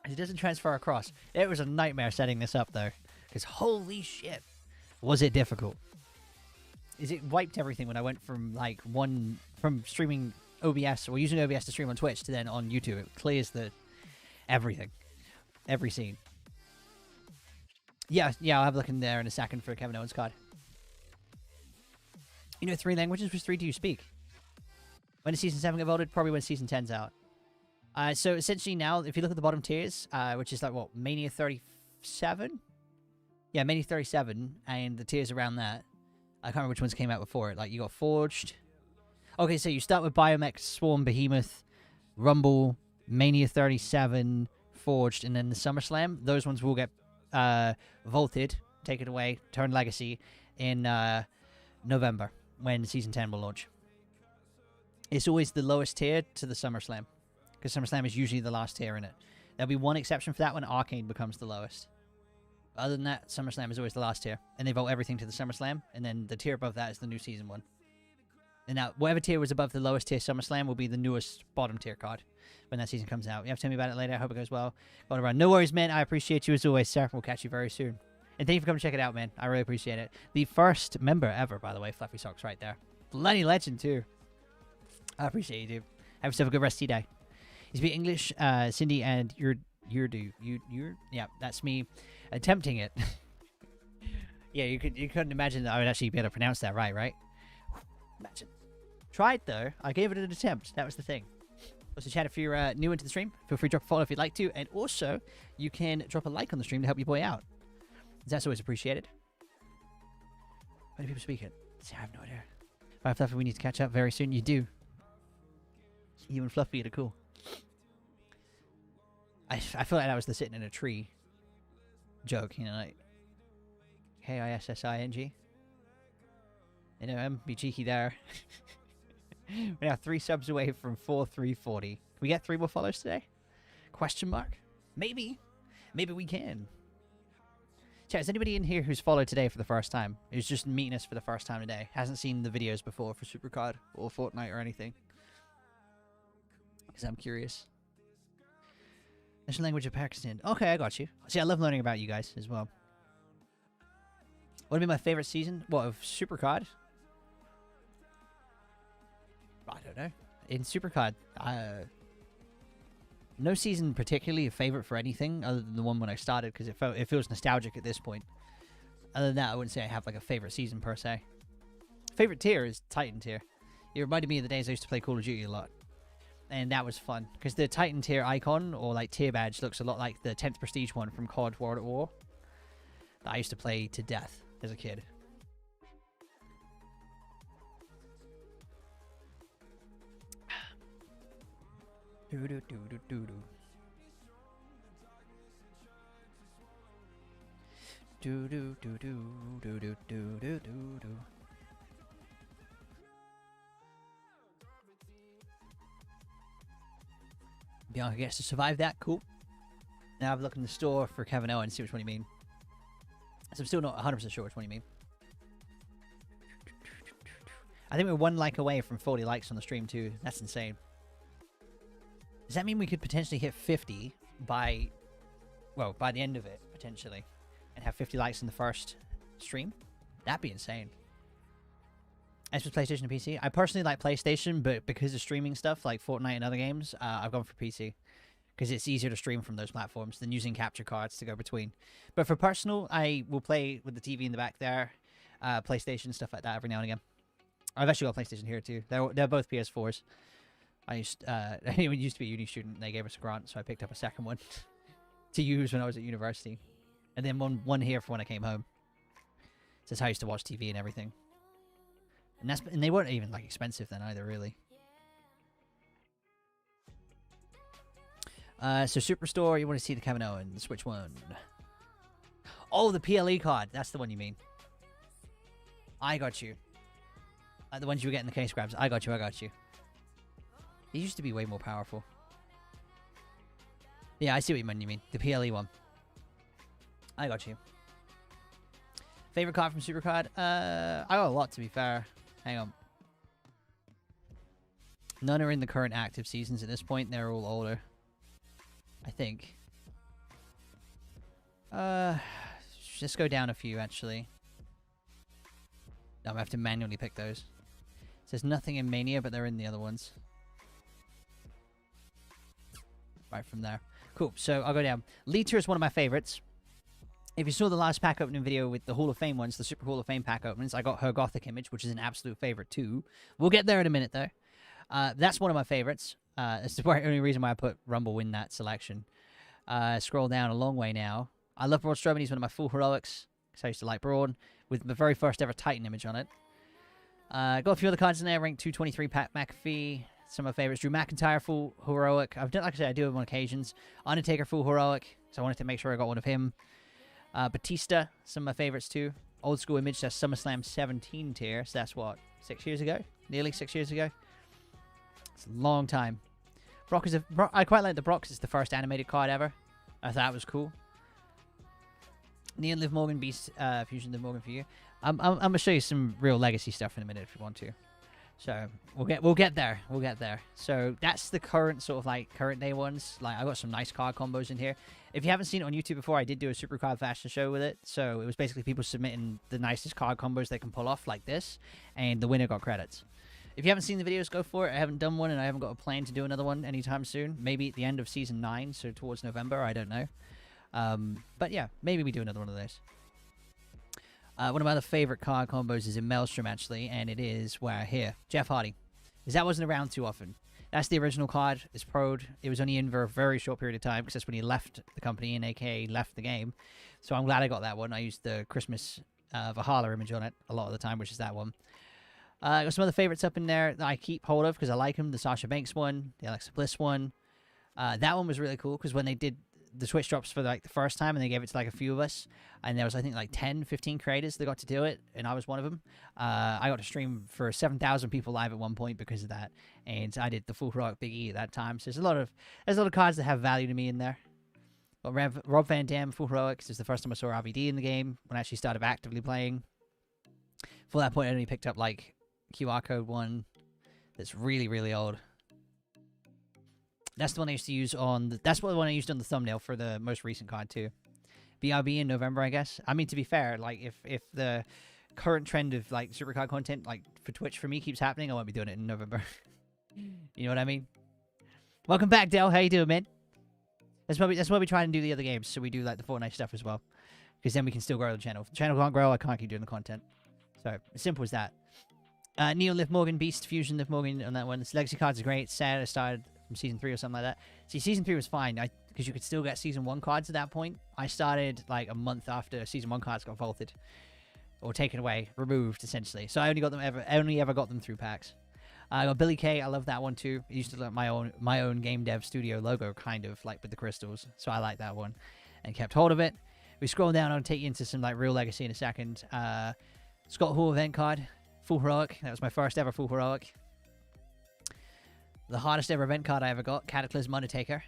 It doesn't transfer across. It was a nightmare setting this up, though. Because holy shit, was it difficult. It wiped everything when I went from, like, from streaming OBS, or using OBS to stream on Twitch, to then on YouTube. It clears everything. Every scene. Yeah, I'll have a look in there in a second for a Kevin Owens card. You know 3 languages? Which 3 do you speak? When does Season 7 get voted? Probably when Season 10's out. So essentially now, if you look at the bottom tiers, which is like, what, Mania 37? Yeah, Mania 37, and the tiers around that. I can't remember which ones came out before it. Like, you got Forged. Okay, so you start with Biomech, Swarm, Behemoth, Rumble, Mania 37, Forged, and then the SummerSlam. Those ones will get vaulted, taken away, turn legacy in November, when Season 10 will launch. It's always the lowest tier to the SummerSlam. Because SummerSlam is usually the last tier in it. There'll be one exception for that when Arcane becomes the lowest. Other than that, SummerSlam is always the last tier. And they vote everything to the SummerSlam, and then the tier above that is the new season one. And now, whatever tier was above the lowest tier SummerSlam will be the newest bottom tier card when that season comes out. You have to tell me about it later. I hope it goes well. Going around. No worries, man. I appreciate you as always, sir. We'll catch you very soon. And thank you for coming to check it out, man. I really appreciate it. The first member ever, by the way. Fluffy Socks right there. Bloody legend, too. I appreciate you, dude. Have yourself a good rest of your day. You speak English, Cindy, and you're yeah, that's me attempting it. Yeah, you couldn't imagine that I would actually be able to pronounce that right? Imagine. Tried though. I gave it an attempt. That was the thing. Also, chat, if you're new into the stream, feel free to drop a follow if you'd like to, and also you can drop a like on the stream to help your boy out. That's always appreciated. When do people speak it? I have no idea. Five Fluffy, we need to catch up very soon. You do. You and Fluffy are cool. I feel like that was the sitting in a tree joke, you know, like K-I-S-S-I-N-G. You know, be cheeky there. We're now 3 subs away from 4,340. Can we get 3 more follows today? Question mark? Maybe. Maybe we can. Chat, is anybody in here who's followed today for the first time? Who's just meeting us for the first time today? Hasn't seen the videos before for SuperCard or Fortnite or anything? Because I'm curious. National language of Pakistan. Okay, I got you. See, I love learning about you guys as well. What would be my favorite season? What, of SuperCard? I don't know. In SuperCard, no season particularly a favorite for anything other than the one when I started, because it feels nostalgic at this point. Other than that, I wouldn't say I have like a favorite season per se. Favorite tier is Titan tier. It reminded me of the days I used to play Call of Duty a lot. And that was fun, because the Titan tier icon, or like tier badge, looks a lot like the 10th Prestige one from COD World at War that I used to play to death as a kid. Do do do do do do. Do do do do do do do do do. Bianca gets to survive that. Cool. Now I've looked in the store for Kevin Owen and see which one you mean. So I'm still not 100% sure which one you mean. I think we're 1 like away from 40 likes on the stream too. That's insane. Does that mean we could potentially hit 50 by, well, by the end of it, potentially, and have 50 likes in the first stream? That'd be insane. As for PlayStation and PC, I personally like PlayStation, but because of streaming stuff like Fortnite and other games, I've gone for PC. Because it's easier to stream from those platforms than using capture cards to go between. But for personal, I will play with the TV in the back there, PlayStation, stuff like that every now and again. I've actually got a PlayStation here too. They're both PS4s. I used to be a uni student, and they gave us a grant, so I picked up a second one to use when I was at university. And then one here for when I came home. So that's how I used to watch TV and everything. And they weren't even like expensive then either, really. So Superstore, you want to see the Kevin Owens? Which one? Oh, the PLE card. That's the one you mean. I got you. The ones you were getting the case grabs. I got you. He used to be way more powerful. Yeah, I see what you mean. The PLE one. I got you. Favorite card from SuperCard? I got a lot, to be fair. Hang on. None are in the current active seasons at this point. They're all older, I think. Just go down a few, actually. No, I have to manually pick those. It says nothing in Mania, but they're in the other ones. Right from there. Cool, so I'll go down. Lita is one of my favorites. If you saw the last pack opening video with the Hall of Fame ones, the Super Hall of Fame pack openings, I got her Gothic image, which is an absolute favorite too. We'll get there in a minute, though. That's one of my favorites. It's the only reason why I put Rumble in that selection. Scroll down a long way now. I love Braun Strowman. He's one of my full heroics, because I used to like Braun, with the very first ever Titan image on it. Got a few other cards in there. Rank 223, Pat McAfee. Some of my favorites. Drew McIntyre, full heroic. I've done, like I said, I do it on occasions. Undertaker, full heroic, so I wanted to make sure I got one of him. Batista, some of my favorites too. Old school image, that's SummerSlam 17 tier, so that's what, 6 years ago? Nearly 6 years ago? It's a long time. Brock is I quite like the Brock, 'cause it's the first animated card ever. I thought that was cool. Neon Liv Morgan Beast Fusion Liv Morgan for you. I'm gonna show you some real legacy stuff in a minute if you want to. So we'll get there. We'll get there. So that's the current sort of like current day ones. Like I got some nice card combos in here. If you haven't seen it on YouTube before, I did do a SuperCard fashion show with it. So it was basically people submitting the nicest card combos they can pull off like this, and the winner got credits. If you haven't seen the videos, go for it. I haven't done one, and I haven't got a plan to do another one anytime soon. Maybe at the end of Season 9, so towards November, I don't know. But yeah, maybe we do another one of those. One of my other favorite card combos is in Maelstrom, actually, and it is where here, Jeff Hardy. Because that wasn't around too often. That's the original card. It's pro'd. It was only in for a very short period of time, because that's when he left the company, and aka left the game. So I'm glad I got that one. I used the Christmas Valhalla image on it a lot of the time, which is that one. I got some other favorites up in there that I keep hold of because I like them. The Sasha Banks one, the Alexa Bliss one. That one was really cool because when they did the Twitch drops for like the first time and they gave it to like a few of us, and there was I think like 10, 15 creators that got to do it, and I was one of them. I got to stream for 7,000 people live at one point because of that, and I did the Full Rock Big E at that time. So there's a lot of cards that have value to me in there. Got Rob Van Dam Full Heroic. This is the first time I saw RVD in the game when I actually started actively playing. For that point, I only picked up like QR code one that's really, really old. That's the one I used to use on the, that's the one I used on the thumbnail for the most recent card too. BRB in November, I guess. I mean, to be fair, like if the current trend of like SuperCard content like for Twitch for me keeps happening, I won't be doing it in November. You know what I mean? Welcome back, Del. How you doing, man? That's why we try and do the other games, so we do like the Fortnite stuff as well, because then we can still grow the channel. If the channel can't grow, I can't keep doing the content. So as simple as that. Neo Liv Morgan, Beast Fusion Liv Morgan on that one. This Legacy cards are great. Sad I started from Season 3 or something like that. See, Season 3 was fine, because you could still get Season 1 cards at that point. I started like a month after Season 1 cards got vaulted. Or taken away, removed, essentially. So I only ever got them through packs. I got Billy Kay, I love that one too. It used to look my own game dev studio logo, kind of, like with the crystals. So I like that one. And kept hold of it. We scroll down, I'll take you into some like real legacy in a second. Scott Hall event card. Full Heroic. That was my first ever Full Heroic. The hardest ever event card I ever got. Cataclysm Undertaker.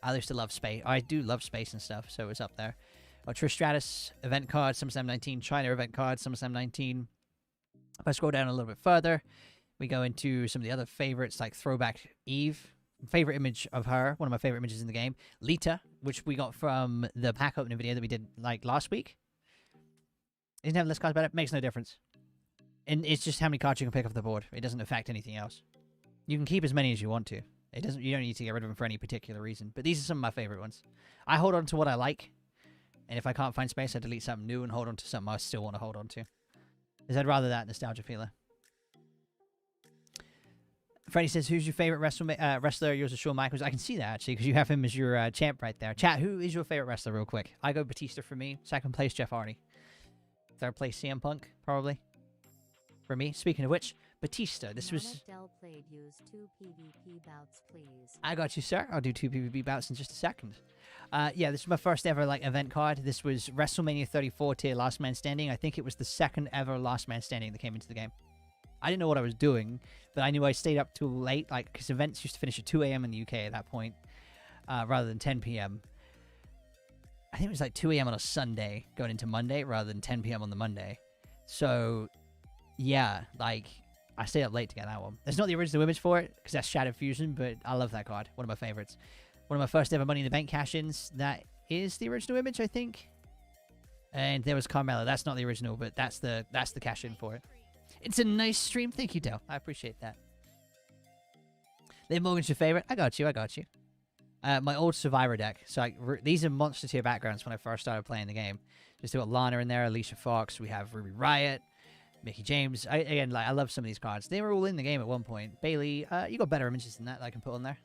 I used to love space. I do love space and stuff, so it's up there. Trish Stratus event card. SummerSlam 19. China event card. SummerSlam 19. If I scroll down a little bit further, we go into some of the other favorites, like Throwback Eve. Favorite image of her. One of my favorite images in the game. Lita, which we got from the pack opening video that we did like last week. Isn't having less cards better? Makes no difference. And it's just how many cards you can pick off the board. It doesn't affect anything else. You can keep as many as you want to. It doesn't. You don't need to get rid of them for any particular reason. But these are some of my favorite ones. I hold on to what I like. And if I can't find space, I delete something new and hold on to something I still want to hold on to. Because I'd rather that nostalgia feeler. Freddie says, who's your favorite wrestler? Yours is Shawn Michaels. I can see that, actually, because you have him as your champ right there. Chat, who is your favorite wrestler, real quick? I go Batista for me. Second place, Jeff Hardy. Third place, CM Punk, probably. For me. Speaking of which, Batista. This was... Del played, use 2 PvP bouts, please. I got you, sir. I'll do 2 PvP bouts in just a second. Yeah, this is my first ever like event card. This was WrestleMania 34 tier Last Man Standing. I think it was the second ever Last Man Standing that came into the game. I didn't know what I was doing, but I knew I stayed up too late, like, because events used to finish at 2 a.m. in the UK at that point, rather than 10 p.m. I think it was like 2 a.m. on a Sunday going into Monday rather than 10 p.m. on the Monday. So, yeah, like, I stayed up late to get that one. There's not the original image for it, because that's Shadow Fusion, but I love that card. One of my favorites. One of my first ever Money in the Bank cash-ins. That is the original image, I think. And there was Carmella. That's not the original, but that's the cash-in for it. It's a nice stream. Thank you, Del. I appreciate that. Liv Morgan's your favorite? I got you. My old Survivor deck. So these are monster tier backgrounds when I first started playing the game. Just got Lana in there, Alicia Fox. We have Ruby Riott, Mickey James. Again, I love some of these cards. They were all in the game at one point. Bailey, you got better images than that I can put on there.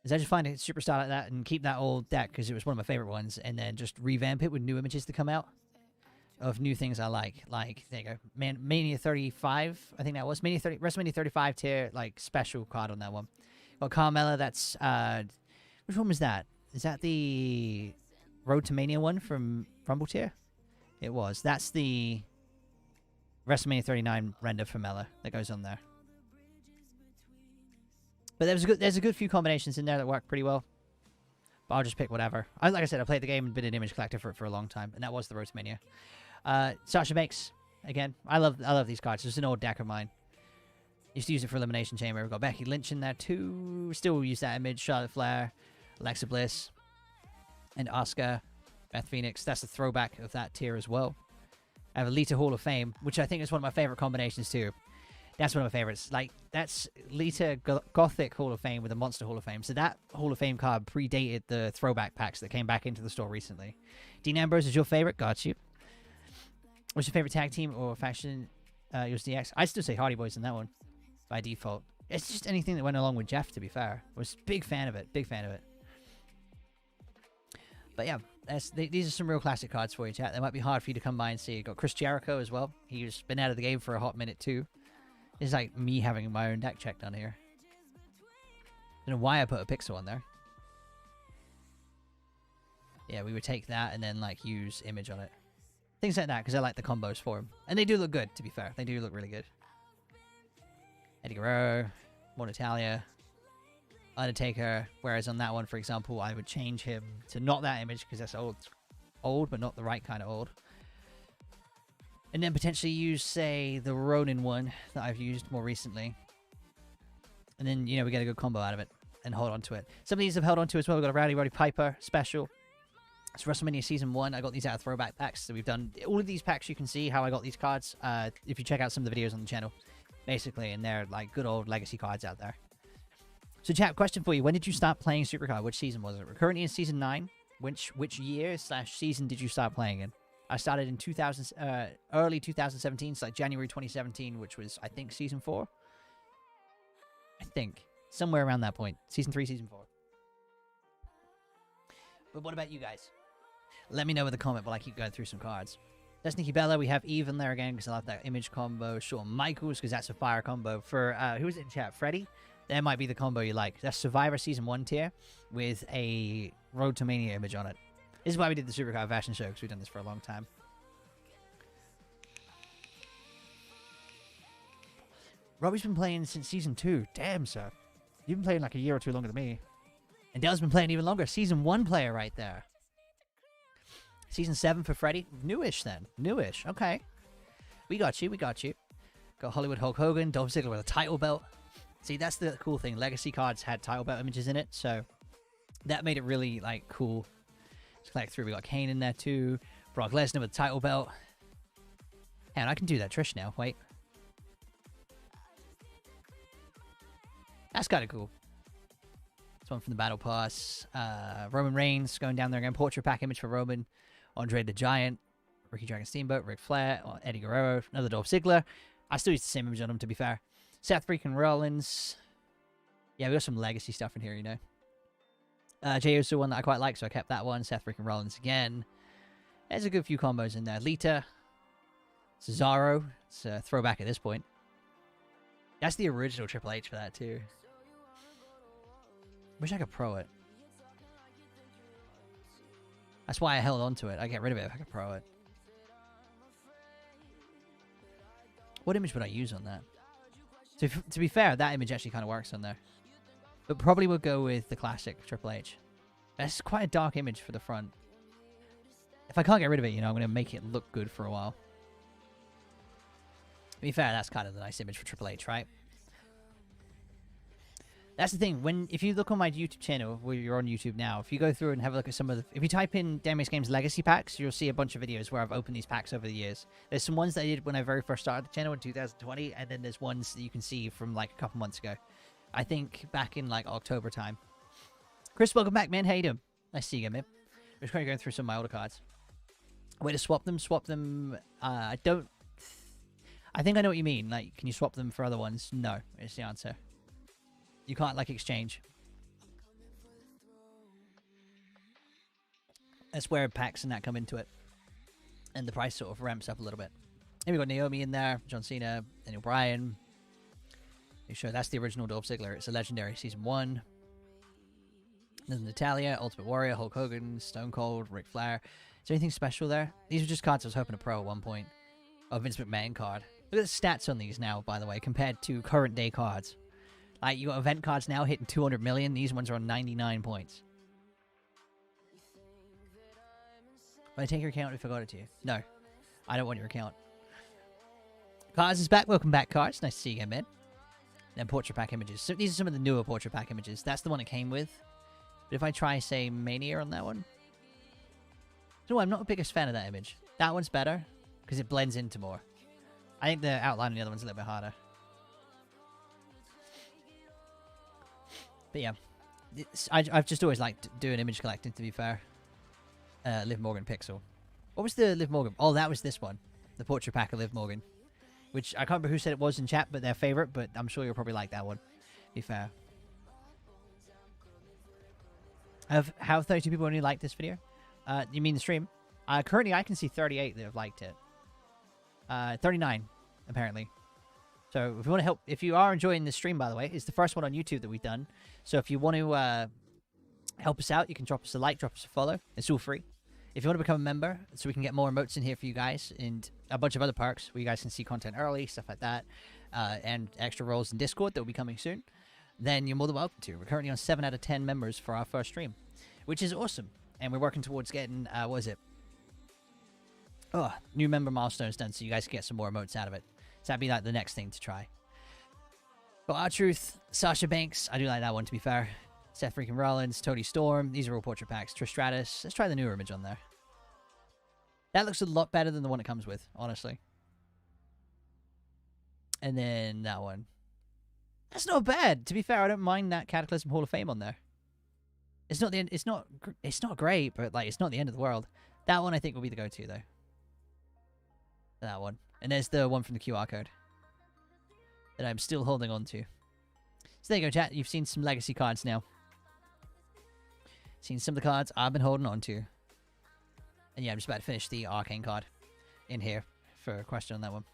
Is I just find a superstar like that and keep that old deck because it was one of my favorite ones, and then just revamp it with new images to come out of new things I like. Like, there you go. Mania 35, I think that was. WrestleMania 35 tier, like, special card on that one. Got Carmella, that's, which one was that? Is that the Road to Mania one from Rumble tier? It was. That's the WrestleMania 39 render for Mella that goes on there. But there's a good few combinations in there that work pretty well. But I'll just pick whatever. Like I said, I played the game and been an image collector for a long time, and that was the Road to Mania. Sasha Banks, again. I love these cards. It's an old deck of mine. Used to use it for Elimination Chamber. We've got Becky Lynch in there too. Still use that image. Charlotte Flair, Alexa Bliss, and Asuka, Beth Phoenix. That's the throwback of that tier as well. I have a Lita Hall of Fame, which I think is one of my favorite combinations too. That's one of my favorites. Like, that's Lita Gothic Hall of Fame with a Monster Hall of Fame. So that Hall of Fame card predated the throwback packs that came back into the store recently. Dean Ambrose is your favorite? Got you. What's your favorite tag team or faction? Yours DX. I still say Hardy Boys in that one by default. It's just anything that went along with Jeff, to be fair. I was a big fan of it. Big fan of it. But yeah, these are some real classic cards for you, chat. They might be hard for you to come by and see. You got Chris Jericho as well. He's been out of the game for a hot minute too. It's like me having my own deck checked on here. I don't know why I put a pixel on there. Yeah, we would take that and then like use image on it. Things like that, because I like the combos for them. And they do look good, to be fair. They do look really good. Eddie Guerrero, more Natalia, Undertaker. Whereas on that one, for example, I would change him to not that image, because that's old, but not the right kind of old. And then potentially use, say, the Ronin one that I've used more recently. And then, you know, we get a good combo out of it and hold on to it. Some of these I've held on to as well. We've got a Roddy Piper special. It's WrestleMania Season 1. I got these out of throwback packs. So we've done all of these packs. You can see how I got these cards if you check out some of the videos on the channel, basically. And they're like good old legacy cards out there. So chat, question for you. When did you start playing SuperCard? Which season was it? We're currently in Season 9. Which year / season did you start playing in? I started in early 2017, so like January 2017, which was, I think, Season 4. I think. Somewhere around that point. Season 3, Season 4. But what about you guys? Let me know in the comment while I keep going through some cards. That's Nikki Bella. We have Eve in there again, because I love that image combo. Shawn Michaels, because that's a fire combo. For, who's it in chat? Freddy? That might be the combo you like. That's Survivor Season 1 tier with a Road to Mania image on it. This is why we did the SuperCard fashion show, because we've done this for a long time. Robbie's been playing since Season 2. Damn, sir. You've been playing like a year or two longer than me. And Dell's been playing even longer. Season 1 player right there. Season 7 for Freddy. Newish, then. Newish. Okay. We got you. We got you. Got Hollywood Hulk Hogan. Dolph Ziggler with a title belt. See, that's the cool thing. Legacy cards had title belt images in it, so that made it really, like, cool. Let's collect through. We got Kane in there, too. Brock Lesnar with a title belt. And I can do that Trish now. Wait. That's kind of cool. This one from the Battle Pass. Roman Reigns going down there again. Portrait pack image for Roman. Andre the Giant. Ricky Dragon Steamboat. Ric Flair. Eddie Guerrero. Another Dolph Ziggler. I still use the same image on him, to be fair. Seth freaking Rollins. Yeah, we got some legacy stuff in here, you know. Jey Uso one that I quite like, so I kept that one. Seth freaking Rollins again. There's a good few combos in there. Lita. Cesaro. It's a throwback at this point. That's the original Triple H for that, too. Wish I could pro it. That's why I held on to it. I'd get rid of it if I could pro it. What image would I use on that? To be fair, that image actually kind of works on there. But probably would go with the classic Triple H. That's quite a dark image for the front. If I can't get rid of it, you know, I'm going to make it look good for a while. To be fair, that's kind of the nice image for Triple H, right? That's the thing. If you look on my YouTube channel, where you're on YouTube now, if you go through and have a look at some of the... If you type in Damius Games Legacy Packs, you'll see a bunch of videos where I've opened these packs over the years. There's some ones that I did when I very first started the channel in 2020, and then there's ones that you can see from like a couple months ago. I think back in like October time. Chris, welcome back, man. How you doing? Nice to see you again, man. I'm just going through some of my older cards. Way to swap them? Swap them... I don't... I think I know what you mean. Like, can you swap them for other ones? No, is the answer. You can't, like, exchange. That's where packs and that come into it. And the price sort of ramps up a little bit. And we got Naomi in there, John Cena, Daniel Bryan. You show that's the original Dolph Ziggler. It's a legendary Season 1. Then Natalia, Ultimate Warrior, Hulk Hogan, Stone Cold, Ric Flair. Is there anything special there? These are just cards I was hoping to pro at one point. Oh, Vince McMahon card. Look at the stats on these now, by the way, compared to current day cards. Like, you got event cards now hitting 200 million. These ones are on 99 points. Will I take your account if I got it to you? No. I don't want your account. Cards is back. Welcome back, Cards. Nice to see you again, man. Then portrait pack images. So these are some of the newer portrait pack images. That's the one it came with. But if I try, say, Mania on that one... No, I'm not the biggest fan of that image. That one's better, because it blends into more. I think the outline on the other one's a little bit harder. But yeah. I've just always liked doing image collecting, to be fair. Liv Morgan Pixel. What was the Liv Morgan? Oh, that was this one. The portrait pack of Liv Morgan. Which, I can't remember who said it was in chat, but their favorite, but I'm sure you'll probably like that one. To be fair. How 32 people only liked this video? You mean the stream? Currently, I can see 38 that have liked it. 39, apparently. So, if you want to help... If you are enjoying this stream, by the way, it's the first one on YouTube that we've done. So, if you want to help us out, you can drop us a like, drop us a follow. It's all free. If you want to become a member, so we can get more emotes in here for you guys, and a bunch of other perks where you guys can see content early, stuff like that, and extra roles in Discord that will be coming soon, then you're more than welcome to. We're currently on 7 out of 10 members for our first stream, which is awesome. And we're working towards getting, what is it? Oh, new member milestones done, so you guys can get some more emotes out of it. So that'd be like the next thing to try. But R-Truth, Sasha Banks, I do like that one, to be fair. Seth freaking Rollins, Tony Storm, these are all portrait packs. Trish Stratus, let's try the newer image on there. That looks a lot better than the one it comes with, honestly. And then that one. That's not bad. To be fair, I don't mind that Cataclysm Hall of Fame on there. It's not the end, it's not great, but like it's not the end of the world. That one I think will be the go-to though. That one. And there's the one from the QR code that I'm still holding on to. So there you go, chat. You've seen some legacy cards now. Seen some of the cards I've been holding on to. And yeah, I'm just about to finish the Arcane card in here for a question on that one.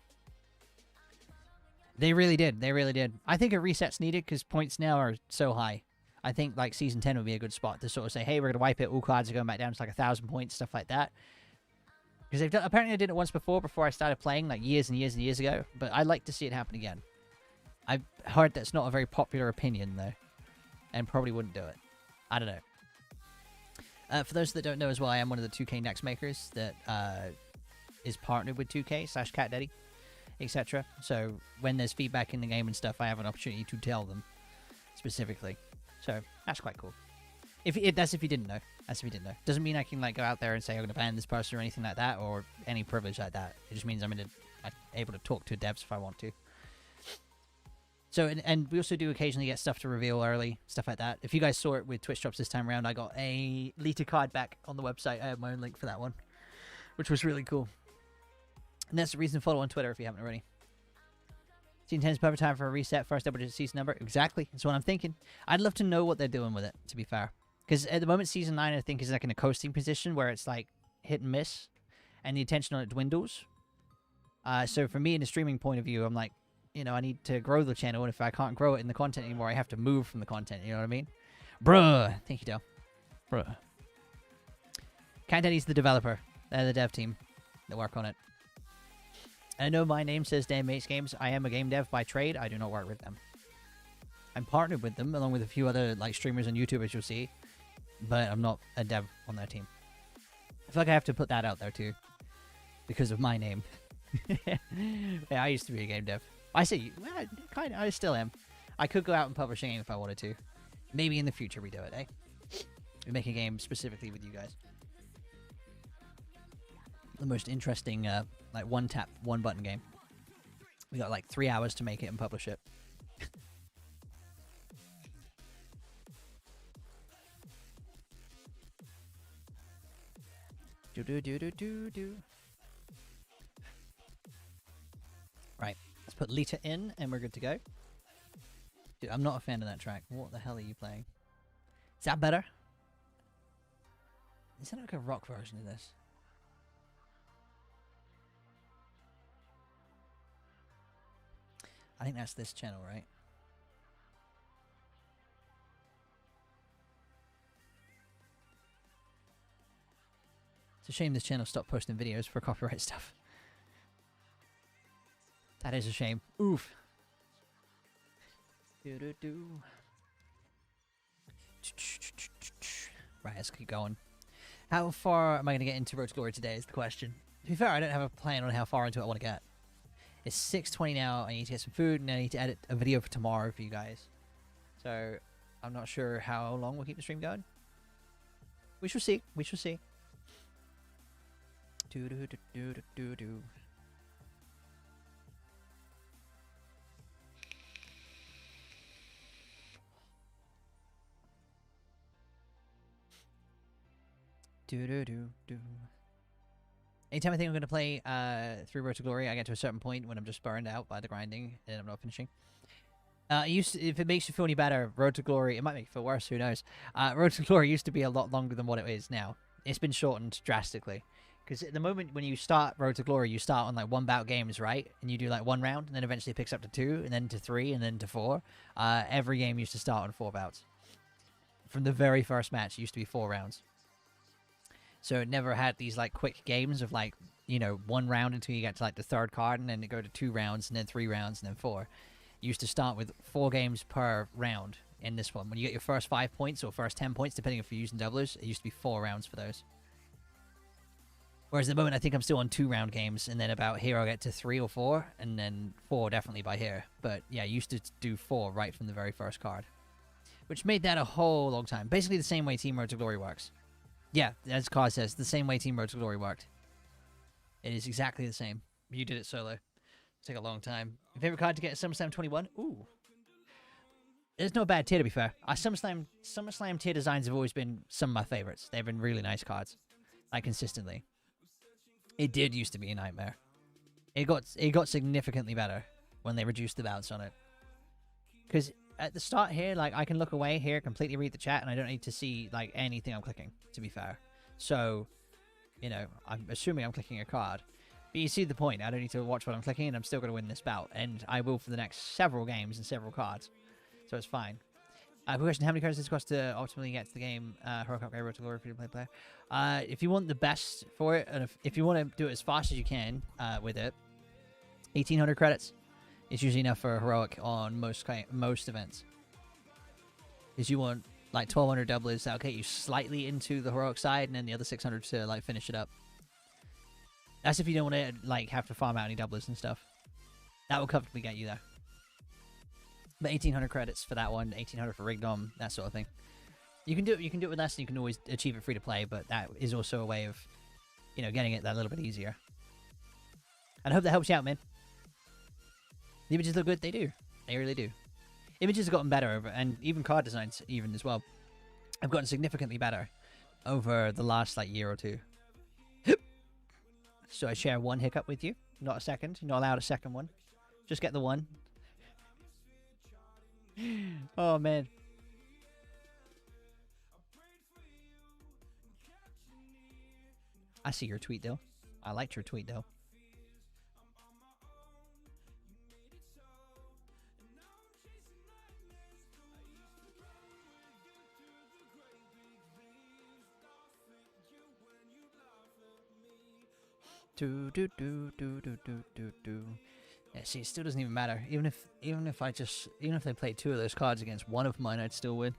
They really did. They really did. I think a reset's needed because points now are so high. I think like Season 10 would be a good spot to sort of say, hey, we're going to wipe it. All cards are going back down to like 1,000 points, stuff like that. Because they've done, apparently I did it once before I started playing, like years and years and years ago. But I'd like to see it happen again. I've heard that's not a very popular opinion, though. And probably wouldn't do it. I don't know. For those that don't know as well, I am one of the 2K Next makers that is partnered with 2K / Cat Daddy, etc. So when there's feedback in the game and stuff, I have an opportunity to tell them specifically. So that's quite cool. That's if you didn't know. That's if you didn't know. Doesn't mean I can like go out there and say I'm going to ban this person or anything like that, or any privilege like that. It just means I'm able to talk to devs if I want to. So, and we also do occasionally get stuff to reveal early, stuff like that. If you guys saw it with Twitch Drops this time around, I got a Lita card back on the website. I have my own link for that one, which was really cool. And that's the reason to follow on Twitter if you haven't already. Season 10 is perfect time for a reset. First double-digit season number. Exactly. That's what I'm thinking. I'd love to know what they're doing with it, to be fair. Because at the moment, Season 9, I think, is like in a coasting position where it's like hit and miss. And the attention on it dwindles. So for me, in a streaming point of view, I'm like, you know, I need to grow the channel, and if I can't grow it in the content anymore, I have to move from the content, you know what I mean? Bruh! Thank you, Del. Bruh. Cat Daddy's the developer. They're the dev team that work on it. And I know my name says Dan Mates Games. I am a game dev by trade. I do not work with them. I'm partnered with them, along with a few other like streamers on YouTube, as you'll see. But I'm not a dev on their team. I feel like I have to put that out there, too. Because of my name. Yeah, I used to be a game dev. I say, well, kind of, I still am. I could go out and publish a game if I wanted to. Maybe in the future we do it, eh? We make a game specifically with you guys. The most interesting, like one tap, one button game. We got like 3 hours to make it and publish it. Do. Right. Let's put Lita in, and we're good to go. Dude, I'm not a fan of that track. What the hell are you playing? Is that better? Is that like a rock version of this? I think that's this channel, right? It's a shame this channel stopped posting videos for copyright stuff. That is a shame. Oof. Right, let's keep going. How far am I going to get into Road to Glory today is the question. To be fair, I don't have a plan on how far into it I want to get. It's 6:20 now. I need to get some food, and I need to edit a video for tomorrow for you guys. So I'm not sure how long we'll keep the stream going. We shall see. We shall see. Do do do do do do. Do do do do. Anytime I think I'm going to play through Road to Glory, I get to a certain point when I'm just burned out by the grinding and I'm not finishing. If it makes you feel any better, Road to Glory, it might make you feel worse, who knows. Road to Glory used to be a lot longer than what it is now. It's been shortened drastically. Because at the moment when you start Road to Glory, you start on like 1-bout games, right? And you do like 1 round, and then eventually it picks up to 2, and then to 3, and then to 4. Every game used to start on 4 bouts. From the very first match, it used to be 4 rounds. So it never had these like quick games of like, you know, 1 round until you get to like the 3rd card, and then it go to 2 rounds, and then 3 rounds, and then 4. You used to start with 4 games per round in this one. When you get your first 5 points or first 10 points, depending if you're using doublers, it used to be 4 rounds for those. Whereas at the moment, I think I'm still on 2-round games, and then about here I'll get to 3 or 4, and then 4 definitely by here. But yeah, I used to do 4 right from the very first card, which made that a whole long time. Basically the same way Team Road to Glory works. Yeah, as Card says, the same way Team Road to Glory worked. It is exactly the same. You did it solo. Take a long time. Your favorite card to get at SummerSlam 21? Ooh. There's no bad tier, to be fair. SummerSlam tier designs have always been some of my favorites. They've been really nice cards. Like, consistently. It did used to be a nightmare. It got significantly better when they reduced the bounce on it. Because at the start here, like, I can look away here, completely read the chat, and I don't need to see, like, anything I'm clicking, to be fair. So, you know, I'm assuming I'm clicking a card. But you see the point. I don't need to watch what I'm clicking, and I'm still going to win this bout. And I will for the next several games and several cards. So it's fine. Quick question, how many cards does it cost to ultimately get to the game Hero Cup Road to Glory free-to-play player? If you want the best for it, and if you want to do it as fast as you can with it, 1,800 credits is usually enough for a heroic on most events. If you want like 1,200 doublers, that'll get you slightly into the heroic side, and then the other 600 to like finish it up. That's if you don't want to like have to farm out any doublers and stuff. That will comfortably get you there. But 1,800 credits for that one, 1,800 for Rigdom, that sort of thing. You can do it with less, and you can always achieve it free to play. But that is also a way of, you know, getting it that little bit easier. And I hope that helps you out, man. The images look good. They do. They really do. Images have gotten better over, and even card designs even as well, have gotten significantly better over the last like year or two. So I share 1 hiccup with you, not a second. You're not allowed a second one. Just get the 1. Oh, man. I see your tweet, though. I liked your tweet, though. Do. Yeah, see, it still doesn't even matter. Even if they played 2 of those cards against one of mine, I'd still win.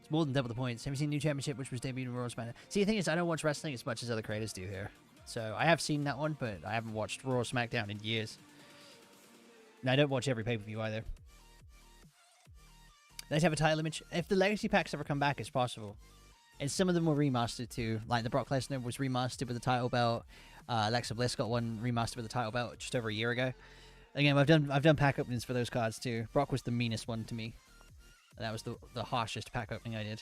It's more than double the points. Have you seen New Championship, which was debuted in Raw SmackDown? See, the thing is, I don't watch wrestling as much as other creators do here. So I have seen that one, but I haven't watched Raw SmackDown in years. And I don't watch every pay-per-view either. Let's have a title image. If the Legacy Packs ever come back, it's possible. And some of them were remastered too. Like the Brock Lesnar was remastered with the title belt. Alexa Bliss got one remastered with the title belt just over a year ago. Again, I've done pack openings for those cards too. Brock was the meanest one to me. That was the harshest pack opening I did.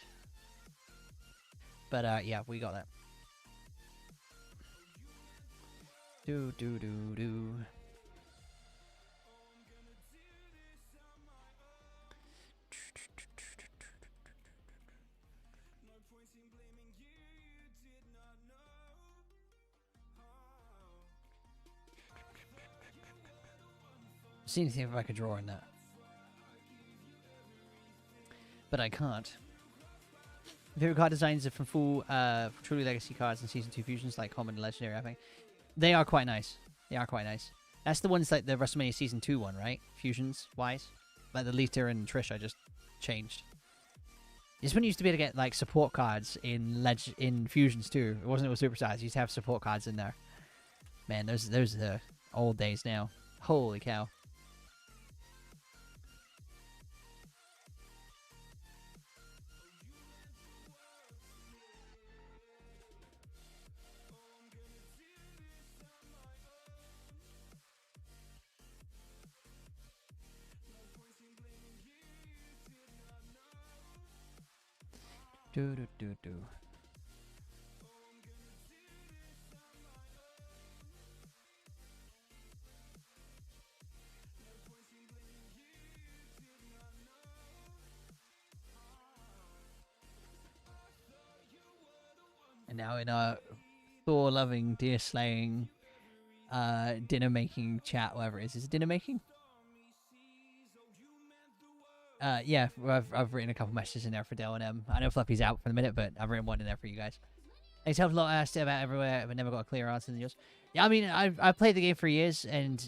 But yeah, we got that. Do. See anything if I could draw in that. But I can't. Favorite card designs are from full truly legacy cards and season 2 fusions like common and legendary, I think. They are quite nice. They are quite nice. That's the ones like the WrestleMania season 2 one, right? Fusions wise. Like the Lita and Trish I just changed. This one used to be able to get like support cards in fusions too. It wasn't with superstars. You used to have support cards in there. Man, those are the old days now. Holy cow. Do do do do. And now in our Thor loving, deer slaying, dinner making chat, whatever it is it dinner making? Yeah, I've written a couple messages in there for Dell and M. I know Fluffy's out for the minute, but I've written one in there for you guys. Thanks, helped a lot. Asked about everywhere, but never got a clear answer than yours. Yeah, I mean, I've played the game for years, and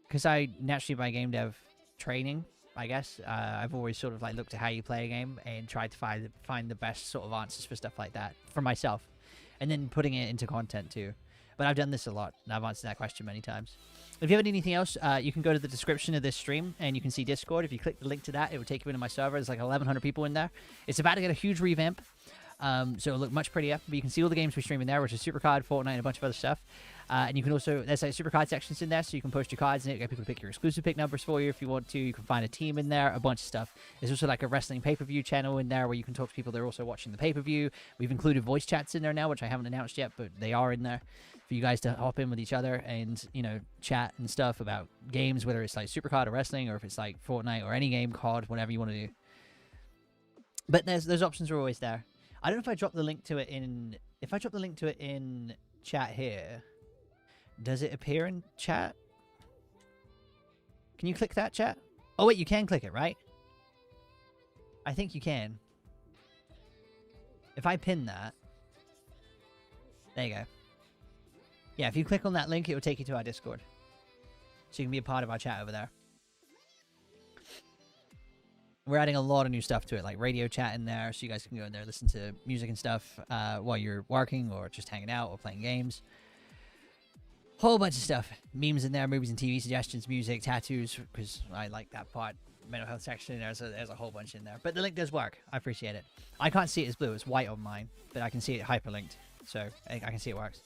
because I naturally by game dev training, I guess, I've always sort of like looked at how you play a game and tried to find the best sort of answers for stuff like that for myself, and then putting it into content too. But I've done this a lot, and I've answered that question many times. If you have anything else, you can go to the description of this stream, and you can see Discord. If you click the link to that, it will take you into my server. There's like 1,100 people in there. It's about to get a huge revamp, so it'll look much prettier. But you can see all the games we stream in there, which is SuperCard, Fortnite, and a bunch of other stuff. And you can also, there's like SuperCard sections in there, so you can post your cards in it, get people to pick your exclusive pick numbers for you if you want to. You can find a team in there, a bunch of stuff. There's also like a wrestling pay-per-view channel in there where you can talk to people that are also watching the pay-per-view. We've included voice chats in there now, which I haven't announced yet, but they are in there for you guys to hop in with each other and, you know, chat and stuff about games, whether it's like SuperCard or wrestling, or if it's like Fortnite or any game, COD, whatever you want to do. But those options are always there. I don't know if I drop the link to it in... If I drop the link to it in chat here... Does it appear in chat? Can you click that, chat? Oh, wait, you can click it, right? I think you can. If I pin that... There you go. Yeah, if you click on that link, it will take you to our Discord. So you can be a part of our chat over there. We're adding a lot of new stuff to it, like radio chat in there, so you guys can go in there, listen to music and stuff while you're working or just hanging out or playing games. Whole bunch of stuff. Memes in there, movies and TV suggestions, music, tattoos, because I like that part. Mental health section in there, so there's a whole bunch in there. But the link does work. I appreciate it. I can't see it as blue. It's white on mine, but I can see it hyperlinked. So I can see it works.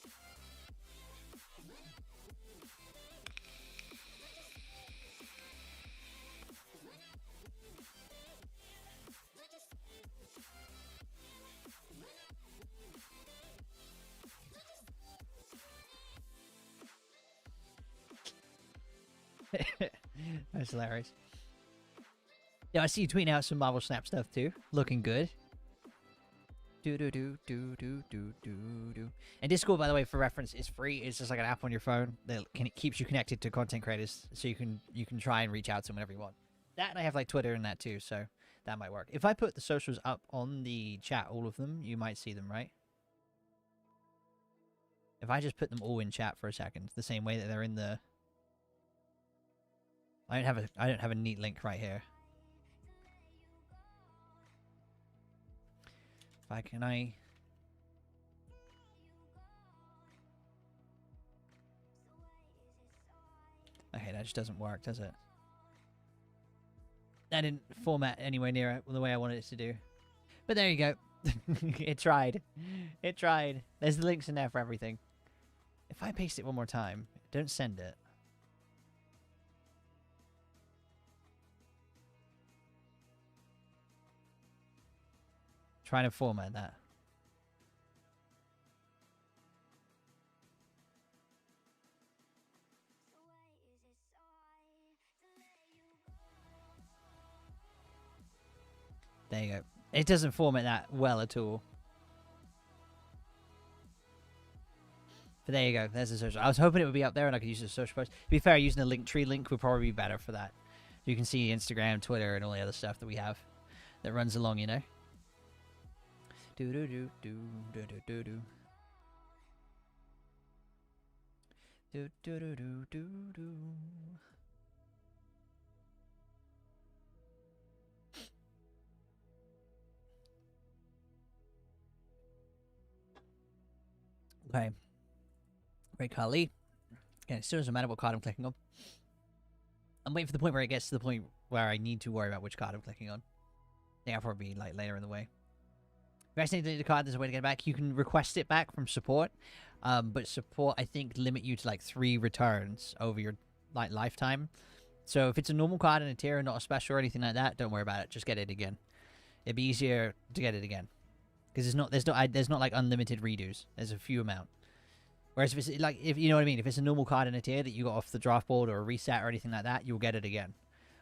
That's hilarious. Yeah, I see you tweeting out some Marvel Snap stuff too. Looking good. Do do do do do do do do. And Discord, by the way, for reference, is free. It's just like an app on your phone that keeps you connected to content creators, so you can try and reach out to them whenever you want. That, and I have like Twitter and that too, so that might work. If I put the socials up on the chat, all of them, you might see them, right? If I just put them all in chat for a second, the same way that they're in the... I don't have a neat link right here. Can I... Okay, that just doesn't work, does it? That didn't format anywhere near the way I wanted it to do. But there you go. It tried. It tried. There's the links in there for everything. If I paste it one more time, don't send it. Trying to format that. There you go. It doesn't format that well at all. But there you go. There's the social. I was hoping it would be up there and I could use the social post. To be fair, using the Linktree link would probably be better for that. You can see Instagram, Twitter, and all the other stuff that we have that runs along, you know. Do do do do do do do do. Do do do do do do. Okay. Great Kali. Okay, it still doesn't matter what card I'm clicking on. I'm waiting for the point where it gets to the point where I need to worry about which card I'm clicking on. I think I'll probably be like later in the way. If you guys need to delete the card, there's a way to get it back. You can request it back from support. But support, I think, limit you to like 3 returns over your like lifetime. So if it's a normal card in a tier and not a special or anything like that, don't worry about it. Just get it again. It'd be easier to get it again. Because there's not like unlimited redos. There's a few amount. Whereas if it's like, if you know what I mean, if it's a normal card in a tier that you got off the draft board or a reset or anything like that, you'll get it again.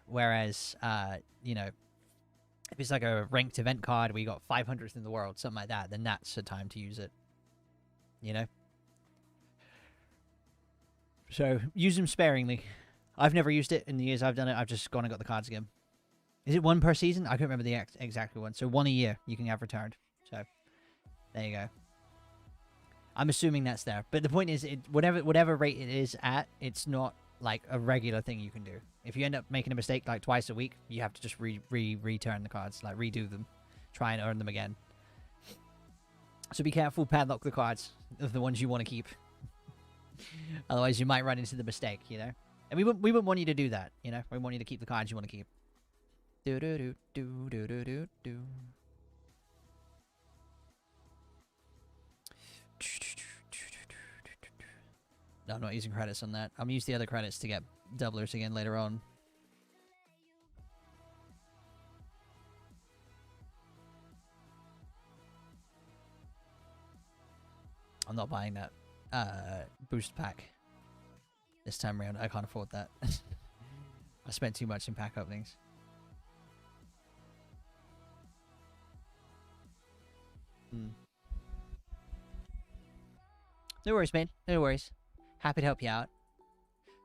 Whereas, you know, if it's like a ranked event card where you got 500th in the world, something like that, then that's the time to use it. You know? So, use them sparingly. I've never used it in the years I've done it. I've just gone and got the cards again. Is it 1 per season? I can't remember the exact one. So 1 a year you can have returned. So, there you go. I'm assuming that's there. But the point is, whatever rate it is at, it's not like a regular thing you can do. If you end up making a mistake like twice a week, you have to just return the cards, like redo them, try and earn them again. So be careful, padlock the cards of the ones you want to keep. Otherwise, you might run into the mistake, you know. And we wouldn't want you to do that, you know. We want you to keep the cards you want to keep. Do do do do do do do do. No, I'm not using credits on that. I'm gonna use the other credits to get doublers again later on. I'm not buying that boost pack this time around. I can't afford that. I spent too much in pack openings. No worries, man. No worries. Happy to help you out.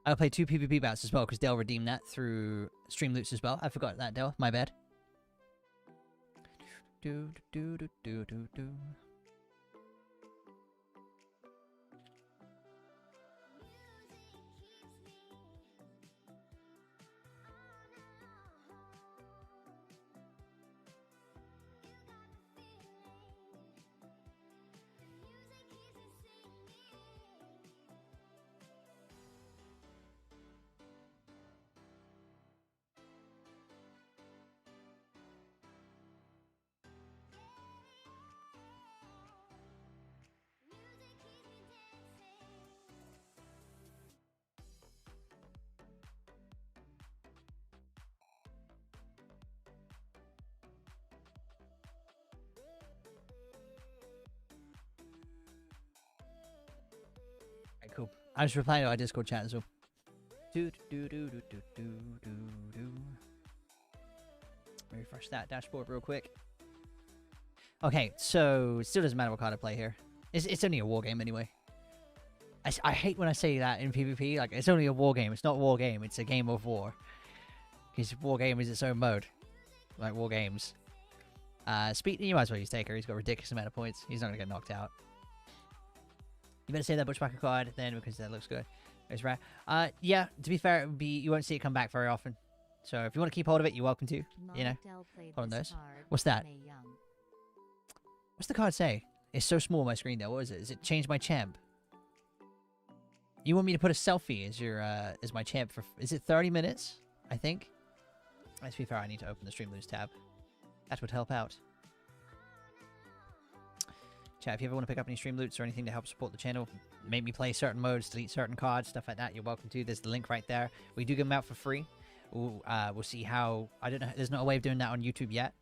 I'll play 2 PvP bouts as well, because Dell redeemed that through stream loots as well. I forgot that, Dell. My bad. Do do do do do do. Alright, cool. I just replied to our Discord chat as well. Do do do do do do do do. Let me refresh that dashboard real quick. Okay, so it still doesn't matter what card I play here. It's only a war game anyway. I hate when I say that in PvP. Like, it's only a war game. It's not a war game. It's a game of war. Because war game is its own mode. Like war games. Speed, you might as well use Taker. He's got a ridiculous amount of points. He's not going to get knocked out. You better say that Butchbacker card then, because that looks good. It's rare. Yeah, to be fair, it would be, you won't see it come back very often. So if you want to keep hold of it, you're welcome to. You know, hold on those. What's that? What's the card say? It's so small on my screen there. What is it? Is it change my champ? You want me to put a selfie as your as my champ for? Is it 30 minutes? I think. Let's be fair. I need to open the Stream Lose tab. That would help out. Chat, if you ever want to pick up any stream loots or anything to help support the channel, make me play certain modes, delete certain cards, stuff like that, you're welcome to. There's the link right there. We do give them out for free. We'll see how... I don't know. There's not a way of doing that on YouTube yet.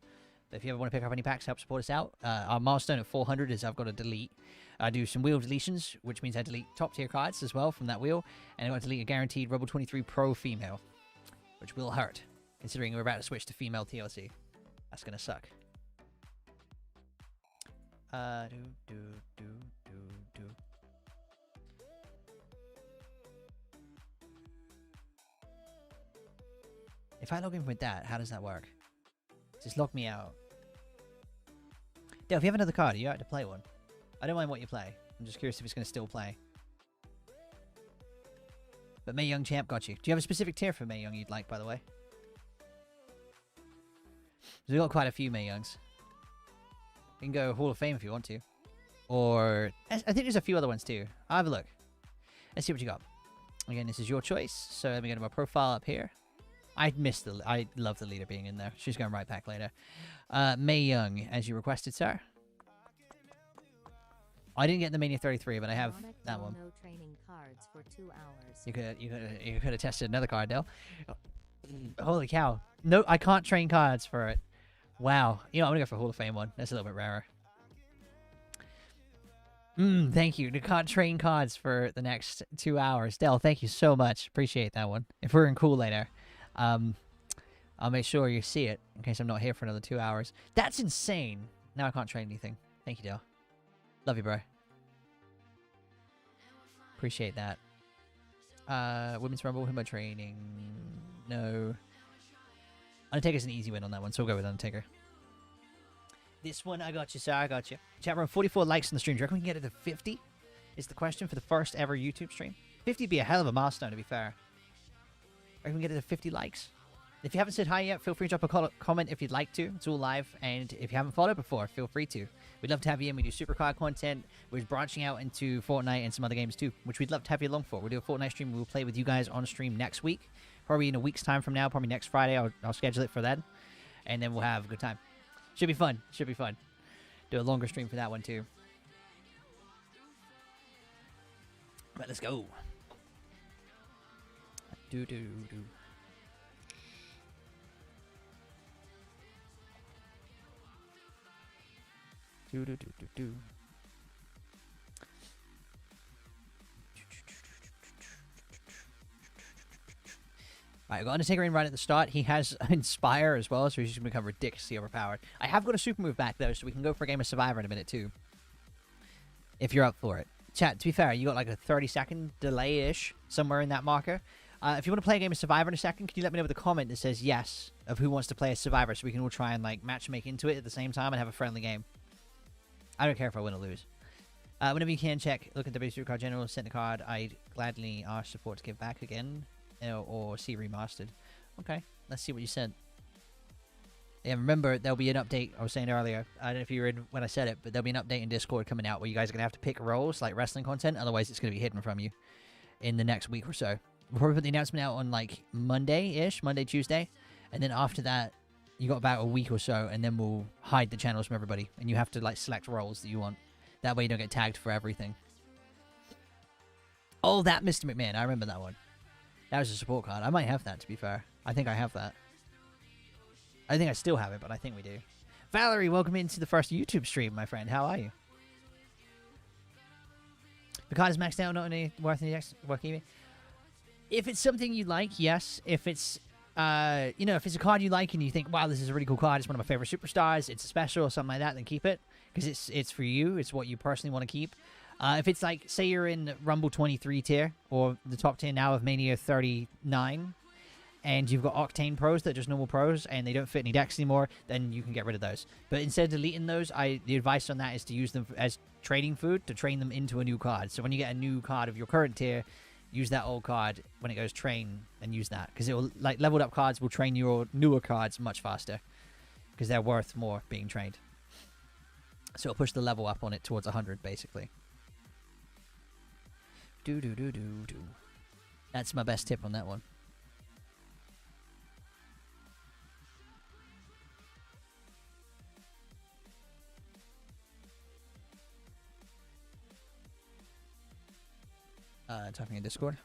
But if you ever want to pick up any packs to help support us out, our milestone at 400 is I've got to delete. I do some wheel deletions, which means I delete top tier cards as well from that wheel. And I'm going to delete a guaranteed Rebel 23 Pro female, which will hurt, considering we're about to switch to female TLC. That's going to suck. If I log in with that, how does that work? Just log me out. Dale, if you have another card, are you out to play one? I don't mind what you play. I'm just curious if it's going to still play. But Mae Young Champ got you. Do you have a specific tier for Mae Young you'd like, by the way? We've got quite a few Mae Youngs. You can go Hall of Fame if you want to. or I think there's a few other ones too. I'll have a look. Let's see what you got. Again, this is your choice. So let me go to my profile up here. I love the leader being in there. She's going right back later. May Young, as you requested, sir. I didn't get the Mania 33, but I have that one. No training cards for 2 hours. You could have tested another card, Dale. Holy cow! No, I can't train cards for it. Wow. You know, I'm gonna go for Hall of Fame one. That's a little bit rarer. Thank you. You can't train cards for the next 2 hours. Dell, thank you so much. Appreciate that one. If we're in cool later, I'll make sure you see it in case I'm not here for another 2 hours. That's insane. Now I can't train anything. Thank you, Dell. Love you, bro. Appreciate that. Women's Rumble, who am I training? No. Undertaker's an easy win on that one, so we'll go with Undertaker. This one, I got you, sir. I got you. Chat room, 44 likes on the stream. Do you reckon we can get it to 50? Is the question for the first ever YouTube stream. 50 would be a hell of a milestone, to be fair. I reckon we can get it to 50 likes. If you haven't said hi yet, feel free to drop a comment if you'd like to. It's all live. And if you haven't followed before, feel free to. We'd love to have you in. We do SuperCard content. We're branching out into Fortnite and some other games too, which we'd love to have you along for. We'll do a Fortnite stream. We'll play with you guys on stream next week. Probably in a week's time from now. Probably next Friday. I'll schedule it for then. And then we'll have a good time. Should be fun. Should be fun. Do a longer stream for that one too. Right, let's go. Do. Alright, I got Undertaker in right at the start. He has Inspire as well, so he's just going to become ridiculously overpowered. I have got a super move back, though, so we can go for a game of Survivor in a minute, too. If you're up for it. Chat, to be fair, you got like a 30-second delay-ish somewhere in that marker. If you want to play a game of Survivor in a second, can you let me know with a comment that says yes of who wants to play a Survivor so we can all try and like matchmake into it at the same time and have a friendly game. I don't care if I win or lose. Whenever you can, look at WWE SuperCard General, send the card. I'd gladly ask support to give back again. Or see remastered. Okay, let's see what you sent. Yeah, remember, there'll be an update. I was saying earlier, I don't know if you were in when I said it, but there'll be an update in Discord coming out where you guys are going to have to pick roles, like wrestling content. Otherwise, it's going to be hidden from you in the next week or so. We'll probably put the announcement out on, like, Monday-ish, Monday, Tuesday. And then after that, you got about a week or so, and then we'll hide the channels from everybody. And you have to, like, select roles that you want. That way you don't get tagged for everything. Oh, that Mr. McMahon. I remember that one. That was a support card. I might have that, to be fair. I think I have that. I think I still have it, but I think we do. Valerie, welcome into the first YouTube stream, my friend. How are you? The card is maxed out, not only worth any extra work even. If it's something you like, yes. If it's, if it's a card you like and you think, wow, this is a really cool card, it's one of my favorite superstars, it's a special or something like that, then keep it. Because it's for you. It's what you personally want to keep. If it's like, say you're in Rumble 23 tier, or the top 10 now of Mania 39, and you've got Octane Pros that are just normal pros, and they don't fit any decks anymore, then you can get rid of those. But instead of deleting those, the advice on that is to use them as trading food to train them into a new card. So when you get a new card of your current tier, use that old card when it goes train, and use that. Because it will, like, leveled up cards will train your newer cards much faster. Because they're worth more being trained. So it'll push the level up on it towards 100, basically. Do. That's my best tip on that one. Talking in Discord.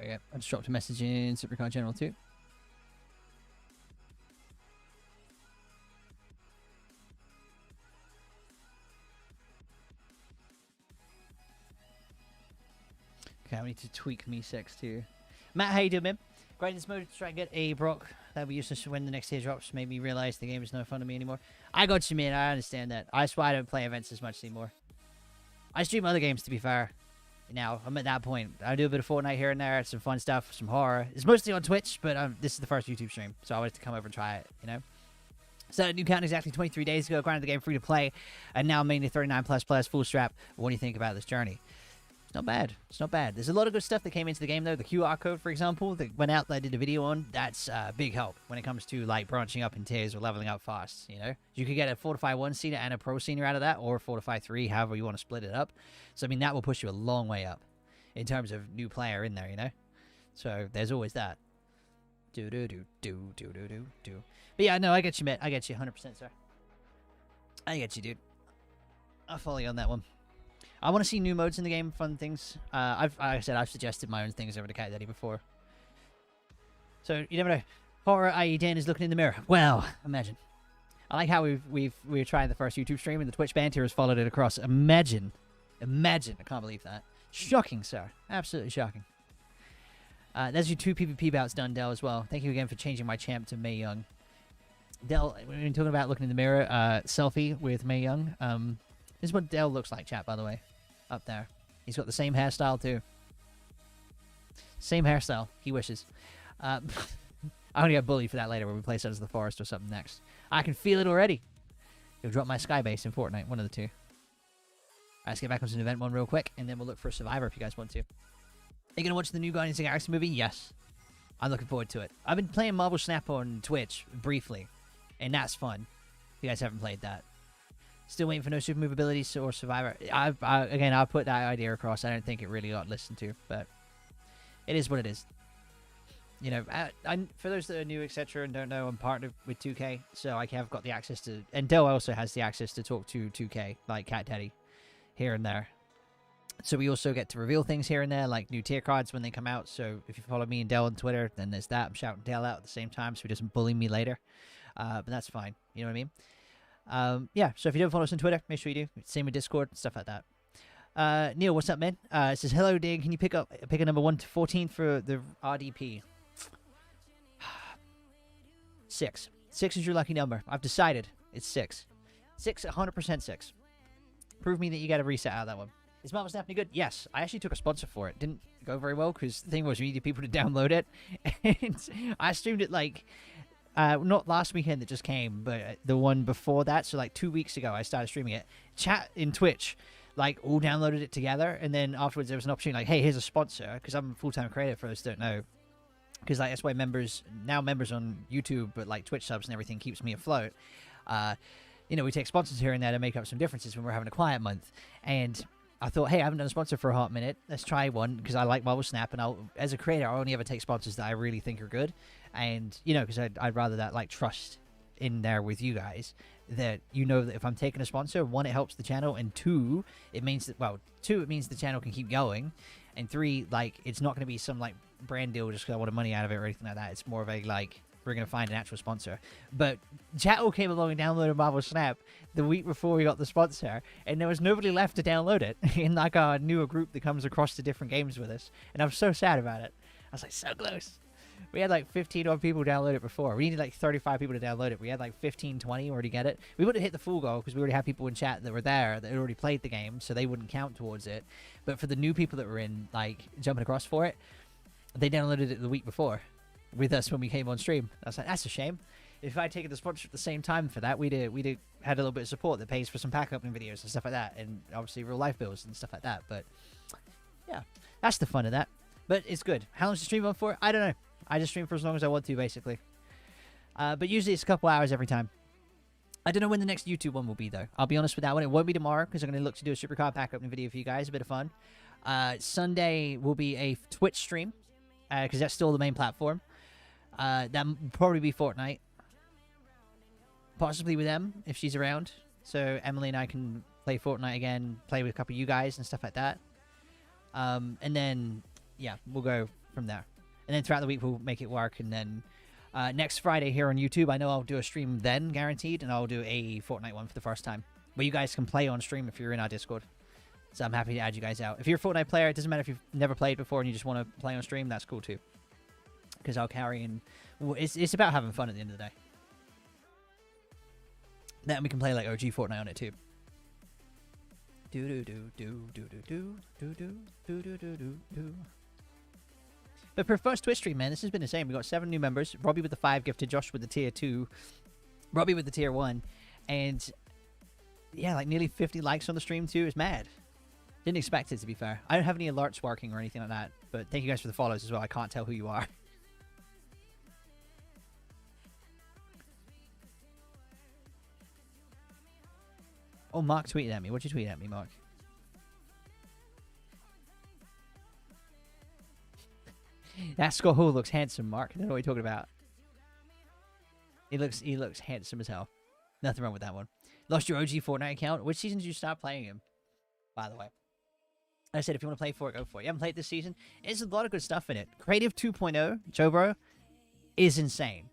we go. I just dropped a message in SuperCard General too. Okay, we need to tweak me 6 too. Matt, how you doing, man? Grind this mode to try and get a Brock that we useless when the next tier drops. Made me realize the game is no fun to me anymore. I got you, man. I understand that. That's why I don't play events as much anymore. I stream other games, to be fair. Now, I'm at that point. I do a bit of Fortnite here and there, some fun stuff, some horror. It's mostly on Twitch, but this is the first YouTube stream, so I wanted to come over and try it, you know? So, new count exactly 23 days ago, grinded the game free to play, and now mainly 39 plus players, full strap. What do you think about this journey? It's not bad. It's not bad. There's a lot of good stuff that came into the game, though. The QR code, for example, that went out that I did a video on, that's a big help when it comes to, like, branching up in tiers or leveling up fast, you know? You could get a Fortify 1 senior and a Pro senior out of that, or Fortify 3, however you want to split it up. So, I mean, that will push you a long way up in terms of new player in there, you know? So, there's always that. Do-do-do-do-do-do-do-do. But yeah, no, I get you, mate. I get you 100%, sir. I get you, dude. I'll follow you on that one. I want to see new modes in the game, fun things. Like I said, I've suggested my own things over to Cat Daddy before. So, you never know. Horror, i.e. Dan is looking in the mirror. Well, imagine. I like how we were trying the first YouTube stream and the Twitch banter has followed it across. Imagine. Imagine. I can't believe that. Shocking, sir. Absolutely shocking. There's your 2 PvP bouts done, Dell, as well. Thank you again for changing my champ to Mae Young. Dell, when you're talking about looking in the mirror, selfie with Mae Young. This is what Dell looks like, chat, by the way. Up there. He's got the same hairstyle, too. Same hairstyle. He wishes. I'm going to get bullied for that later when we play Sons of the Forest or something next. I can feel it already. He'll drop my Skybase in Fortnite. One of the two. Alright, let's get back onto an event one real quick, and then we'll look for a Survivor if you guys want to. Are you going to watch the new Guardians of the Galaxy movie? Yes. I'm looking forward to it. I've been playing Marvel Snap on Twitch briefly, and that's fun. If you guys haven't played that. Still waiting for no super move abilities or Survivor. Again, I'll put that idea across. I don't think it really got listened to, but it is what it is. You know, for those that are new, etc., and don't know, I'm partnered with 2K, so I have got the access to... And Dell also has the access to talk to 2K, like Cat Daddy, here and there. So we also get to reveal things here and there, like new tier cards when they come out. So if you follow me and Dell on Twitter, then there's that. I'm shouting Dell out at the same time so he doesn't bully me later. But that's fine. You know what I mean? Yeah, so if you don't follow us on Twitter, make sure you do. Same with Discord, stuff like that. Neil, what's up, man? It says, hello, Dan. Can you pick a number 1 to 14 for the RDP? 6. 6 is your lucky number. I've decided it's 6. 6, 100% 6. Prove me that you got a reset out of that one. Is Marvel Snap any good? Yes. I actually took a sponsor for it. Didn't go very well because the thing was we needed people to download it. And I streamed it like... not last weekend that just came, but the one before that. So like 2 weeks ago, I started streaming it. Chat in Twitch, like all downloaded it together, and then afterwards there was an opportunity like, hey, here's a sponsor, because I'm a full-time creator for those who don't know. Because like that's why members on YouTube, but like Twitch subs and everything keeps me afloat. You know, we take sponsors here and there to make up some differences when we're having a quiet month, and I thought, hey, I haven't done a sponsor for a hot minute. Let's try one because I like Marvel Snap, and as a creator, I only ever take sponsors that I really think are good. And, you know, because I'd rather that, like, trust in there with you guys that you know that if I'm taking a sponsor, 1, it helps the channel, and 2, it means that, well, 2, it means the channel can keep going, and 3, like, it's not going to be some, like, brand deal just because I wanted money out of it or anything like that. It's more of a, like, we're going to find an actual sponsor. But Chattel came along and downloaded Marvel Snap the week before we got the sponsor, and there was nobody left to download it in, like, our newer group that comes across the different games with us, and I'm so sad about it. I was like, so close. We had like 15 odd people download it before. We needed like 35 people to download it. We had like 15, 20 already get it. We wouldn't hit the full goal because we already had people in chat that were there that had already played the game, so they wouldn't count towards it. But for the new people that were in, like, jumping across for it, they downloaded it the week before with us when we came on stream. I was like, that's a shame. If I'd taken the sponsor at the same time for that, we'd had a little bit of support that pays for some pack opening videos and stuff like that, and obviously real life bills and stuff like that. But yeah, that's the fun of that. But it's good. How long does the stream on for? I don't know. I just stream for as long as I want to, basically. But usually it's a couple hours every time. I don't know when the next YouTube one will be, though. I'll be honest with that one. It won't be tomorrow, because I'm going to look to do a SuperCard pack opening video for you guys. A bit of fun. Sunday will be a Twitch stream, because that's still the main platform. That will probably be Fortnite. Possibly with Em, if she's around. So Emily and I can play Fortnite again, play with a couple of you guys and stuff like that. And then, yeah, we'll go from there. And then throughout the week, we'll make it work. And then next Friday here on YouTube, I know I'll do a stream then, guaranteed. And I'll do a Fortnite one for the first time, where you guys can play on stream if you're in our Discord. So I'm happy to add you guys out. If you're a Fortnite player, it doesn't matter if you've never played before and you just want to play on stream, that's cool too. Because I'll carry in... Well, it's about having fun at the end of the day. Then we can play like OG Fortnite on it too. But for first Twitch stream, man, this has been insane. We got 7 new members. Robbie with the 5 gifted, Josh with the tier 2, Robbie with the tier 1, and yeah, like nearly 50 likes on the stream too. It's mad. Didn't expect it, to be fair. I don't have any alerts working or anything like that, but thank you guys for the follows as well. I can't tell who you are. Oh, Mark tweeted at me. What'd you tweet at me, Mark? That Scott Hall looks handsome, Mark. I don't know what you're talking about. He looks handsome as hell. Nothing wrong with that one. Lost your OG Fortnite account. Which season did you start playing him? By the way. I said if you want to play for it, go for it. You haven't played this season? There's a lot of good stuff in it. Creative 2.0, Joe Bro, is insane.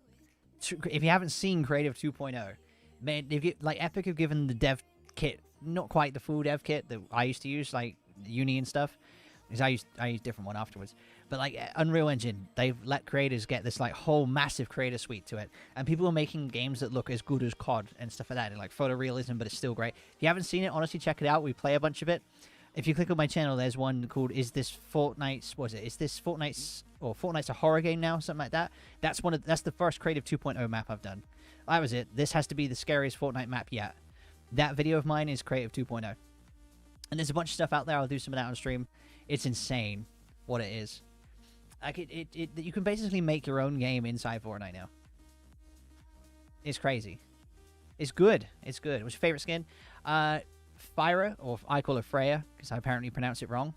If you haven't seen Creative 2.0, man, like Epic have given the dev kit, not quite the full dev kit that I used to use, like uni and stuff, because I used a different one afterwards. But like Unreal Engine, they've let creators get this like whole massive creator suite to it, and people are making games that look as good as COD and stuff like that, and like photorealism, but it's still great. If you haven't seen it, honestly, check it out. We play a bunch of it. If you click on my channel, there's one called "Is This Fortnite's?" What is it? Is this Fortnite's or Fortnite's a horror game now? Something like that. That's the first Creative 2.0 map I've done. That was it. This has to be the scariest Fortnite map yet. That video of mine is Creative 2.0. And there's a bunch of stuff out there. I'll do some of that on stream. It's insane what it is. Like you can basically make your own game inside Fortnite now. It's crazy. It's good. It's good. What's your favorite skin? Fyra, or I call her Freya, because I apparently pronounce it wrong.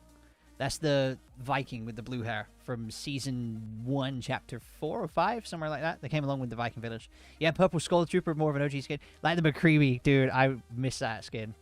That's the Viking with the blue hair from Season 1, Chapter 4 or 5, somewhere like that. They came along with the Viking Village. Yeah, Purple Skull Trooper, more of an OG skin. Like the McCreevy, dude, I miss that skin.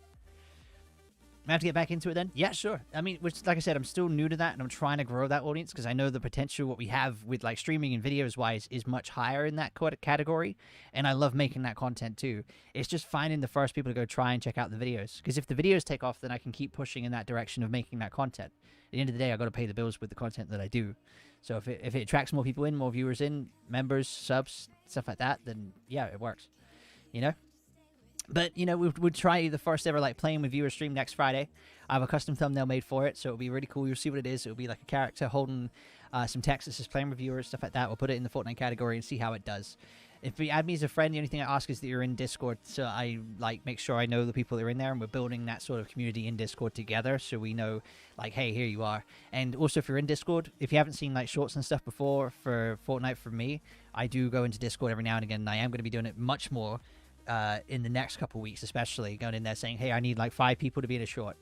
I have to get back into it then? Yeah, sure. I mean, which, like I said, I'm still new to that, and I'm trying to grow that audience, because I know the potential what we have with, like, streaming and videos-wise is much higher in that category, and I love making that content, too. It's just finding the first people to go try and check out the videos, because if the videos take off, then I can keep pushing in that direction of making that content. At the end of the day, I've got to pay the bills with the content that I do. So if it attracts more people in, more viewers in, members, subs, stuff like that, then, yeah, it works. You know? But, you know, we'll try the first ever, like, playing with viewers stream next Friday. I have a custom thumbnail made for it, so it'll be really cool. You'll see what it is. It'll be like a character holding some text that says playing with viewers, stuff like that. We'll put it in the Fortnite category and see how it does. If you add me as a friend, the only thing I ask is that you're in Discord, so I, like, make sure I know the people that are in there, and we're building that sort of community in Discord together, so we know, like, hey, here you are. And also, if you're in Discord, if you haven't seen, like, shorts and stuff before for Fortnite from me, I do go into Discord every now and again, and I am going to be doing it much more in the next couple weeks, especially going in there saying, hey, I need like 5 people to be in a short.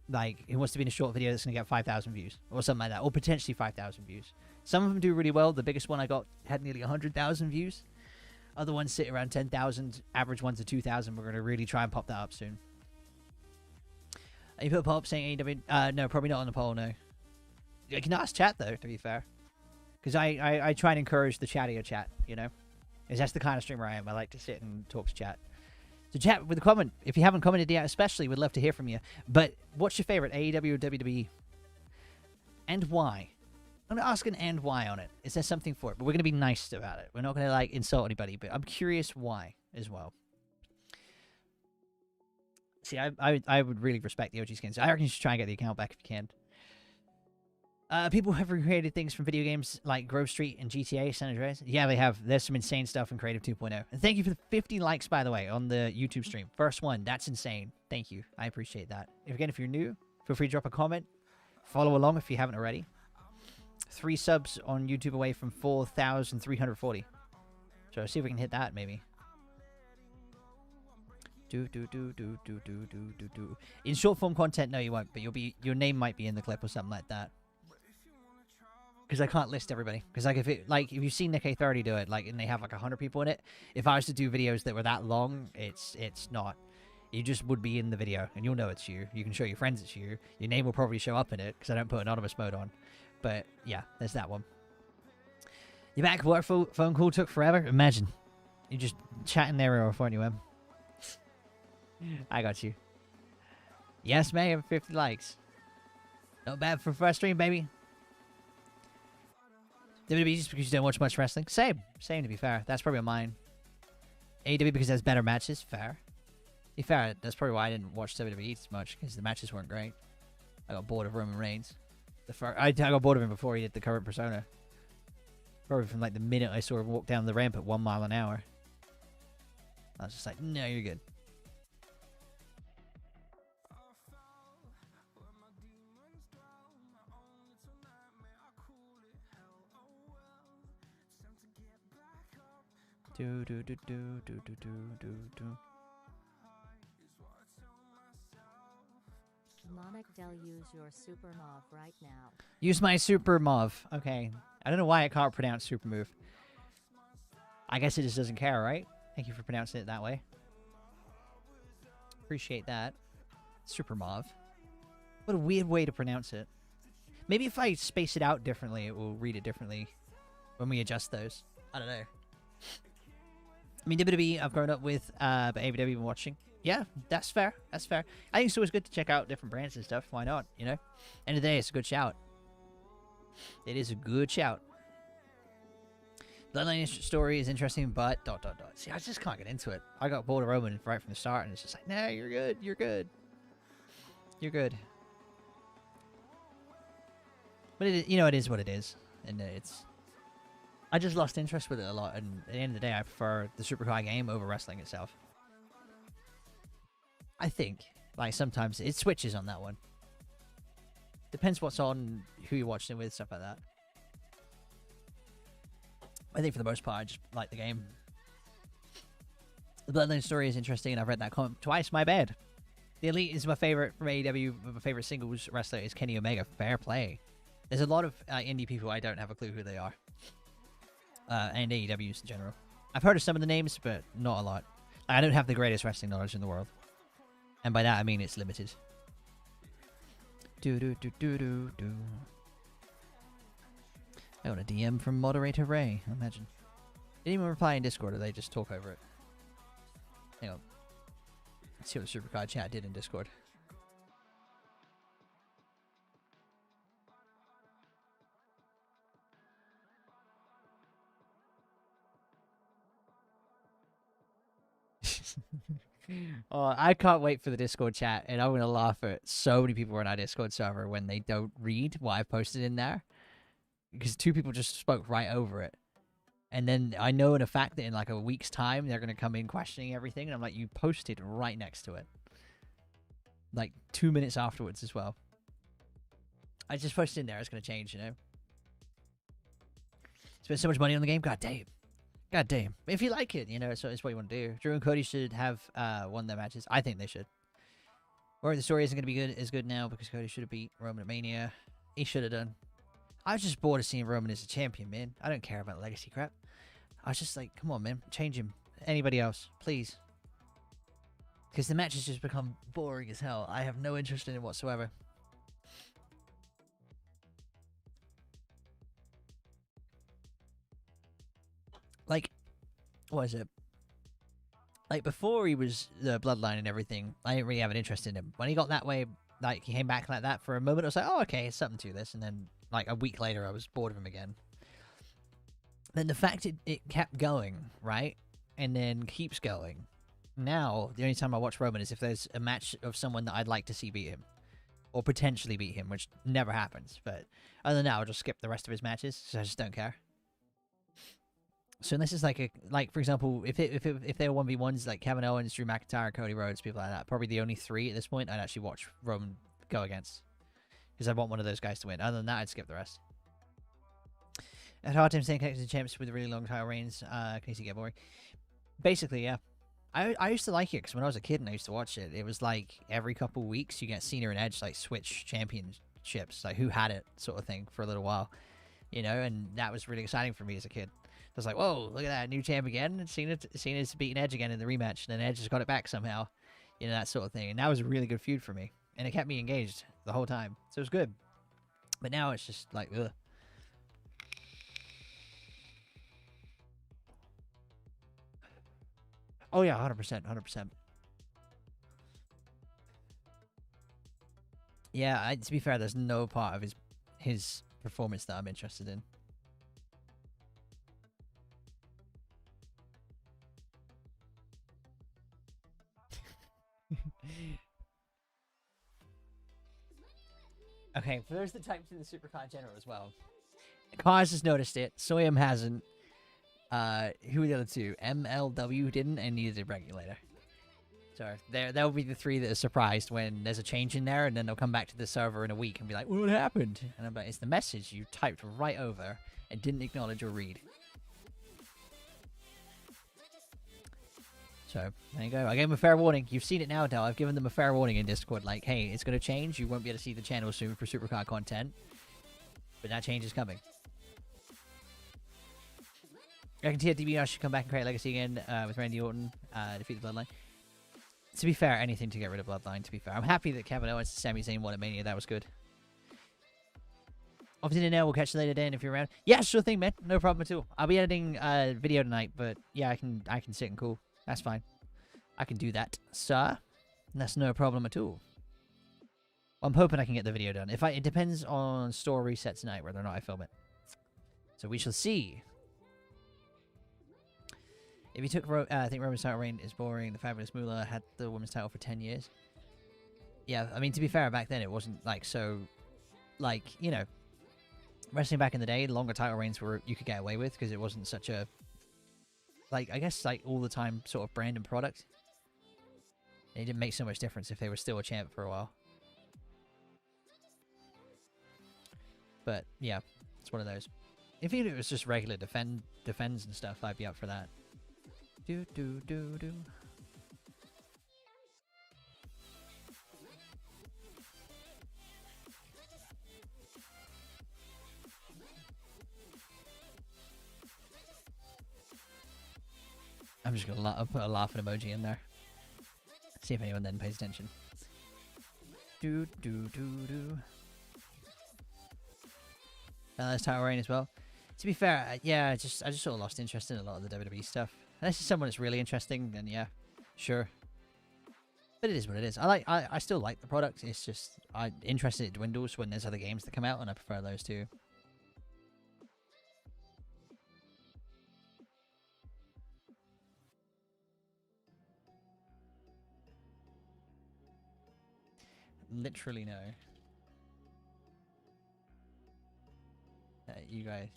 Like, who wants to be in a short video that's going to get 5,000 views or something like that, or potentially 5,000 views. Some of them do really well. The biggest one I got had nearly 100,000 views. Other ones sit around 10,000. Average ones are 2,000. We're going to really try and pop that up soon. You put a poll up saying AEW? No, probably not on the poll, no. You can ask chat, though, to be fair. Because I try and encourage the chattier chat, you know? Because that's the kind of streamer I am. I like to sit and talk to chat. So chat with a comment. If you haven't commented yet, especially, we'd love to hear from you. But what's your favorite, AEW or WWE? And why? I'm going to ask an and why on it. Is there something for it? But we're going to be nice about it. We're not going to, like, insult anybody. But I'm curious why as well. See, I would really respect the OG skins. I reckon you should try and get the account back if you can. People have recreated things from video games like Grove Street and GTA San Andreas. Yeah, they have. There's some insane stuff in Creative 2.0. And thank you for the 50 likes, by the way, on the YouTube stream. First one. That's insane. Thank you. I appreciate that. If you're new, feel free to drop a comment. Follow along if you haven't already. 3 subs on YouTube away from 4,340. So see if we can hit that, maybe. In short form content, no, you won't. But your name might be in the clip or something like that. Because I can't list everybody. Because if you've seen Nick A30 do it, like, and they have like 100 people in it, if I was to do videos that were that long, it's not. You just would be in the video, and you'll know it's you. You can show your friends it's you. Your name will probably show up in it, because I don't put anonymous mode on. But yeah, there's that one. Your back work phone call took forever. Imagine you just chatting there or weren't you, Em? I got you. Yes, ma'am. 50 likes. Not bad for first stream, baby. WWE just because you don't watch much wrestling. Same to be fair. That's probably mine. AEW because it has better matches. Fair. Be fair, that's probably why I didn't watch WWE as much, because the matches weren't great. I got bored of Roman Reigns. I got bored of him before he did the current persona. Probably from like the minute I saw him walk down the ramp at 1 mile an hour. I was just like, no, you're good. Do do do do do do do do do. Monic Del, use your super move right now. Use my super move. Okay. I don't know why I can't pronounce super move. I guess it just doesn't care, right? Thank you for pronouncing it that way. Appreciate that. Super move. What a weird way to pronounce it. Maybe if I space it out differently, it will read it differently when we adjust those. I don't know. I mean, WWE I've grown up with, but AEW I've been watching. Yeah, that's fair. That's fair. I think it's always good to check out different brands and stuff. Why not, you know? End of the day, it's a good shout. It is a good shout. Bloodline story is interesting, but ... See, I just can't get into it. I got bored of Roman right from the start, and it's just like, nah, you're good. You're good. You're good. But, it is what it is. And it's... I just lost interest with it a lot, and at the end of the day, I prefer the SuperCard game over wrestling itself. I think. Like, sometimes it switches on that one. Depends what's on, who you're watching it with, stuff like that. I think for the most part, I just like the game. The Bloodline story is interesting, and I've read that comment twice. My bad. The Elite is my favorite from AEW. My favorite singles wrestler is Kenny Omega. Fair play. There's a lot of indie people I don't have a clue who they are. And AEWs in general. I've heard of some of the names, but not a lot. I don't have the greatest wrestling knowledge in the world. And by that, I mean it's limited. Do do do do do do. I got a DM from moderator Ray. Imagine. Didn't even reply in Discord, or they just talk over it. Hang on. Let's see what the SuperCard chat did in Discord. Oh, I can't wait for the Discord chat, and I'm going to laugh at so many people on our Discord server when they don't read what I've posted in there. Because 2 people just spoke right over it. And then I know in a fact that in like a week's time, they're going to come in questioning everything. And I'm like, you posted right next to it. Like 2 minutes afterwards as well. I just posted in there. It's going to change, you know. Spend so much money on the game. God damn. God damn. If you like it, you know, it's what you want to do. Drew and Cody should have won their matches. I think they should. Or the story isn't going to be as good now because Cody should have beat Roman at Mania. He should have done. I was just bored of seeing Roman as a champion, man. I don't care about legacy crap. I was just like, come on, man. Change him. Anybody else, please. Because the matches just become boring as hell. I have no interest in it whatsoever. Like, what is it? Like, before he was the Bloodline and everything, I didn't really have an interest in him. When he got that way, like, he came back like that for a moment, I was like, oh, okay, something to this. And then, like, a week later, I was bored of him again. Then the fact it kept going, right? And then keeps going. Now, the only time I watch Roman is if there's a match of someone that I'd like to see beat him. Or potentially beat him, which never happens. But other than that, I'll just skip the rest of his matches, so I just don't care. So unless it's like for example, if they were 1v1s like Kevin Owens, Drew McIntyre, Cody Rhodes, people like that, probably the only 3 at this point I'd actually watch Roman go against. Because I want one of those guys to win. Other than that, I'd skip the rest. At hard time staying connected to champs with really long title reigns, can you see get boring? Basically, yeah. I used to like it because when I was a kid and I used to watch it, it was like every couple weeks you get Cena and Edge like switch championships, like who had it sort of thing for a little while, you know, and that was really exciting for me as a kid. I was like, whoa, look at that, new champ again, and Cena's beating Edge again in the rematch, and then Edge just got it back somehow, you know, that sort of thing, and that was a really good feud for me, and it kept me engaged the whole time, so it was good. But now it's just like, ugh. Oh yeah, 100%, 100%. Yeah, to be fair, there's no part of his performance that I'm interested in. Okay, for those that typed in the SuperCard general as well, Cars has noticed it. Soyam hasn't. Who are the other two? MLW didn't, and neither did Regulator. So they'll be the three that are surprised when there's a change in there, and then they'll come back to the server in a week and be like, "What happened?" And I'm like, "It's the message you typed right over and didn't acknowledge or read." So there you go. I gave them a fair warning. You've seen it now, Del. I've given them a fair warning in Discord. Like, hey, it's going to change. You won't be able to see the channel soon for SuperCard content, but that change is coming. I can see DBR should come back and create Legacy again with Randy Orton, defeat the Bloodline. To be fair, anything to get rid of Bloodline, to be fair. I'm happy that Kevin Owens and Sami Zayn won at Mania. That was good. Off to dinner. We'll catch you later, Dan, if you're around. Yeah, sure thing, man. No problem at all. I'll be editing a video tonight, but yeah, I can sit and cool. That's fine. I can do that, sir. That's no problem at all. I'm hoping I can get the video done. It depends on store reset tonight, whether or not I film it. So we shall see. If you took, I think Roman's title reign is boring. The Fabulous Moolah had the women's title for 10 years. Yeah, I mean, to be fair, back then it wasn't like so, like, you know, wrestling back in the day, longer title reigns were you could get away with because it wasn't such a, like, I guess, like, all the time sort of brand and product. It didn't make so much difference if they were still a champ for a while. But, yeah, it's one of those. If it was just regular defends and stuff, I'd be up for that. Do. I'm just gonna put a laughing emoji in there. See if anyone then pays attention. Do. That's title reign as well. To be fair, yeah, I just sort of lost interest in a lot of the WWE stuff. Unless it's someone that's really interesting, then yeah, sure. But it is what it is. I still like the product. It's just interest in it dwindles when there's other games that come out, and I prefer those too. Literally no. You guys.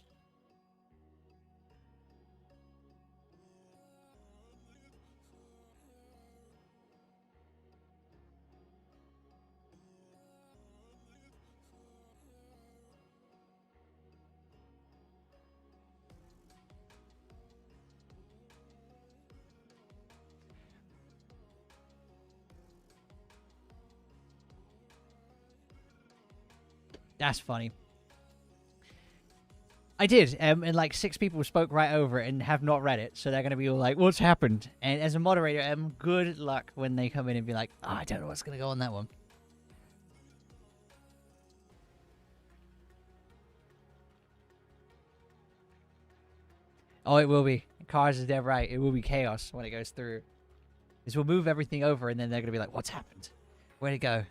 That's funny. I did, and like 6 people spoke right over it and have not read it, so they're going to be all like, what's happened? And as a moderator, good luck when they come in and be like, oh, I don't know what's going to go on that one. Oh, it will be. Cars is dead right. It will be chaos when it goes through. Because we'll move everything over, and then they're going to be like, what's happened? Where'd it go?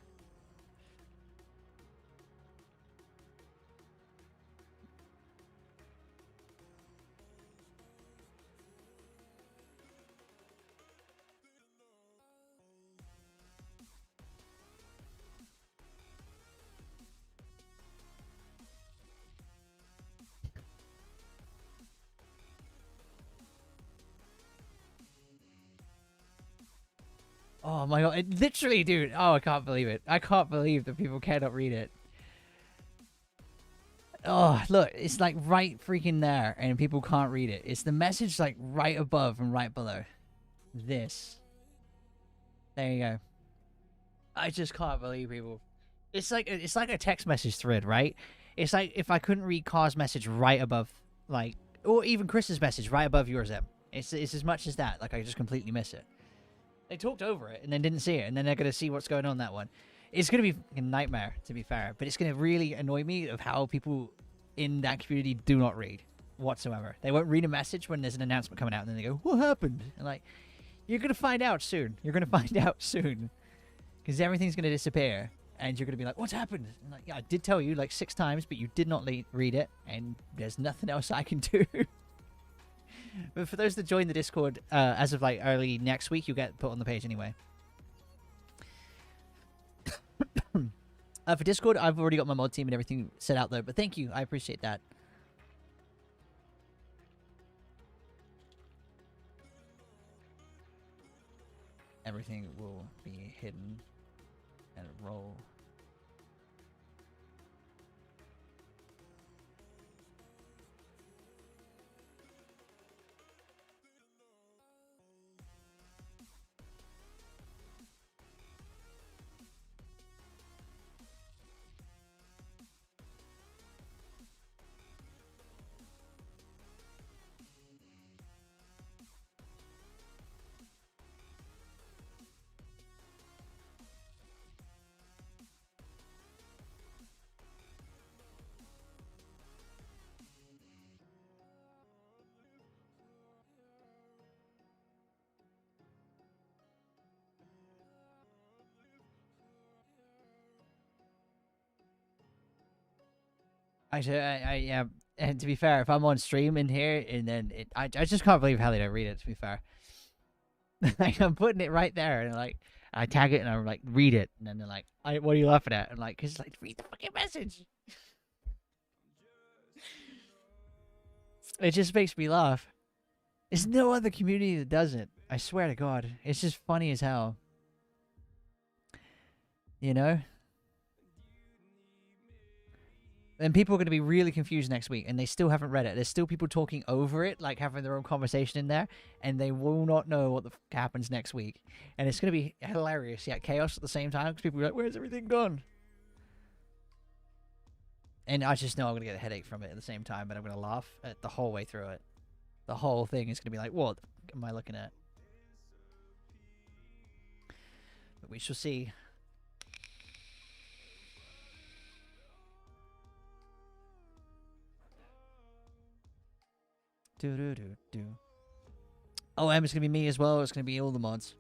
Oh my god, literally, dude. Oh, I can't believe it. I can't believe that people cannot read it. Oh, look, it's like right freaking there, and people can't read it. It's the message like right above and right below. This. There you go. I just can't believe people. It's like a text message thread, right? It's like if I couldn't read Car's message right above, like, or even Chris's message right above yours, Em. It's as much as that. Like, I just completely miss it. They talked over it and then didn't see it, and then they're going to see what's going on that one. It's gonna be a nightmare, to be fair, but it's gonna really annoy me of how people in that community do not read whatsoever. They won't read a message when there's an announcement coming out, and then they go, "What happened?" And like, you're gonna find out soon. You're gonna find out soon, because everything's gonna disappear, and you're gonna be like, "What's happened?" And like, yeah, I did tell you like 6 times, but you did not read it, and there's nothing else I can do. But for those that join the Discord, as of like early next week, you get put on the page anyway. For Discord, I've already got my mod team and everything set out there, but thank you. I appreciate that. Everything will be hidden and roll. Actually, yeah. And to be fair, if I'm on stream in here, and then I just can't believe how they don't read it. To be fair, like I'm putting it right there, and like I tag it, and I'm like, read it, and then they're like, "What are you laughing at?" And like, cause like, read the fucking message. It just makes me laugh. There's no other community that does it. I swear to God, it's just funny as hell. You know. And people are going to be really confused next week, and they still haven't read it. There's still people talking over it, like having their own conversation in there, and they will not know what the fuck happens next week. And it's going to be hilarious, yet chaos at the same time, because people are like, "Where's everything gone?" And I just know I'm going to get a headache from it at the same time, but I'm going to laugh at the whole way through it. The whole thing is going to be like, what am I looking at? But we shall see. Oh, it's gonna be me as well. It's gonna be all the mods.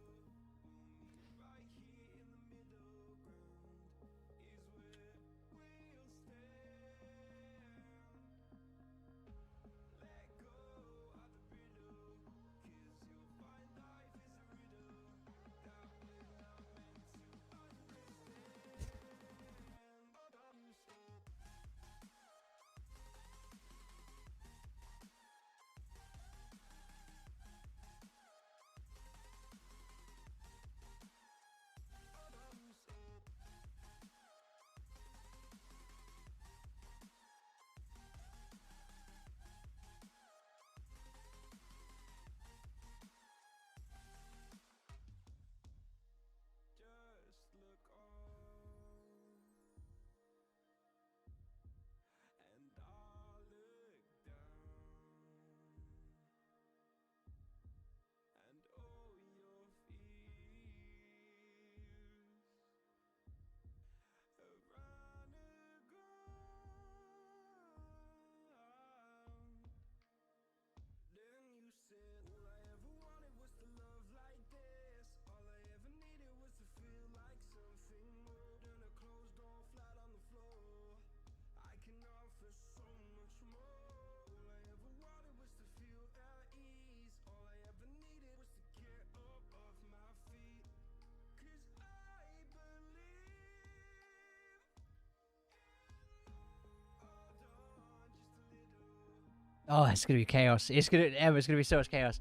Oh, it's gonna be chaos. It's gonna be so much chaos.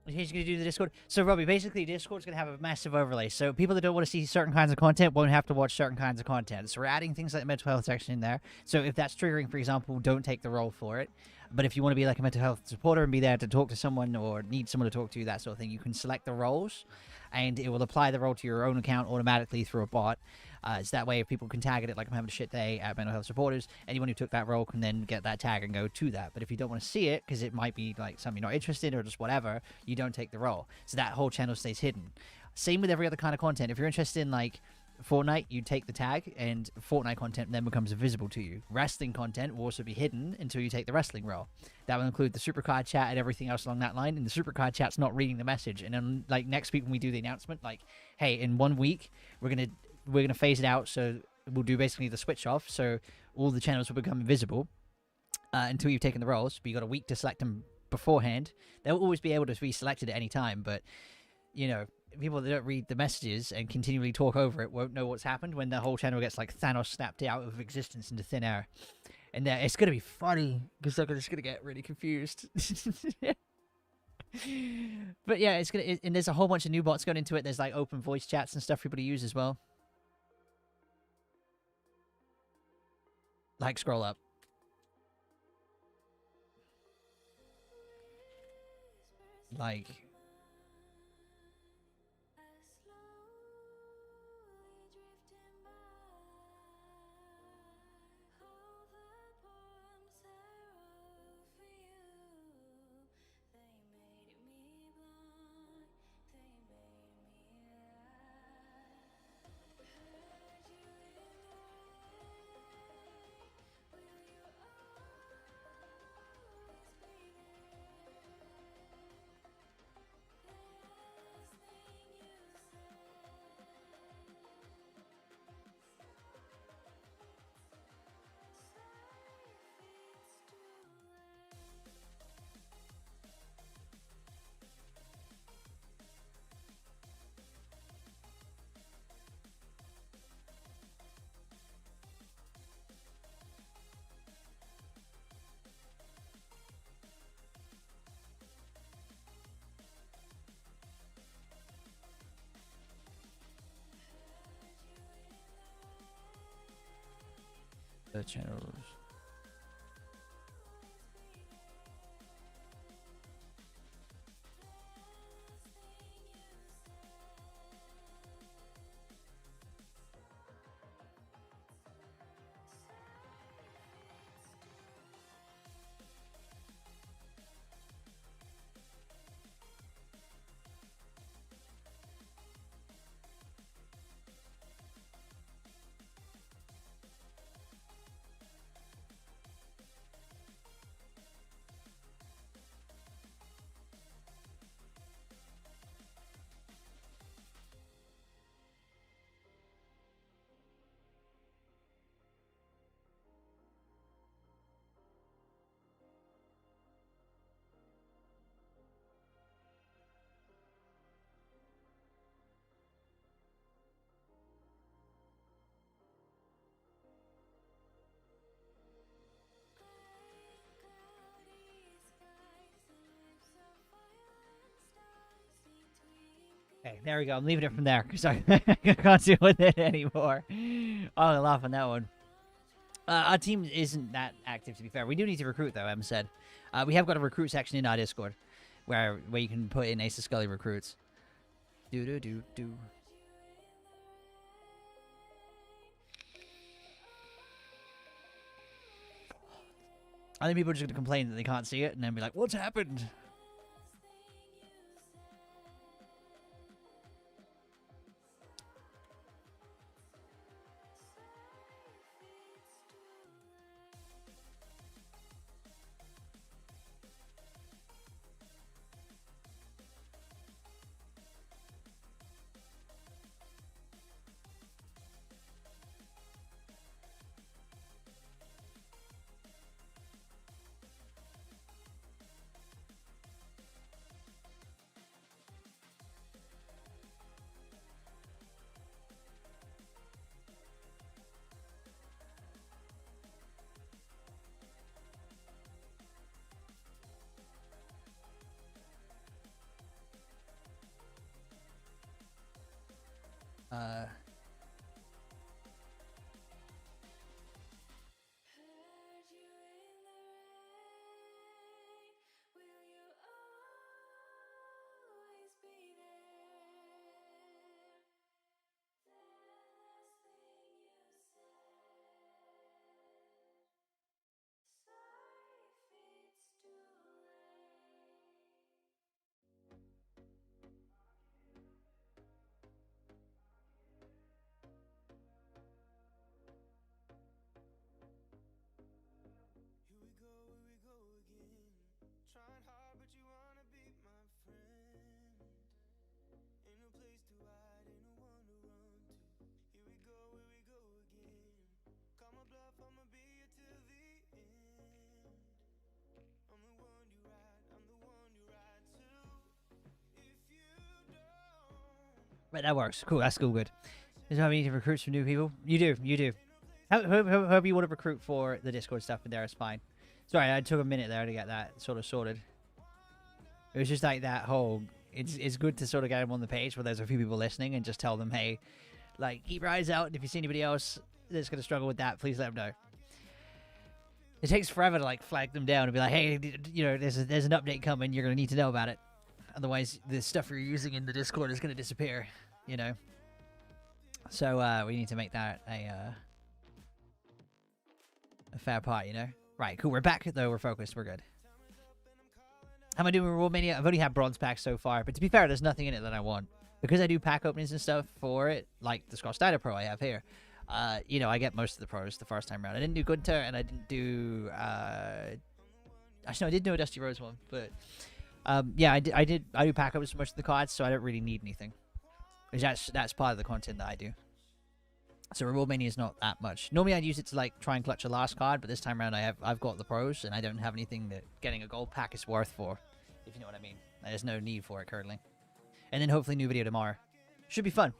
He's gonna do the Discord. So Robbie, basically Discord's gonna have a massive overlay. So people that don't want to see certain kinds of content won't have to watch certain kinds of content. So we're adding things like the mental health section in there. So if that's triggering, for example, don't take the role for it. But if you want to be like a mental health supporter and be there to talk to someone or need someone to talk to, that sort of thing, you can select the roles, and it will apply the role to your own account automatically through a bot. So that way, if people can tag it like I'm having a shit day at mental health supporters, anyone who took that role can then get that tag and go to that. But if you don't want to see it, because it might be like something you're not interested in or just whatever, you don't take the role. So that whole channel stays hidden. Same with every other kind of content. If you're interested in like Fortnite, you take the tag, and Fortnite content then becomes invisible to you. Wrestling content will also be hidden until you take the wrestling role. That will include the SuperCard chat and everything else along that line. And the SuperCard chat's not reading the message. And then, like next week when we do the announcement, like, hey, in 1 week we're gonna phase it out. So we'll do basically the switch off. So all the channels will become invisible until you've taken the roles. But you got a week to select them beforehand. They'll always be able to be selected at any time, but you know, people that don't read the messages and continually talk over it won't know what's happened when the whole channel gets like Thanos snapped out of existence into thin air. And it's going to be funny because they're just going to get really confused. But yeah, and there's a whole bunch of new bots going into it. There's like open voice chats and stuff for people to use as well. Like, scroll up. Like, the channels. Okay, there we go. I'm leaving it from there because I can't deal with it anymore. I'll laugh on that one. Our team isn't that active, to be fair. We do need to recruit, though, Em said. We have got a recruit section in our Discord where you can put in Ace of Scully recruits. Do. I think people are just going to complain that they can't see it and then be like, what's happened? Right, that works. Cool, that's cool, good. Does it have any recruits for new people? You do, you do. However you want to recruit for the Discord stuff in there is fine. Sorry, I took a minute there to get that sort of sorted. It was just like that whole... It's good to sort of get them on the page where there's a few people listening and just tell them, hey, like, keep your eyes out, and if you see anybody else that's going to struggle with that, please let them know. It takes forever to, like, flag them down and be like, hey, you know, there's an update coming, you're going to need to know about it. Otherwise, the stuff you're using in the Discord is going to disappear, you know. So, we need to make that a fair part, you know. Right, cool, we're back, though, we're focused, we're good. How am I doing with Reward Mania? I've only had bronze packs so far, but to be fair, there's nothing in it that I want. Because I do pack openings and stuff for it, like the Scott Steiner Pro I have here, you know, I get most of the pros the first time around. I didn't do Gunter, and I didn't do, actually, no, I did do a Dusty Rose one, but, yeah, I do pack openings for most of the cards, so I don't really need anything. Because that's part of the content that I do. So Reward Mania is not that much. Normally I'd use it to like try and clutch a last card, but this time around I've got the pros and I don't have anything that getting a gold pack is worth for, if you know what I mean. There's no need for it currently. And then hopefully new video tomorrow. Should be fun.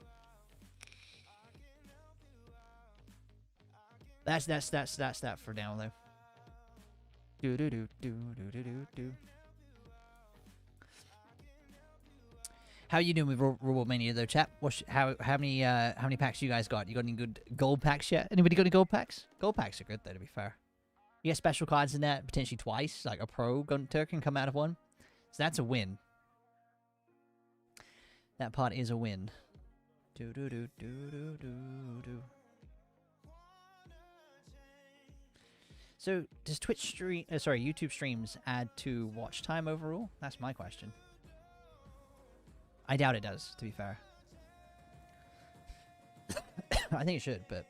That's that for now though. Do do do do do do do do. How you doing with Reward Mania though, chap? How many packs you guys got? You got any good gold packs yet? Anybody got any gold packs? Gold packs are good though, to be fair. You get special cards in that potentially twice, like a pro Gunter can come out of one, so that's a win. That part is a win. Do do do do do do do. So does YouTube streams add to watch time overall? That's my question. I doubt it does, to be fair. I think it should, but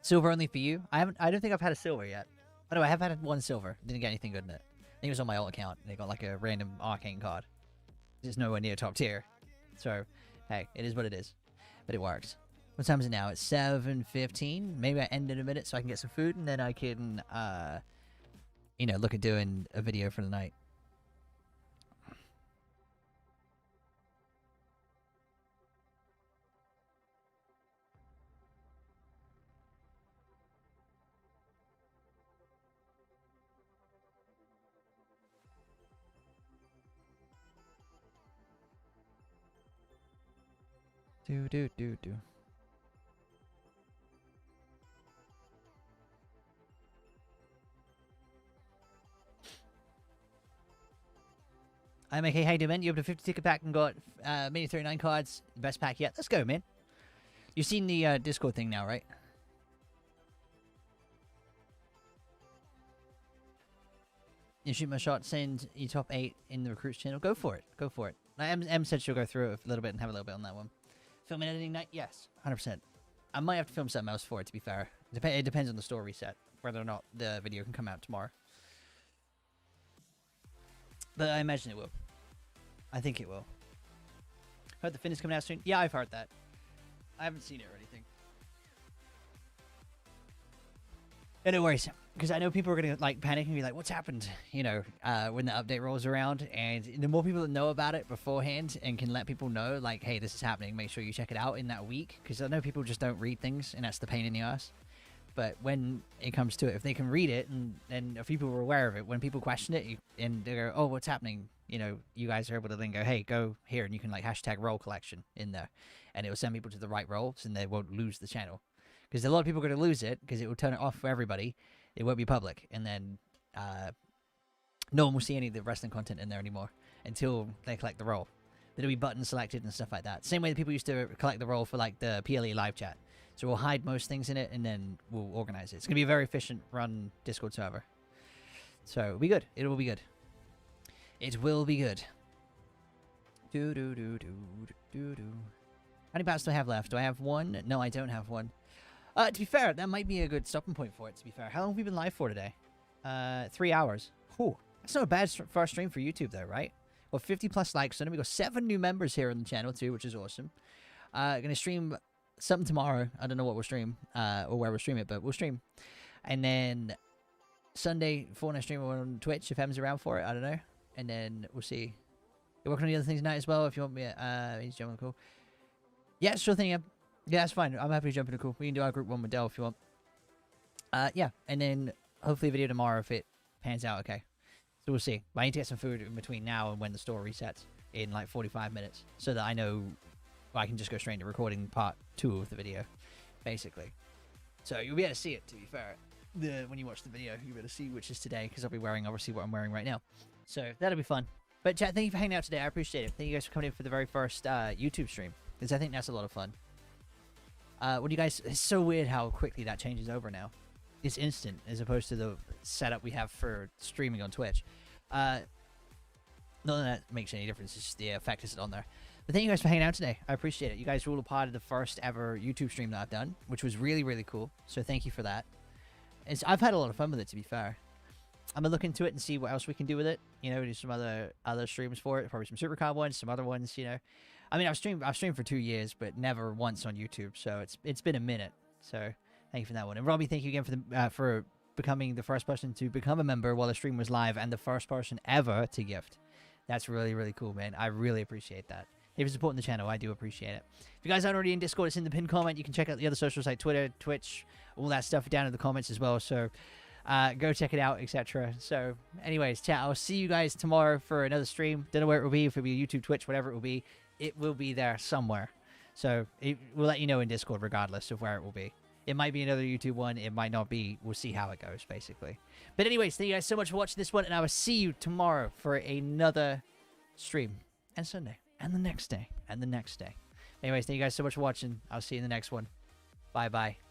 silver only for you. I don't think I've had a silver yet. Oh no, I have had one silver. Didn't get anything good in it. I think it was on my alt account. They got like a random arcane card. Just nowhere near top tier. So, hey, it is what it is. But it works. What time is it now? It's 7:15. Maybe I end in a minute so I can get some food and then I can, you know, look at doing a video for the night. Do do do do. I'm okay. How you doing, man? You opened a 50 ticket pack and got mini 39 cards. Best pack yet. Let's go, man. You've seen the Discord thing now, right? You shoot my shot. Send you top 8 in the recruits channel. Go for it. Go for it. M said she'll go through it a little bit and have a little bit on that one. Film and editing night? Yes, 100%. I might have to film something else for it, to be fair. It depends on the store reset, whether or not the video can come out tomorrow. But I imagine it will. I think it will. Heard the finish coming out soon? Yeah, I've heard that. I haven't seen it or anything. Yeah, no worries. Because I know people are going to like panic and be like, what's happened? You know, when the update rolls around. And the more people that know about it beforehand and can let people know, like, hey, this is happening, make sure you check it out in that week. Because I know people just don't read things, and that's the pain in the ass. But when it comes to it, if they can read it, and a few people are aware of it, when people question it, and they go, oh, what's happening? You know, you guys are able to then go, hey, go here, and you can like hashtag roll collection in there. And it will send people to the right roles, and they won't lose the channel. Because a lot of people are going to lose it, because it will turn it off for everybody. It won't be public, and then no one will see any of the wrestling content in there anymore until they collect the role. There'll be buttons selected and stuff like that. Same way that people used to collect the role for like the PLE live chat. So we'll hide most things in it, and then we'll organize it. It's going to be a very efficient run Discord server. So it'll be good. It will be good. It will be good. Do do do do do do. How many bats do I have left? Do I have one? No, I don't have one. To be fair, that might be a good stopping point for it, to be fair. How long have we been live for today? 3 hours. Whew. That's not a bad first stream for YouTube, though, right? Well, 50 plus likes. So then we got 7 new members here on the channel, too, which is awesome. Gonna stream something tomorrow. I don't know what we'll stream, or where we'll stream it, but we'll stream. And then Sunday, Fortnite stream on Twitch, if Em's around for it. I don't know. And then we'll see. You're working on the other things tonight as well, if you want me. He's John, cool. Yeah, sure thing. Yeah, yeah, that's fine. I'm happy to jump into cool. We can do our group one with Dell if you want. Yeah, and then hopefully a video tomorrow if it pans out okay. So we'll see. But I need to get some food in between now and when the store resets in like 45 minutes so that I know I can just go straight into recording part 2 of the video, basically. So you'll be able to see it, to be fair. When you watch the video, you'll be able to see which is today because I'll be wearing, obviously, what I'm wearing right now. So that'll be fun. But chat, thank you for hanging out today. I appreciate it. Thank you guys for coming in for the very first YouTube stream because I think that's a lot of fun. What do you guys... It's so weird how quickly that changes over now. It's instant as opposed to the setup we have for streaming on Twitch. Not that makes any difference. It's just the effect is on there. But thank you guys for hanging out today. I appreciate it. You guys were all a part of the first ever YouTube stream that I've done, which was really, really cool. So thank you for that. I've had a lot of fun with it, to be fair. I'm going to look into it and see what else we can do with it. You know, do some other streams for it. Probably some SuperCard ones, some other ones, you know. I mean, I've streamed for 2 years, but never once on YouTube. So it's been a minute. So thank you for that one. And Robbie, thank you again for becoming the first person to become a member while the stream was live and the first person ever to gift. That's really, really cool, man. I really appreciate that. If you're supporting the channel, I do appreciate it. If you guys aren't already in Discord, it's in the pinned comment. You can check out the other socials like Twitter, Twitch, all that stuff down in the comments as well. So go check it out, etc. So anyways, chat, I'll see you guys tomorrow for another stream. Don't know where it will be, if it'll be YouTube, Twitch, whatever it will be. It will be there somewhere. So we'll let you know in Discord regardless of where it will be. It might be another YouTube one. It might not be. We'll see how it goes, basically. But anyways, thank you guys so much for watching this one. And I will see you tomorrow for another stream. And Sunday. And the next day. And the next day. Anyways, thank you guys so much for watching. I'll see you in the next one. Bye-bye.